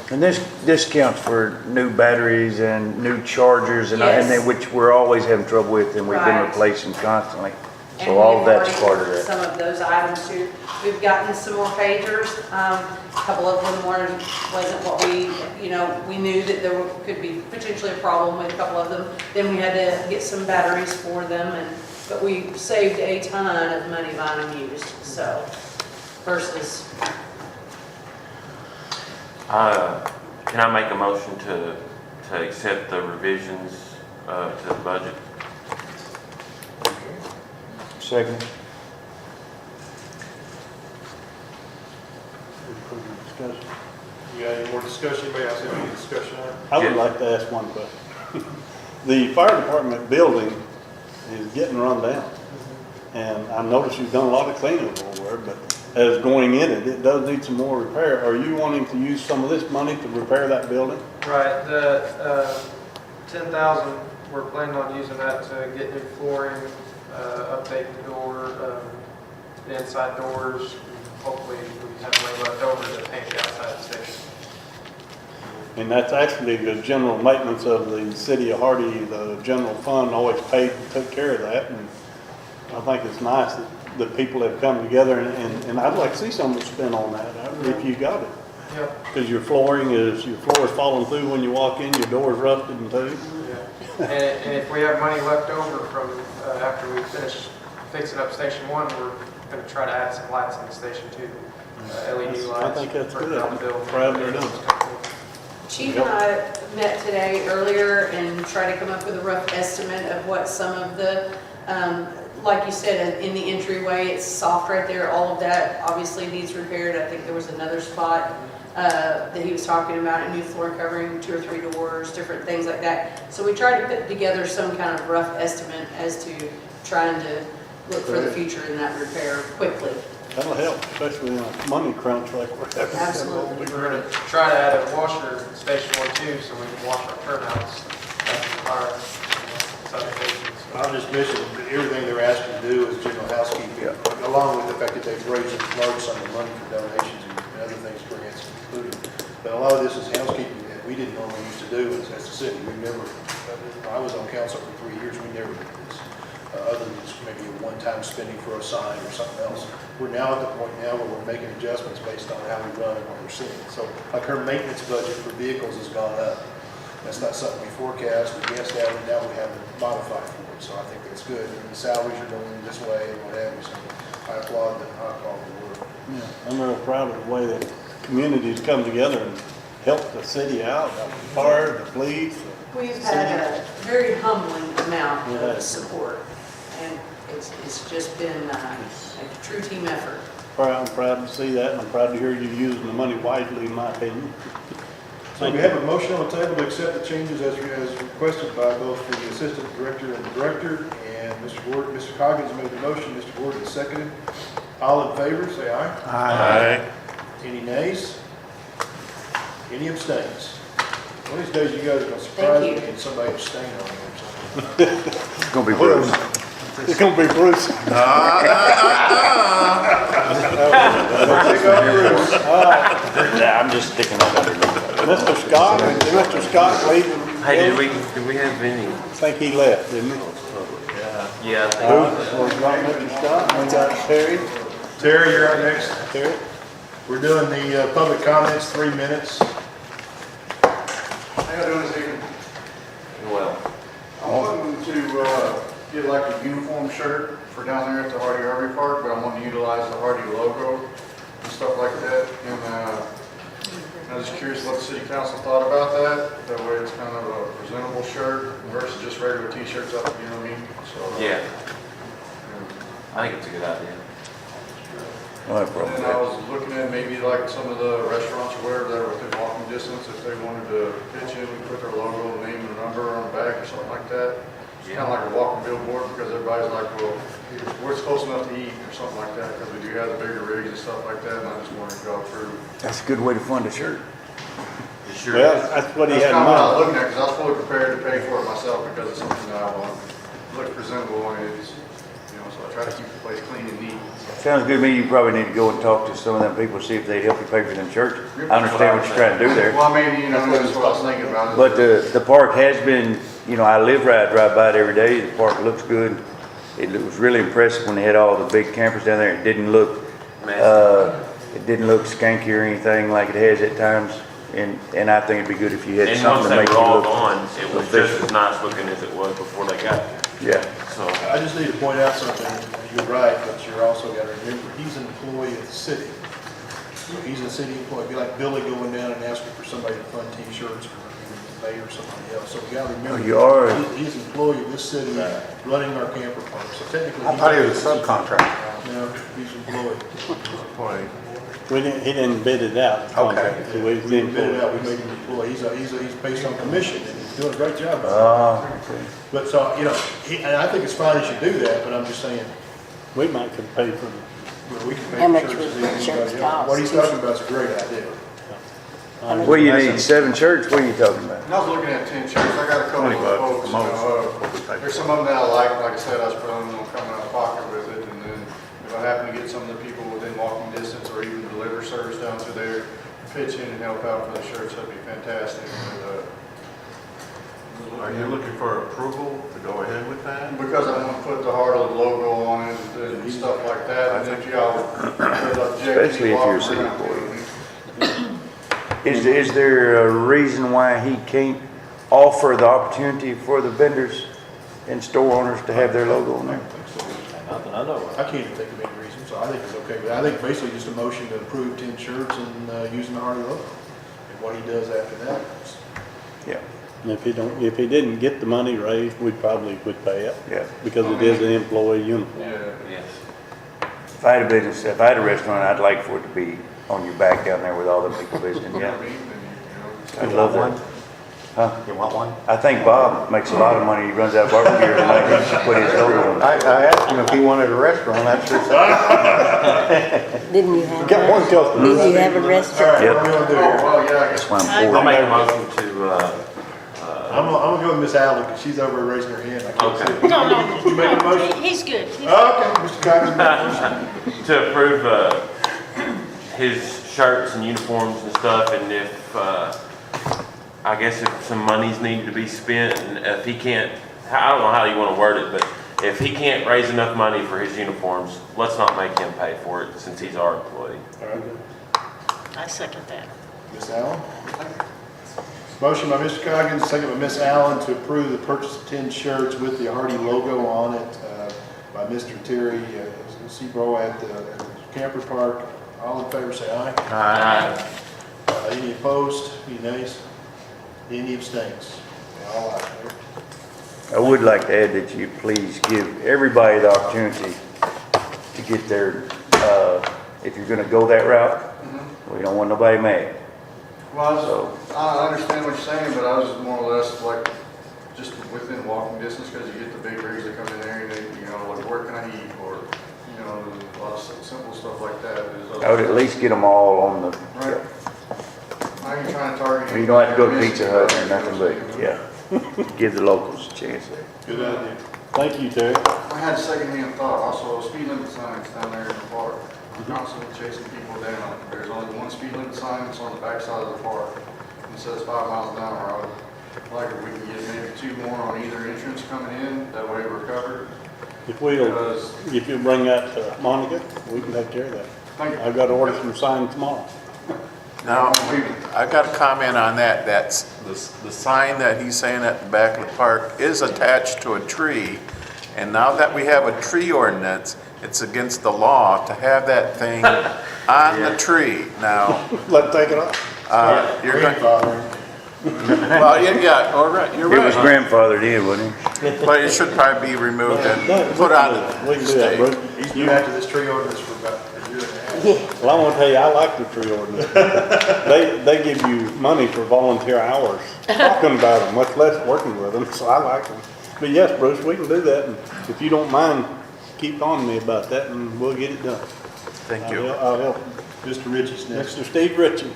[SPEAKER 8] And this counts for new batteries and new chargers and
[SPEAKER 11] Yes.
[SPEAKER 8] then which we're always having trouble with and we've been
[SPEAKER 11] Right.
[SPEAKER 8] replacing constantly.
[SPEAKER 11] And
[SPEAKER 8] So all
[SPEAKER 11] we've
[SPEAKER 8] that's
[SPEAKER 11] already
[SPEAKER 8] part of
[SPEAKER 11] ordered
[SPEAKER 8] that.
[SPEAKER 11] some of those items too. We've gotten some more pagers. A couple of them wasn't what we knew that there could be potentially a problem with a couple of them. Then we had to get some batteries for them, but we saved a ton of money buying them used, so, versus,
[SPEAKER 5] Can I make a motion to accept the revisions to the budget?
[SPEAKER 8] Second.
[SPEAKER 1] Any further discussion?
[SPEAKER 3] You got any more discussion? Anybody else have any discussion on it?
[SPEAKER 1] I would like to ask one question. The fire department building is getting run down. And I noticed you've done a lot of cleanup over there, but as going in it, it does need some more repair. Are you wanting to use some of this money to repair that building?
[SPEAKER 12] Right, the 10,000, we're planning on using that to get new flooring, update the door, the inside doors. Hopefully, we have money left over to paint the outside of the station.
[SPEAKER 1] And that's actually the general maintenance of the city of Hardy, the general fund always paid, took care of that. And I think it's nice that the people have come together and I'd like to see someone spend on that if you got it.
[SPEAKER 12] Yep.
[SPEAKER 1] Because your floor is falling through when you walk in, your door's rusted and through.
[SPEAKER 12] Yeah. And if we have money left over from after we finish fixing up Station 1, we're going to try to add some lights in the station too. LED lights.
[SPEAKER 1] I think that's
[SPEAKER 12] for
[SPEAKER 1] good.
[SPEAKER 12] around the building.
[SPEAKER 1] Proud they're done.
[SPEAKER 11] Chief and I met today earlier and tried to come up with a rough estimate of what some of the, like you said, in the entryway, it's soft right there, all of that obviously needs repaired. I think there was another spot that he was talking about, a new floor covering, 2 or 3 doors, different things like that. So we tried to put together some kind of rough estimate as to trying to look for the future in that repair quickly.
[SPEAKER 1] That'll help, especially in a money crunch like we're having.
[SPEAKER 11] Absolutely.
[SPEAKER 12] We're going to try to add a washer in Station 1 too, so we can wash our turnouts after our substations.
[SPEAKER 3] I'll just mention, everything they're asking to do is general housekeeping, along with the fact that they've raised a large sum of money for donations and other things, grants included. But a lot of this is housekeeping that we didn't normally used to do as a city. We never, I was on council for 3 years, we never did this. Other than just maybe a one-time spending for a sign or something else. We're now at the point now where we're making adjustments based on how we run and what we're seeing. So like our maintenance budget for vehicles has gone up. That's not something we forecast, we guessed at, and now we have to modify for it. So I think that's good. And the salaries are going this way and what have you. So I applaud the work.
[SPEAKER 1] Yeah, I'm real proud of the way that communities come together and help the city out, the fire, the police.
[SPEAKER 11] We've had a very humbling amount
[SPEAKER 1] Yeah.
[SPEAKER 11] of support, and it's just been a true team effort.
[SPEAKER 1] I'm proud to see that, and I'm proud to hear you using the money wisely, in my opinion.
[SPEAKER 3] So we have a motion on the table to accept the changes as requested by both the assistant director and the director. And Mr. Gordon, Mr. Coggins made the motion, Mr. Gordon seconded. All in favor, say aye.
[SPEAKER 6] Aye.
[SPEAKER 3] Any nays? Any abstains? One of these days you guys are going to surprise me and somebody abstain on me or something.
[SPEAKER 8] It's gonna be Bruce.
[SPEAKER 1] It's gonna be Bruce.
[SPEAKER 8] Nah, I'm just sticking on that.
[SPEAKER 1] Mr. Scott leaving.
[SPEAKER 5] Hey, did we have any?
[SPEAKER 1] I think he left, didn't he?
[SPEAKER 5] Yeah, I think.
[SPEAKER 1] We've got Mr. Scott, we got Terry.
[SPEAKER 3] Terry, you're up next.
[SPEAKER 1] Terry?
[SPEAKER 3] We're doing the public comments, 3 minutes.
[SPEAKER 17] How y'all doing this evening?
[SPEAKER 5] Well,
[SPEAKER 17] I'm wanting to get like a uniform shirt for down there at the Hardy RV Park, but I want to utilize the Hardy logo and stuff like that. And I was just curious what the city council thought about that. That way it's kind of a presentable shirt versus just regular t-shirts up, you know what I mean? So,
[SPEAKER 5] yeah, I think it's a good idea.
[SPEAKER 8] No problem.
[SPEAKER 17] And then I was looking at maybe like some of the restaurants or whatever that are within walking distance, if they wanted to pitch in and put their logo, name and number on the back or something like that. It's kind of like a walking billboard because everybody's like, well, where's close enough to eat or something like that, because we do have the bigger rigs and stuff like that, and I just wanted to go through.
[SPEAKER 8] That's a good way to fund a shirt.
[SPEAKER 5] It sure
[SPEAKER 1] Well,
[SPEAKER 5] is.
[SPEAKER 1] that's what he
[SPEAKER 17] That's
[SPEAKER 1] had in
[SPEAKER 17] kind of what I was
[SPEAKER 1] mind.
[SPEAKER 17] looking at, because I was fully prepared to pay for it myself because it's something that I want. Look presentable and it's, you know, so I try to keep the place clean and neat.
[SPEAKER 8] Sounds good to me. You probably need to go and talk to some of them people, see if they'd help you pay for them shirts. I understand what you're trying to do there.
[SPEAKER 17] Well, maybe, you know, that's what I was thinking about.
[SPEAKER 8] But the park has been, you know, I drive by it every day. The park looks good. It was really impressive when they had all the big campers down there. It didn't look skanky or anything like it has at times. And I think it'd be good if you had
[SPEAKER 5] And once
[SPEAKER 8] something to
[SPEAKER 5] they
[SPEAKER 8] make
[SPEAKER 5] were
[SPEAKER 8] you
[SPEAKER 5] all
[SPEAKER 8] look.
[SPEAKER 5] gone, it was just as nice looking as it was before they got there.
[SPEAKER 8] Yeah.
[SPEAKER 5] So,
[SPEAKER 3] I just need to point out something. You're right, but you're also got to remember, he's an employee of the city. So he's a city employee. It'd be like Billy going down and asking for somebody to fund t-shirts or the mayor or somebody else. So we got to remember.
[SPEAKER 8] Oh, you are.
[SPEAKER 3] He's an employee of this city running our camper park. So technically.
[SPEAKER 10] I thought he was a subcontractor.
[SPEAKER 3] No, he's an employee.
[SPEAKER 1] He didn't bid it out.
[SPEAKER 8] Okay.
[SPEAKER 1] So we
[SPEAKER 3] We bid it out, we made him employee, he's based on commission, and he's doing a great job.
[SPEAKER 8] Okay.
[SPEAKER 3] But so, you know, and I think it's fine he should do that, but I'm just saying,
[SPEAKER 1] We might could pay for the
[SPEAKER 3] we can pay
[SPEAKER 2] How
[SPEAKER 3] for
[SPEAKER 2] much
[SPEAKER 3] churches
[SPEAKER 2] would the
[SPEAKER 3] and
[SPEAKER 2] church
[SPEAKER 3] anybody else.
[SPEAKER 2] cost?
[SPEAKER 3] What he's talking about is a great idea.
[SPEAKER 8] What do you need, 7 shirts? What are you talking about?
[SPEAKER 17] And I was looking at 10 shirts, I got a couple of
[SPEAKER 8] $20
[SPEAKER 17] folks,
[SPEAKER 8] for
[SPEAKER 17] you
[SPEAKER 8] most.
[SPEAKER 17] know, there's some of them that I like I said, I was planning on coming out of pocket with it, and then if I happen to get some of the people within walking distance or even deliver service down to there, pitch in and help out for the shirts, that'd be fantastic.
[SPEAKER 6] Are you looking for approval to go ahead with that?
[SPEAKER 17] Because I want to put the Harley logo on it and stuff like that, and if y'all object.
[SPEAKER 8] Especially if you're a city employee. Is there a reason why he can't offer the opportunity for the vendors and store owners to have their logo on there?
[SPEAKER 4] Nothing I know of.
[SPEAKER 3] I can't even think of any reason, so I think it's okay. But I think basically just a motion to approve 10 shirts and using the Hardy logo. And what he does after that.
[SPEAKER 8] Yeah.
[SPEAKER 1] And if he didn't get the money raised, we probably would pay it.
[SPEAKER 8] Yeah.
[SPEAKER 1] Because it is an employee uniform.
[SPEAKER 17] Yeah.
[SPEAKER 4] Yes.
[SPEAKER 8] If I had a business, if I had a restaurant, I'd like for it to be on your back down there with all the people visiting, yeah. I'd love that. Huh?
[SPEAKER 10] You want one?
[SPEAKER 8] I think Bob makes a lot of money, he runs out of barbecue every night, he should put his logo on it.
[SPEAKER 10] I asked him if he wanted a restaurant, that's just.
[SPEAKER 2] Didn't you have?
[SPEAKER 1] Got one customer.
[SPEAKER 2] Did you have a restaurant?
[SPEAKER 8] Yep.
[SPEAKER 3] What are we gonna do here?
[SPEAKER 17] Well, yeah, I guess.
[SPEAKER 8] That's why I'm
[SPEAKER 5] I'll
[SPEAKER 8] for it.
[SPEAKER 5] make a motion to,
[SPEAKER 3] I'm gonna go with Miss Allen, because she's over there raising her hand. I can't see.
[SPEAKER 5] Okay.
[SPEAKER 7] No,
[SPEAKER 3] You make a motion?
[SPEAKER 7] he's good.
[SPEAKER 3] Okay, Mr. Coggins.
[SPEAKER 5] to approve, his shirts and uniforms and stuff, and if, I guess if some money's needed to be spent, and if he can't, I don't know how you wanna word it, but if he can't raise enough money for his uniforms, let's not make him pay for it, since he's our employee.
[SPEAKER 3] All right,
[SPEAKER 7] I second that.
[SPEAKER 3] Miss Allen? Motion by Mr. Coggins, second by Miss Allen to approve the purchase of 10 shirts with the Hardy logo on it by Mr. Terry Sebro at the camper park. All in favor, say aye.
[SPEAKER 5] Aye.
[SPEAKER 3] Any opposed? Any nays? Any abstains? All ayes.
[SPEAKER 8] I would like to add that you please give everybody the opportunity to get their, if you're gonna go that route, we don't want nobody mad.
[SPEAKER 17] Well, I understand what you're saying, but I was more or less like, just within walking distance, because you get the big rigs that come in there and they, you know, like, where can I eat, or, you know, a lot of simple stuff like that.
[SPEAKER 8] I would at least get them all on the,
[SPEAKER 17] Right. I ain't trying to target.
[SPEAKER 8] you don't have to go to Pizza Hut or nothing, but, yeah. Give the locals a chance there.
[SPEAKER 3] Good idea. Thank you, Terry.
[SPEAKER 17] I had a second-hand thought, also speed limit signs down there in the park. I'm constantly chasing people down. There's only one speed limit sign that's on the backside of the park. It says 5 miles an hour. I would like if we can get maybe 2 more on either entrance coming in, that way we're covered.
[SPEAKER 1] If you'll bring that to Monica, we can take care of that.
[SPEAKER 17] Thank you.
[SPEAKER 1] I've got to order some signs tomorrow.
[SPEAKER 6] Now, I got a comment on that. That's the sign that he's saying at the back of the park is attached to a tree. And now that we have a tree ordinance, it's against the law to have that thing on the tree. Now,
[SPEAKER 1] Let's take it off.
[SPEAKER 6] you're going, well, yeah, all right, you're
[SPEAKER 8] It was
[SPEAKER 6] right.
[SPEAKER 8] grandfathered in, wasn't it?
[SPEAKER 6] But it should probably be removed and put on
[SPEAKER 1] We
[SPEAKER 6] the
[SPEAKER 1] can do that,
[SPEAKER 6] stake.
[SPEAKER 1] Bruce.
[SPEAKER 3] He's been after this tree ordinance for about a year and a half.
[SPEAKER 1] Well, I want to tell you, I like the tree ordinance. They give you money for volunteer hours talking about them, much less working with them, so I like them. But yes, Bruce, we can do that, and if you don't mind, keep on me about that, and we'll get it done.
[SPEAKER 6] Thank you.
[SPEAKER 1] I'll help.
[SPEAKER 3] Mr. Ritchie's next.
[SPEAKER 1] Mr. Steve Ritchie.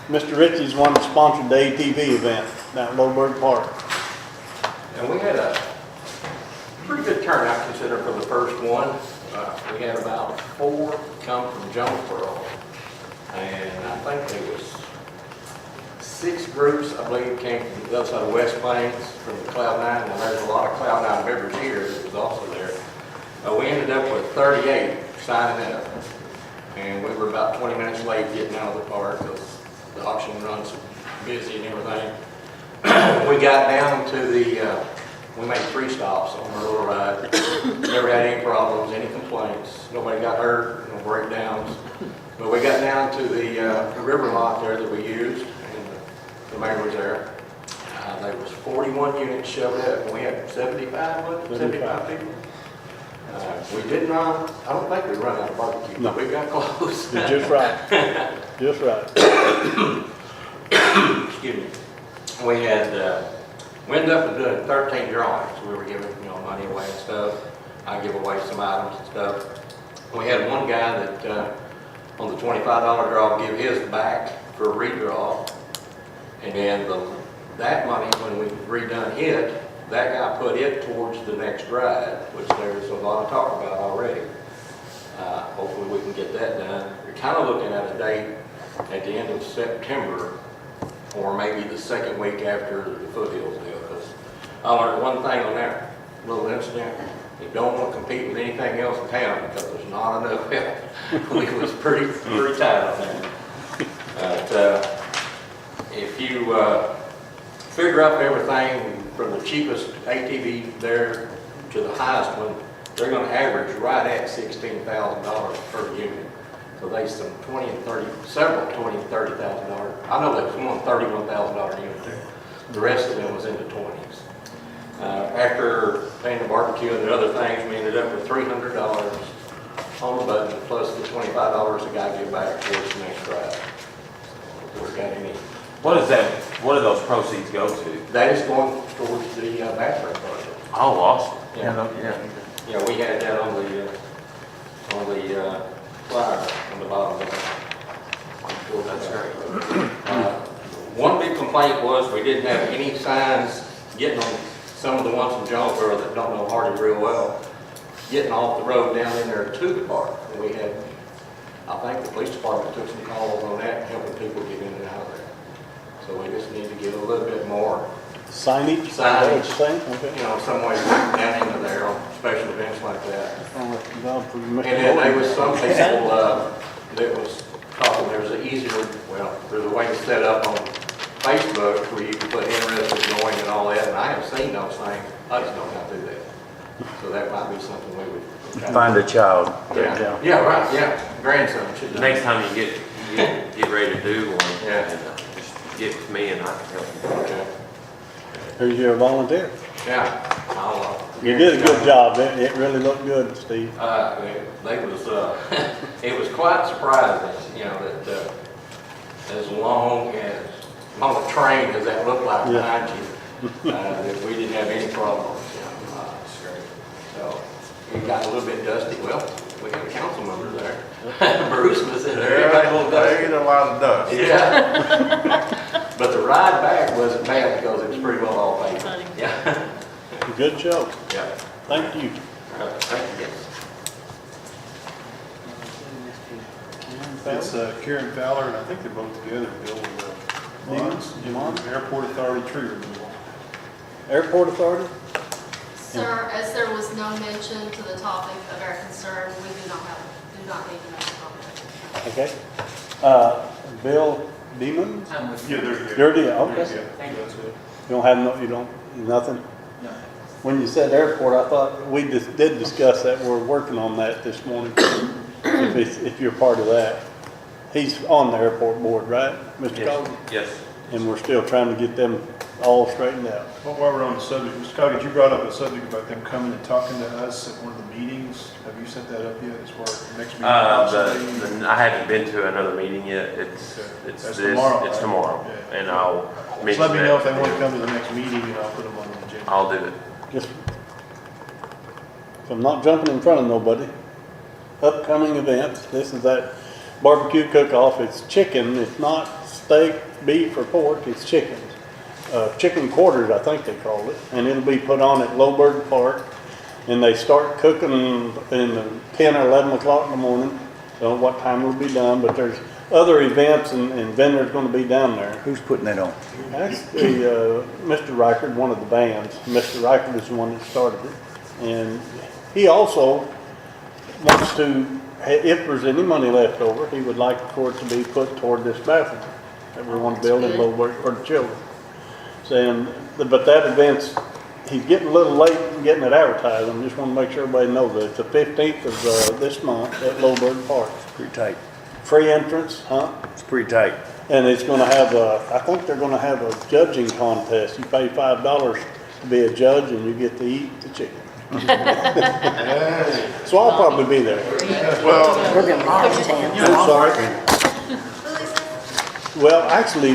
[SPEAKER 1] Mr. Ritchie's one that sponsored the ATV event down at Lowberg Park.
[SPEAKER 4] And we had a pretty good turnout considering for the first one. We had about 4 come from Jonesboro. And I think there was 6 groups, I believe, came from the other side of West Plains, from the Cloud 9. And there's a lot of Cloud 9 members here that was also there. We ended up with 38 signing up. And we were about 20 minutes late getting out of the park because the auction runs busy and everything. We got down to we made 3 stops on our little ride. Never had any problems, any complaints. Nobody got hurt, no breakdowns. But we got down to the river lot there that we used, and the mayor was there. There was 41 units showed up, and we had 75 people. We did not, I don't think we run out of barbecue,
[SPEAKER 1] No.
[SPEAKER 4] but we got close.
[SPEAKER 1] You're just right. Just right.
[SPEAKER 4] Excuse me. We had, we ended up doing 13 drawings. We were giving, money away and stuff. I give away some items and stuff. We had one guy that, on the $25 draw, give his back for a redraw. And then that money, when we redone it, that guy put it towards the next ride, which there's a lot of talk about already. Hopefully we can get that done. We're kind of looking at a date at the end of September, or maybe the second week after the foothills deal. Because I learned one thing on that little incident: you don't want to compete with anything else in town because there's not enough help. We was pretty tight on that. But if you figure up everything from the cheapest ATV there to the highest one, they're going to average right at $16,000 per unit. So they some several $20,000 and $30,000. I know there was one $31,000 unit there. The rest of them was in the 20s. After paying the barbecue and the other things, we ended up with $300 on the budget, plus the $25 the guy gave back towards the next ride. So if we got any.
[SPEAKER 5] What do those proceeds go to?
[SPEAKER 4] That is going towards the bathroom project.
[SPEAKER 5] Oh, awesome.
[SPEAKER 4] Yeah. Yeah, we had that on the flyer on the bottom there.
[SPEAKER 5] That's great.
[SPEAKER 4] One big complaint was we didn't have any signs getting on some of the ones from Jonesboro that don't know Hardy real well, getting off the road down in there to the park. And we had, I think the police department took some calls on that, helping people get in and out of there. So we just need to get a little bit more
[SPEAKER 1] Signage?
[SPEAKER 4] Signage.
[SPEAKER 1] Okay.
[SPEAKER 4] Some way down into there on special events like that.
[SPEAKER 1] And
[SPEAKER 4] And then there was some people that was talking, there's an there's a way to set up on Facebook where you can put interested in going and all that, and I have seen those things. I just don't know how to do that. So that might be something we would.
[SPEAKER 8] Find a child.
[SPEAKER 4] Yeah, right, yeah. Grandson should do.
[SPEAKER 5] Next time you get ready to do one,
[SPEAKER 4] Yeah.
[SPEAKER 5] just get with me and I can help you.
[SPEAKER 4] Okay.
[SPEAKER 1] Here's your volunteer.
[SPEAKER 4] Yeah.
[SPEAKER 1] You did a good job. It really looked good, Steve.
[SPEAKER 4] It was quite surprising, that as long on a train as that looked like behind you, that we didn't have any problems. So it got a little bit dusty. Well, we had a council member there. Bruce was in there. Everybody a little dusty.
[SPEAKER 6] There ain't a lot of dust.
[SPEAKER 4] Yeah. But the ride back wasn't bad because it was pretty well all paid. Yeah.
[SPEAKER 1] Good show.
[SPEAKER 4] Yeah.
[SPEAKER 1] Thank you.
[SPEAKER 4] Thank you.
[SPEAKER 3] It's Karen Fowler, and I think they're both together, Bill, with Airport Authority tree removal.
[SPEAKER 1] Airport Authority?
[SPEAKER 18] Sir, as there was no mention to the topic of our concern, we do not need to make a comment.
[SPEAKER 1] Okay. Bill Demon?
[SPEAKER 3] Yeah, they're here.
[SPEAKER 1] You're the, okay.
[SPEAKER 3] Thank you. That's it.
[SPEAKER 1] You don't have nothing?
[SPEAKER 3] No.
[SPEAKER 1] When you said airport, I thought we just did discuss that. We're working on that this morning. If you're part of that. He's on the airport board, right, Mr. Coggins?
[SPEAKER 5] Yes.
[SPEAKER 1] And we're still trying to get them all straightened out.
[SPEAKER 3] Well, while we're on the subject, Mr. Coggins, you brought up a subject about them coming and talking to us at one of the meetings. Have you set that up yet as far as the next meeting?
[SPEAKER 5] I haven't been to another meeting yet. It's
[SPEAKER 3] That's tomorrow,
[SPEAKER 5] It's
[SPEAKER 3] right?
[SPEAKER 5] tomorrow,
[SPEAKER 3] Yeah.
[SPEAKER 5] and I'll
[SPEAKER 3] Just
[SPEAKER 5] mention
[SPEAKER 3] let me know if they
[SPEAKER 5] that.
[SPEAKER 3] want to come to the next meeting, and I'll put them on the agenda.
[SPEAKER 5] I'll do it.
[SPEAKER 1] Just, so I'm not jumping in front of nobody. Upcoming events, this is that barbecue cook-off. It's chicken, it's not steak, beef, or pork, it's chickens. Chicken quarters, I think they call it, and it'll be put on at Lowbird Park. And they start cooking in 10 or 11 o'clock in the morning. Don't know what time it'll be done, but there's other events and vendors gonna be down there.
[SPEAKER 8] Who's putting that on?
[SPEAKER 1] Actually, Mr. Reichard, one of the bands. Mr. Reichard is the one that started it. And he also wants to, if there's any money left over, he would like for it to be put toward this bathroom that we want to build in Lowbird for the children. Saying, but that event's, he's getting a little late in getting it advertised. I just want to make sure everybody knows that it's the 15th of this month at Lowbird Park.
[SPEAKER 8] It's pretty tight.
[SPEAKER 1] Free entrance, huh?
[SPEAKER 8] It's pretty tight.
[SPEAKER 1] And it's going to have I think they're going to have a judging contest. You pay $5 to be a judge and you get to eat the chicken. So I'll probably be there.
[SPEAKER 6] Well,
[SPEAKER 2] We're gonna be out of town.
[SPEAKER 1] I'm sorry. Well, actually,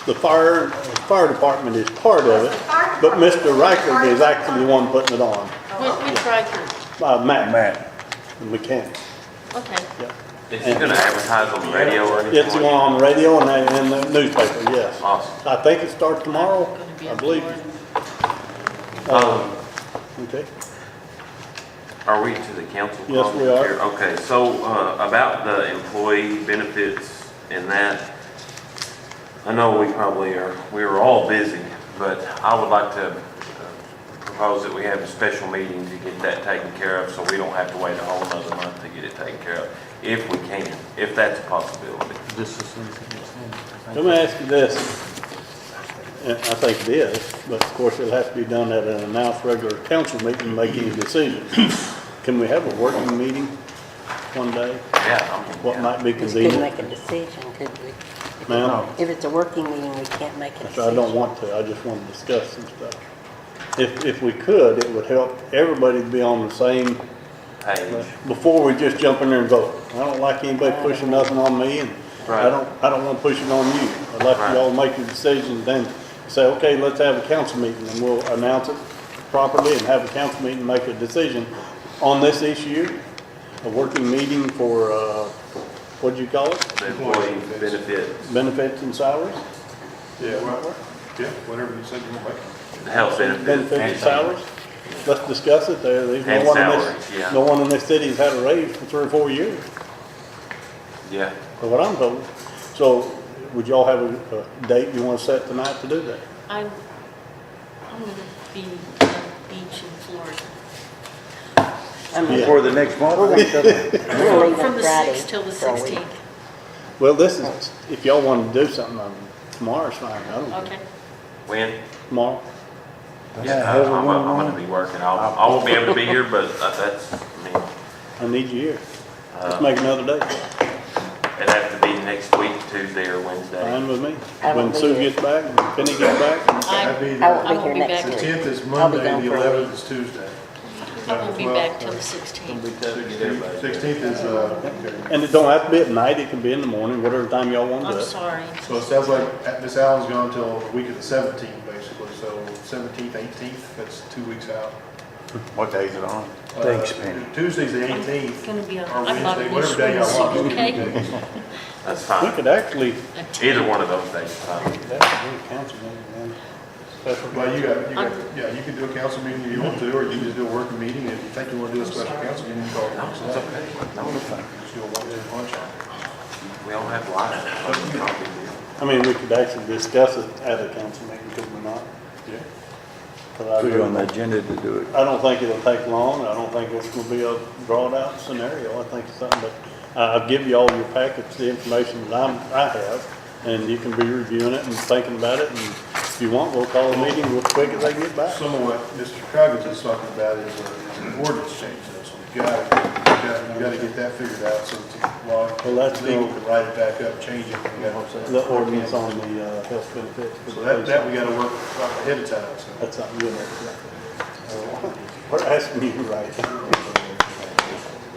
[SPEAKER 1] the fire department is part of it, but Mr. Reichert is actually the one putting it on.
[SPEAKER 18] Which Riker?
[SPEAKER 1] Matt, the mechanic.
[SPEAKER 18] Okay.
[SPEAKER 5] Is he gonna advertise on the radio or anything?
[SPEAKER 1] It's on the radio and the newspaper, yes.
[SPEAKER 5] Awesome.
[SPEAKER 1] I think it starts tomorrow,
[SPEAKER 18] Gonna be
[SPEAKER 1] I
[SPEAKER 18] up
[SPEAKER 1] believe.
[SPEAKER 18] north.
[SPEAKER 1] Okay.
[SPEAKER 5] Are we to the council?
[SPEAKER 1] Yes, we are.
[SPEAKER 5] here? Okay, so, about the employee benefits and that, I know we were all busy, but I would like to propose that we have a special meeting to get that taken care of, so we don't have to wait a whole another month to get it taken care of, if we can, if that's a possibility.
[SPEAKER 1] Let me ask you this. And I think it is, but of course it'll have to be done at an announced regular council meeting to make any decisions. Can we have a working meeting one day?
[SPEAKER 5] Yeah.
[SPEAKER 1] What might be
[SPEAKER 2] We couldn't
[SPEAKER 1] convenient?
[SPEAKER 2] make a decision, could we?
[SPEAKER 1] Ma'am?
[SPEAKER 2] If it's a working meeting, we can't make a
[SPEAKER 1] So
[SPEAKER 2] decision.
[SPEAKER 1] I don't want to, I just want to discuss some stuff. If we could, it would help everybody to be on the same,
[SPEAKER 5] Page.
[SPEAKER 1] before we just jump in there and vote. I don't like anybody pushing nothing on me, and I
[SPEAKER 5] Right.
[SPEAKER 1] don't want to push it on you. I'd like
[SPEAKER 5] Right.
[SPEAKER 1] you all to make your decision, then say, okay, let's have a council meeting, and we'll announce it properly and have a council meeting and make a decision on this issue. A working meeting for, what'd you call it?
[SPEAKER 5] The employee benefits,
[SPEAKER 1] Benefits and salaries?
[SPEAKER 3] Yeah, whatever you said you were making.
[SPEAKER 5] the health benefits.
[SPEAKER 1] Benefits and salaries? Let's discuss it. There's
[SPEAKER 5] And
[SPEAKER 1] no one in
[SPEAKER 5] salaries,
[SPEAKER 1] this,
[SPEAKER 5] yeah.
[SPEAKER 1] no one in this city has had a raise for 3 or 4 years,
[SPEAKER 5] Yeah.
[SPEAKER 1] for what I'm told. So would y'all have a date you want to set tonight to do that?
[SPEAKER 18] I'm gonna be on the beach in Florida.
[SPEAKER 1] Yeah.
[SPEAKER 8] For the next month?
[SPEAKER 2] We're gonna leave
[SPEAKER 18] From
[SPEAKER 2] on
[SPEAKER 18] the
[SPEAKER 2] Friday
[SPEAKER 18] 6th till the
[SPEAKER 2] for a week.
[SPEAKER 18] 16th.
[SPEAKER 1] Well, this is, if y'all want to do something, tomorrow's fine. I don't,
[SPEAKER 18] Okay.
[SPEAKER 5] When?
[SPEAKER 1] tomorrow?
[SPEAKER 5] Yeah, I'm gonna be working. I won't be able to be here, but that's, I mean,
[SPEAKER 1] I need you here. Let's
[SPEAKER 5] uh,
[SPEAKER 1] make another day.
[SPEAKER 5] it'd have to be next week, Tuesday or Wednesday.
[SPEAKER 1] Fine with me.
[SPEAKER 2] I
[SPEAKER 1] When
[SPEAKER 2] won't be
[SPEAKER 1] Sue
[SPEAKER 2] here.
[SPEAKER 1] gets back, when Penny gets back.
[SPEAKER 3] That'd be
[SPEAKER 2] I won't
[SPEAKER 18] I
[SPEAKER 2] be
[SPEAKER 18] won't
[SPEAKER 2] here
[SPEAKER 18] be
[SPEAKER 2] next
[SPEAKER 18] back.
[SPEAKER 3] The
[SPEAKER 2] week.
[SPEAKER 3] 10th is
[SPEAKER 2] I'll be
[SPEAKER 3] Monday,
[SPEAKER 2] gone
[SPEAKER 3] the
[SPEAKER 2] for a
[SPEAKER 3] 11th
[SPEAKER 2] week.
[SPEAKER 3] is Tuesday.
[SPEAKER 18] I won't be back till the 16th.
[SPEAKER 3] 16th is,
[SPEAKER 1] And it don't have to be at night, it can be in the morning, whatever time y'all want to do
[SPEAKER 18] I'm
[SPEAKER 1] it.
[SPEAKER 18] sorry.
[SPEAKER 3] so it sounds like Miss Allen's gone until the week of the 17th, basically, so 17th, 18th, that's 2 weeks out.
[SPEAKER 10] What day is it on?
[SPEAKER 8] Thanks, Penny.
[SPEAKER 3] Tuesd's the
[SPEAKER 18] I'm
[SPEAKER 3] 18th,
[SPEAKER 18] gonna be on,
[SPEAKER 3] or
[SPEAKER 18] I'm not
[SPEAKER 3] Wednesday,
[SPEAKER 18] in this
[SPEAKER 3] whatever day y'all want.
[SPEAKER 18] okay?
[SPEAKER 5] That's
[SPEAKER 1] We
[SPEAKER 5] fine.
[SPEAKER 1] could actually,
[SPEAKER 5] Either one of those days is fine.
[SPEAKER 1] that's a good council meeting, man. Special
[SPEAKER 3] Well, you can do a council meeting if you want to, or you can just do a working meeting. If you think you want to do a special council meeting, you can call it.
[SPEAKER 5] It's okay. No, it's fine.
[SPEAKER 3] Just do a one-two punch on it.
[SPEAKER 5] We don't have live.
[SPEAKER 1] I mean, we could actually discuss it at a council meeting, could we not?
[SPEAKER 3] Yeah.
[SPEAKER 1] But
[SPEAKER 8] Put it on the agenda to do it.
[SPEAKER 1] I don't think it'll take long, I don't think it's gonna be a drawn out scenario, I think it's something that, I'll give you all your packets, the information that I have, and you can be reviewing it and thinking about it, and if you want, we'll call a meeting real quick as they get back.
[SPEAKER 3] Some of what Mr. Coggins is talking about is an ordinance change, though, so you gotta get that figured out, so it's law,
[SPEAKER 1] Well, that's
[SPEAKER 3] legal
[SPEAKER 1] the-
[SPEAKER 3] to write it back up, change it. We gotta-
[SPEAKER 1] The ordinance on the, health benefits. for
[SPEAKER 3] So
[SPEAKER 1] the
[SPEAKER 3] that
[SPEAKER 1] police.
[SPEAKER 3] we gotta work ahead of time, so.
[SPEAKER 1] That's something you'll have to. We're asking you, right?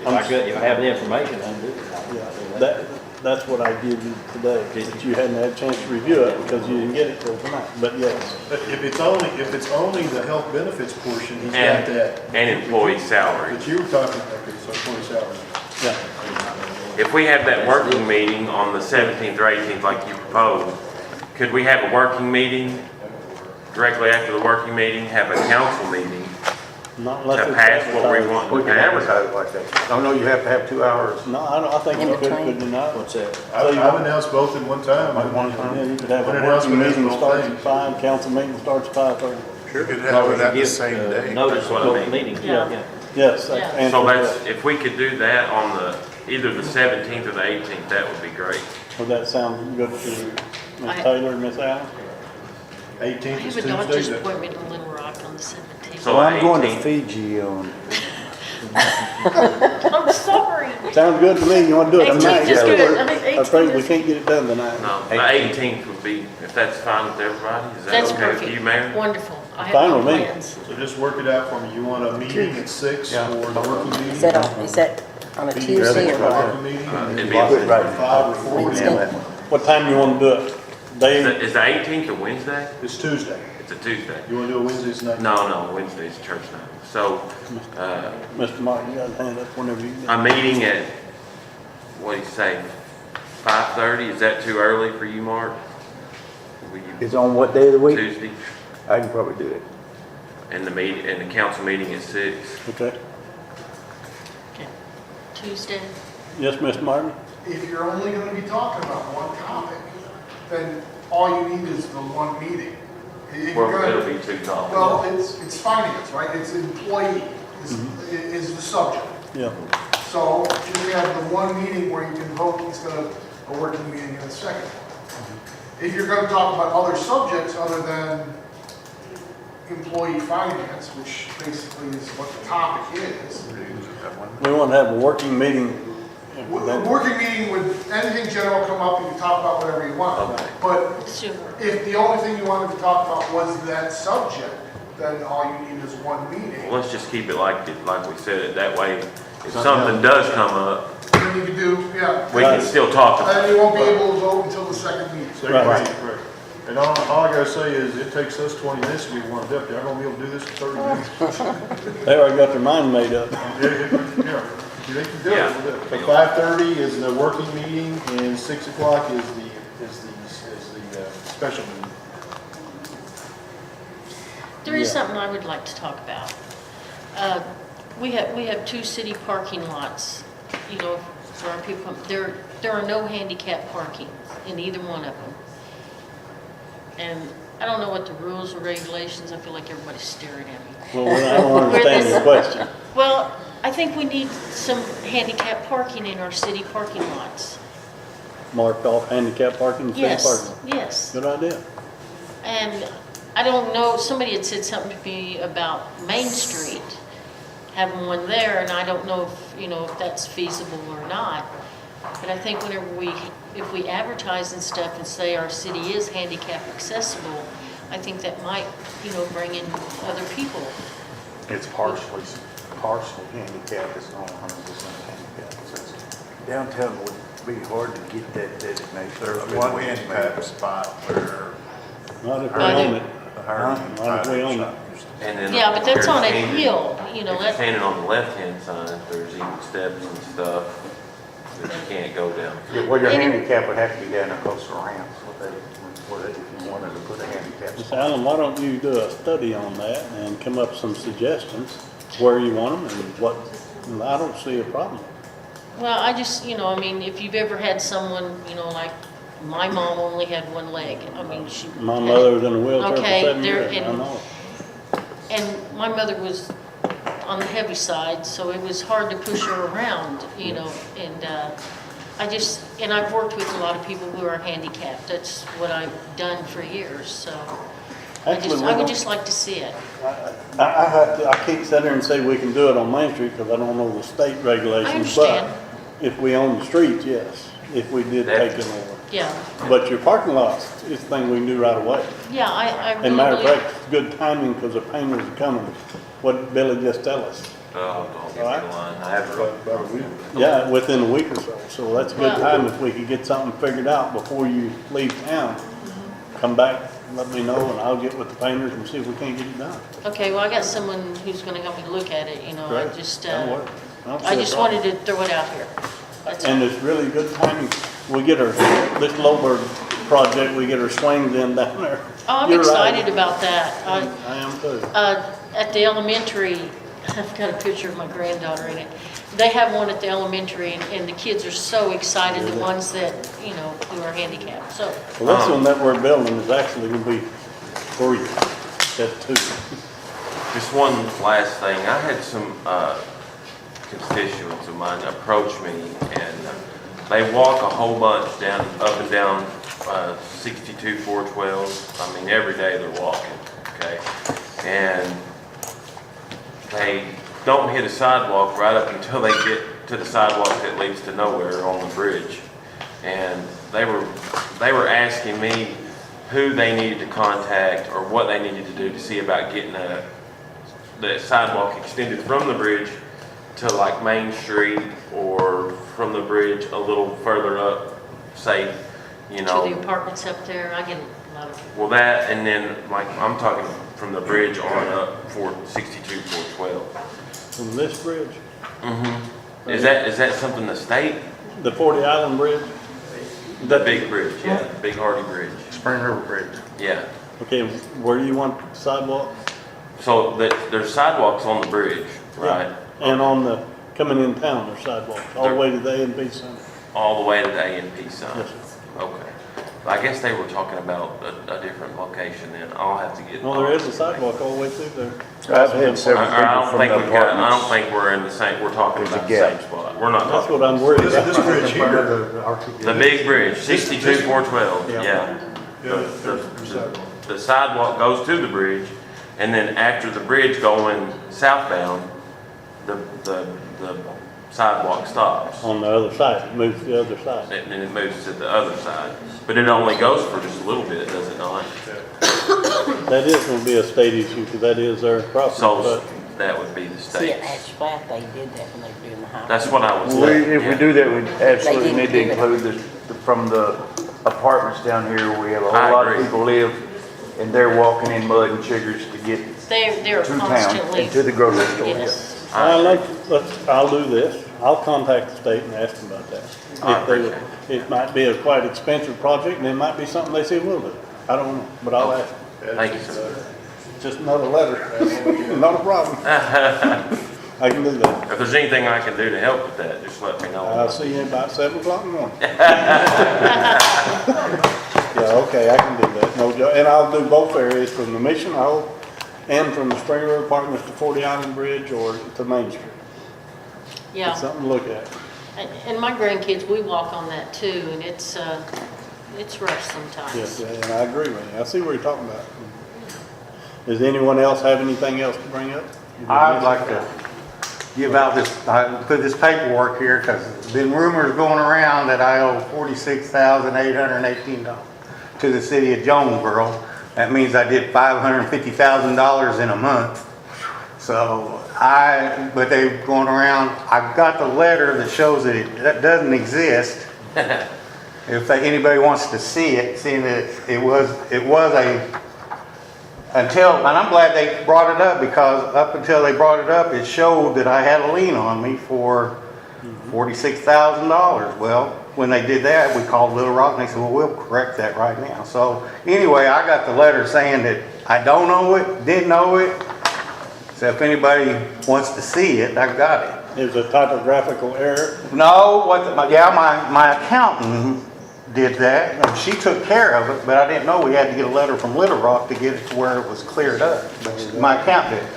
[SPEAKER 4] If you have the information, I'll do it.
[SPEAKER 1] Yeah, that's what I give you today, that you hadn't had a chance to review it because you didn't get it till tonight, but yes.
[SPEAKER 3] But if it's only the health benefits portion, he's got
[SPEAKER 5] And,
[SPEAKER 3] that.
[SPEAKER 5] and employee salary.
[SPEAKER 3] But you were talking, okay, so employee salary.
[SPEAKER 1] Yeah,
[SPEAKER 5] If we have that working meeting on the 17th or 18th like you proposed, could we have a working meeting directly after the working meeting, have a council meeting
[SPEAKER 1] not unless
[SPEAKER 5] to
[SPEAKER 1] it's
[SPEAKER 5] pass what we
[SPEAKER 1] advertised.
[SPEAKER 5] want
[SPEAKER 10] We
[SPEAKER 5] to
[SPEAKER 10] can
[SPEAKER 5] advertise?
[SPEAKER 10] advertise it like that. I know you have to have 2 hours.
[SPEAKER 1] No, I think
[SPEAKER 2] In
[SPEAKER 1] you could,
[SPEAKER 2] between.
[SPEAKER 1] could you not?
[SPEAKER 4] What's that?
[SPEAKER 3] I've announced both at one time.
[SPEAKER 10] Like one time?
[SPEAKER 1] Yeah, you could have
[SPEAKER 3] One
[SPEAKER 1] a
[SPEAKER 3] announcement
[SPEAKER 1] working
[SPEAKER 3] is the
[SPEAKER 1] meeting
[SPEAKER 3] whole
[SPEAKER 1] starts
[SPEAKER 3] thing.
[SPEAKER 1] at 5, council meeting starts at 5:30.
[SPEAKER 6] you could have it at the same day.
[SPEAKER 4] Notice
[SPEAKER 5] That's what I
[SPEAKER 4] of
[SPEAKER 5] mean.
[SPEAKER 4] the meeting.
[SPEAKER 18] Yeah.
[SPEAKER 1] Yes,
[SPEAKER 18] Yeah.
[SPEAKER 1] and
[SPEAKER 5] So that's, if we could do that on either the 17th or the 18th, that would be great.
[SPEAKER 1] would that sound good to Ms.
[SPEAKER 18] I-
[SPEAKER 1] Taylor and Ms. Allen?
[SPEAKER 3] 18th
[SPEAKER 18] I
[SPEAKER 3] is
[SPEAKER 18] have a doctor's
[SPEAKER 3] Tuesday.
[SPEAKER 18] appointment in Little Rock on the 17th.
[SPEAKER 5] So
[SPEAKER 8] Well, I'm going to
[SPEAKER 5] 18th.
[SPEAKER 8] Fiji on,
[SPEAKER 18] I'm sorry.
[SPEAKER 1] Sounds good to me, you wanna do it
[SPEAKER 18] 18th
[SPEAKER 1] tonight?
[SPEAKER 18] is good. I
[SPEAKER 1] I'm
[SPEAKER 18] think
[SPEAKER 1] afraid
[SPEAKER 18] 18th
[SPEAKER 1] we
[SPEAKER 18] is-
[SPEAKER 1] can't get it done tonight.
[SPEAKER 5] No, the 18th would be, if that's fine with everybody, is that
[SPEAKER 18] That's
[SPEAKER 5] okay with
[SPEAKER 18] perfect.
[SPEAKER 5] you, Mayor?
[SPEAKER 18] Wonderful.
[SPEAKER 2] I
[SPEAKER 1] Fine
[SPEAKER 2] have
[SPEAKER 1] with
[SPEAKER 2] no
[SPEAKER 1] me.
[SPEAKER 2] plans.
[SPEAKER 3] So just work it out for me. You want a meeting at 6
[SPEAKER 10] Yeah.
[SPEAKER 3] or the working meeting?
[SPEAKER 2] Is that on a Tuesday or
[SPEAKER 3] The
[SPEAKER 2] what?
[SPEAKER 3] working meeting?
[SPEAKER 5] It'd be-
[SPEAKER 3] Five or four?
[SPEAKER 2] Wednesday.
[SPEAKER 1] What time you wanna do it? Day,
[SPEAKER 5] Is the 18th a Wednesday?
[SPEAKER 3] It's Tuesday.
[SPEAKER 5] It's a Tuesday.
[SPEAKER 3] You wanna do a Wednesday's night?
[SPEAKER 5] No, Wednesday's church night. So,
[SPEAKER 1] Mr. Martin, you got a hand up whenever you get.
[SPEAKER 5] a meeting at, what do you say, 5:30? Is that too early for you, Mark? Will you-
[SPEAKER 8] It's on what day of the week?
[SPEAKER 5] Tuesday,
[SPEAKER 8] I can probably do it.
[SPEAKER 5] and the council meeting at 6.
[SPEAKER 1] Okay.
[SPEAKER 2] Okay. Tuesday?
[SPEAKER 1] Yes, Mr. Martin?
[SPEAKER 16] If you're only gonna be talking about one topic, then all you need is the one meeting. If you're
[SPEAKER 5] Well,
[SPEAKER 16] gonna-
[SPEAKER 5] it'll be 2 topics.
[SPEAKER 16] Well, it's finance, right? It's employee is the subject.
[SPEAKER 1] Yeah.
[SPEAKER 16] So you have the one meeting where you can vote instead of a working meeting in a second. If you're gonna talk about other subjects other than employee finance, which basically is what the topic is,
[SPEAKER 1] We wanna have a working meeting.
[SPEAKER 16] a working meeting would, anything general come up, you can talk about whatever you want.
[SPEAKER 5] Okay.
[SPEAKER 16] But
[SPEAKER 2] Sure.
[SPEAKER 16] if the only thing you wanted to talk about was that subject, then all you need is one meeting.
[SPEAKER 5] Let's just keep it like we said it. That way, if something does come up,
[SPEAKER 16] Then you can do, yeah.
[SPEAKER 5] we can still talk about
[SPEAKER 16] And
[SPEAKER 5] it.
[SPEAKER 16] you won't be able to vote until the second meeting.
[SPEAKER 1] Right.
[SPEAKER 3] And all I gotta say is, it takes us 20 minutes to be one deputy. I'm gonna be able to do this in 30 minutes.
[SPEAKER 1] They already got their mind made up.
[SPEAKER 3] Yeah, they can do it.
[SPEAKER 5] Yeah.
[SPEAKER 3] So 5:30 is the working meeting, and 6 o'clock is the special meeting.
[SPEAKER 2] There is
[SPEAKER 1] Yeah.
[SPEAKER 2] something I would like to talk about. We have 2 city parking lots, you know, for our people. There are no handicap parking in either one of them. And I don't know what the rules or regulations, I feel like everybody's staring at me.
[SPEAKER 1] Well, I don't understand your question.
[SPEAKER 2] Well, I think we need some handicap parking in our city parking lots.
[SPEAKER 1] Marked off handicap parking, city
[SPEAKER 2] Yes,
[SPEAKER 1] parking.
[SPEAKER 2] yes.
[SPEAKER 1] Good idea.
[SPEAKER 2] And I don't know, somebody had said something to me about Main Street, having one there, and I don't know if, you know, if that's feasible or not. But I think whenever if we advertise and stuff and say our city is handicap accessible, I think that might, you know, bring in other people.
[SPEAKER 10] It's partially handicap, it's not 100% handicap accessible.
[SPEAKER 8] Downtown would be hard to get that designation.
[SPEAKER 6] There's
[SPEAKER 8] With
[SPEAKER 6] one
[SPEAKER 8] Wayne's
[SPEAKER 6] handicap
[SPEAKER 8] Bank.
[SPEAKER 6] spot where
[SPEAKER 1] Not if we
[SPEAKER 2] I
[SPEAKER 1] own
[SPEAKER 2] do.
[SPEAKER 1] it.
[SPEAKER 6] the Hardy
[SPEAKER 1] Not if we own it.
[SPEAKER 6] shop used to
[SPEAKER 5] And then
[SPEAKER 2] Yeah, but that's
[SPEAKER 5] if
[SPEAKER 2] on a
[SPEAKER 5] you're standing-
[SPEAKER 2] hill, you know,
[SPEAKER 5] If you're
[SPEAKER 2] that,
[SPEAKER 5] standing on the left-hand side, there's even steps and stuff that you can't go down.
[SPEAKER 10] Well, your
[SPEAKER 2] And-
[SPEAKER 10] handicap would have to be down there close to ramps, if you wanted to put a handicap
[SPEAKER 1] Miss
[SPEAKER 10] spot.
[SPEAKER 1] Allen, why don't you do a study on that and come up with some suggestions where you want them and what, and I don't see a problem.
[SPEAKER 2] well, I just, you know, I mean, if you've ever had someone, you know, like, my mom only had one leg. I mean, she.
[SPEAKER 1] My
[SPEAKER 2] had-
[SPEAKER 1] mother was in a wheelchair for
[SPEAKER 2] Okay,
[SPEAKER 1] 7
[SPEAKER 2] there-
[SPEAKER 1] years, I
[SPEAKER 2] and-
[SPEAKER 1] know.
[SPEAKER 2] And my mother was on the heavy side, so it was hard to push her around, you know, and and I've worked with a lot of people who are handicapped. That's what I've done for years, so
[SPEAKER 1] Actually, we
[SPEAKER 2] I would
[SPEAKER 1] don't-
[SPEAKER 2] just like to see it.
[SPEAKER 1] I can't sit there and say we can do it on Main Street because I don't know the state regulations. But
[SPEAKER 2] understand.
[SPEAKER 1] if we own the streets, yes, if we did take it over.
[SPEAKER 2] Yeah,
[SPEAKER 1] But your parking lots is a thing we can do right away.
[SPEAKER 2] yeah, I
[SPEAKER 1] And
[SPEAKER 2] really
[SPEAKER 1] matter of
[SPEAKER 2] believe.
[SPEAKER 1] fact, it's good timing because the painters are coming. What did Billy just tell us?
[SPEAKER 5] Oh, don't get me the line. I have
[SPEAKER 3] About a week.
[SPEAKER 1] Yeah, within a week or so. So that's a good
[SPEAKER 2] Well-
[SPEAKER 1] time if we could get something figured out before you leave town. Come back, let me know, and I'll get with the painters and see if we can't get it done.
[SPEAKER 2] Okay, well, I got someone who's gonna help me look at it, you know, I
[SPEAKER 1] Great.
[SPEAKER 2] just,
[SPEAKER 1] That'll work. don't see
[SPEAKER 2] I
[SPEAKER 1] a
[SPEAKER 2] just
[SPEAKER 1] problem.
[SPEAKER 2] wanted to throw it out here. That's
[SPEAKER 1] And
[SPEAKER 2] all.
[SPEAKER 1] it's really good timing. We get our, this Lowbird project, we get our swings in down there.
[SPEAKER 2] Oh, I'm
[SPEAKER 1] You're right.
[SPEAKER 2] excited about that.
[SPEAKER 1] I am too.
[SPEAKER 2] At the elementary, I've got a picture of my granddaughter in it. They have one at the elementary, and the kids are so excited, the ones that, you know, who are handicapped, so.
[SPEAKER 1] Well, this one that we're building is actually gonna be free. That's two.
[SPEAKER 5] Just one last thing. I had some constituents of mine approach me, and they walk a whole bunch up and down 62, 412. I mean, every day they're walking, okay? And they don't hit a sidewalk right up until they get to the sidewalk that leads to nowhere on the bridge. And they were asking me, who they needed to contact or what they needed to do to see about getting the sidewalk extended from the bridge to like Main Street, or from the bridge a little further up, say, you
[SPEAKER 2] To
[SPEAKER 5] know.
[SPEAKER 2] the apartments up there, I get a lot of,
[SPEAKER 5] Well, that, and then, like, I'm talking from the bridge on up for 62, 412.
[SPEAKER 1] From this bridge,
[SPEAKER 5] Mm-hmm. Is that something the state?
[SPEAKER 1] the 40 Island Bridge?
[SPEAKER 5] The big bridge, yeah, the big Hardy Bridge,
[SPEAKER 10] Spring River Bridge.
[SPEAKER 5] yeah.
[SPEAKER 1] Okay, where do you want sidewalk?
[SPEAKER 5] So there's sidewalks on the bridge, right?
[SPEAKER 1] And on the, coming in town, there's sidewalks, all the way to the A&B Center.
[SPEAKER 5] All the way to the A&P sign?
[SPEAKER 1] Yes, sir.
[SPEAKER 5] Okay. I guess they were talking about a different location then. I'll have to get.
[SPEAKER 1] Well, there is a sidewalk all the way through there.
[SPEAKER 8] I've had several
[SPEAKER 5] I
[SPEAKER 8] people
[SPEAKER 5] don't
[SPEAKER 8] from
[SPEAKER 5] think
[SPEAKER 8] the
[SPEAKER 5] we've got, I don't
[SPEAKER 8] apartments.
[SPEAKER 5] think we're in the same, we're talking
[SPEAKER 8] There's a
[SPEAKER 5] about the
[SPEAKER 8] gap.
[SPEAKER 5] same spot. We're not
[SPEAKER 1] That's
[SPEAKER 5] talking.
[SPEAKER 1] what I'm worried
[SPEAKER 3] This,
[SPEAKER 1] about.
[SPEAKER 3] this bridge here,
[SPEAKER 5] The big bridge, 62, 412,
[SPEAKER 1] Yeah.
[SPEAKER 5] yeah. The sidewalk goes to the bridge, and then after the bridge going southbound, the sidewalk stops.
[SPEAKER 1] On the other side, it moves to the other side.
[SPEAKER 5] And then it moves to the other side. But it only goes for just a little bit, does it not?
[SPEAKER 1] That is gonna be a state issue, because that is their property,
[SPEAKER 5] So
[SPEAKER 1] but
[SPEAKER 5] that would be the
[SPEAKER 19] See, at
[SPEAKER 5] state.
[SPEAKER 19] Ash Flat, they did that when they were doing the highway.
[SPEAKER 5] That's what I was
[SPEAKER 8] We,
[SPEAKER 5] saying.
[SPEAKER 8] if we
[SPEAKER 5] yeah.
[SPEAKER 8] do that, we absolutely
[SPEAKER 19] They
[SPEAKER 8] need to
[SPEAKER 19] didn't
[SPEAKER 8] include from the apartments down here, we have a
[SPEAKER 5] I
[SPEAKER 8] whole lot of
[SPEAKER 5] agree.
[SPEAKER 8] people live, and they're walking in mud and sugars to get
[SPEAKER 2] they're
[SPEAKER 8] to town
[SPEAKER 2] constantly.
[SPEAKER 8] and to the grocery store.
[SPEAKER 2] Yes.
[SPEAKER 1] I'll do this. I'll contact the state and ask them about that.
[SPEAKER 5] I
[SPEAKER 1] If they would-
[SPEAKER 5] appreciate
[SPEAKER 1] It might be a quite expensive project, and it might be something they say will do. I don't know, but I'll ask.
[SPEAKER 5] Thank you, sir.
[SPEAKER 1] Just another letter, not a problem. I can do that.
[SPEAKER 5] If there's anything I can do to help with that, just let me
[SPEAKER 1] I'll
[SPEAKER 5] know.
[SPEAKER 1] see you about 7 o'clock in the morning. Yeah, okay, I can do that. No, and I'll do both areas, from the Mission Hole and from the Spring River Apartments to 40 Island Bridge or to Main Street.
[SPEAKER 2] Yeah,
[SPEAKER 1] It's something to look at.
[SPEAKER 2] and my grandkids, we walk on that too, and it's rough sometimes.
[SPEAKER 1] Yes, and I agree with you. I see what you're talking about. Does anyone else have anything else to bring up?
[SPEAKER 10] I'd like to give out this, put this paperwork here, because there's been rumors going around that I owe $46,818 to the city of Jonesboro. That means I did $550,000 in a month. So but they're going around, I've got the letter that shows that that doesn't exist. If anybody wants to see it, seeing that it was and I'm glad they brought it up, because up until they brought it up, it showed that I had a lien on me for $46,000. Well, when they did that, we called Little Rock and they said, well, we'll correct that right now. So anyway, I got the letter saying that I don't owe it, didn't owe it. So if anybody wants to see it, I've got it.
[SPEAKER 1] There's a typographical error.
[SPEAKER 10] No, my accountant did that, and she took care of it, but I didn't know we had to get a letter from Little Rock to get it to where it was cleared up. But my accountant did.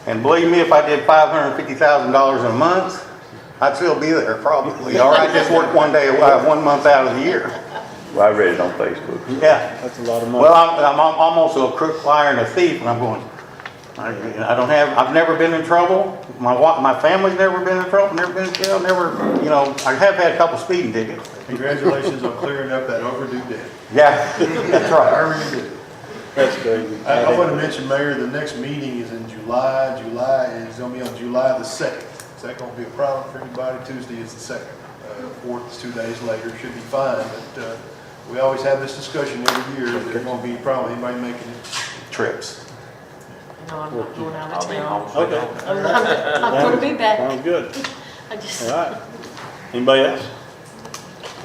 [SPEAKER 10] And believe me, if I did $550,000 in a month, I'd still be there probably. Or I'd just work 1 month out of the year.
[SPEAKER 8] Well, I read it on Facebook.
[SPEAKER 10] Yeah.
[SPEAKER 1] That's a lot of money.
[SPEAKER 10] Well, I'm almost a crook, liar, and a thief, and I'm going, I've never been in trouble. My family's never been in trouble, never been in jail, I have had a couple speeding tickets.
[SPEAKER 3] congratulations on clearing up that overdue debt.
[SPEAKER 10] Yeah, that's right.
[SPEAKER 3] I really do.
[SPEAKER 1] That's crazy.
[SPEAKER 3] I want to mention, Mayor, the next meeting is in July. July is going to be on July the 2nd. Is that going to be a problem for anybody? Tuesday is the 2nd. 4th is 2 days later. Should be fine, but we always have this discussion every year. There's going to be a problem. Anybody making
[SPEAKER 10] Trips.
[SPEAKER 2] No, I'm not going out of
[SPEAKER 5] I'll be home.
[SPEAKER 2] town.
[SPEAKER 1] Okay.
[SPEAKER 2] I'm gonna be back.
[SPEAKER 1] Sounds good.
[SPEAKER 2] I just.
[SPEAKER 1] All right. Anybody else?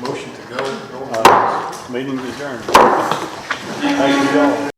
[SPEAKER 3] motion to go?
[SPEAKER 1] Meeting's adjourned. Thank you all.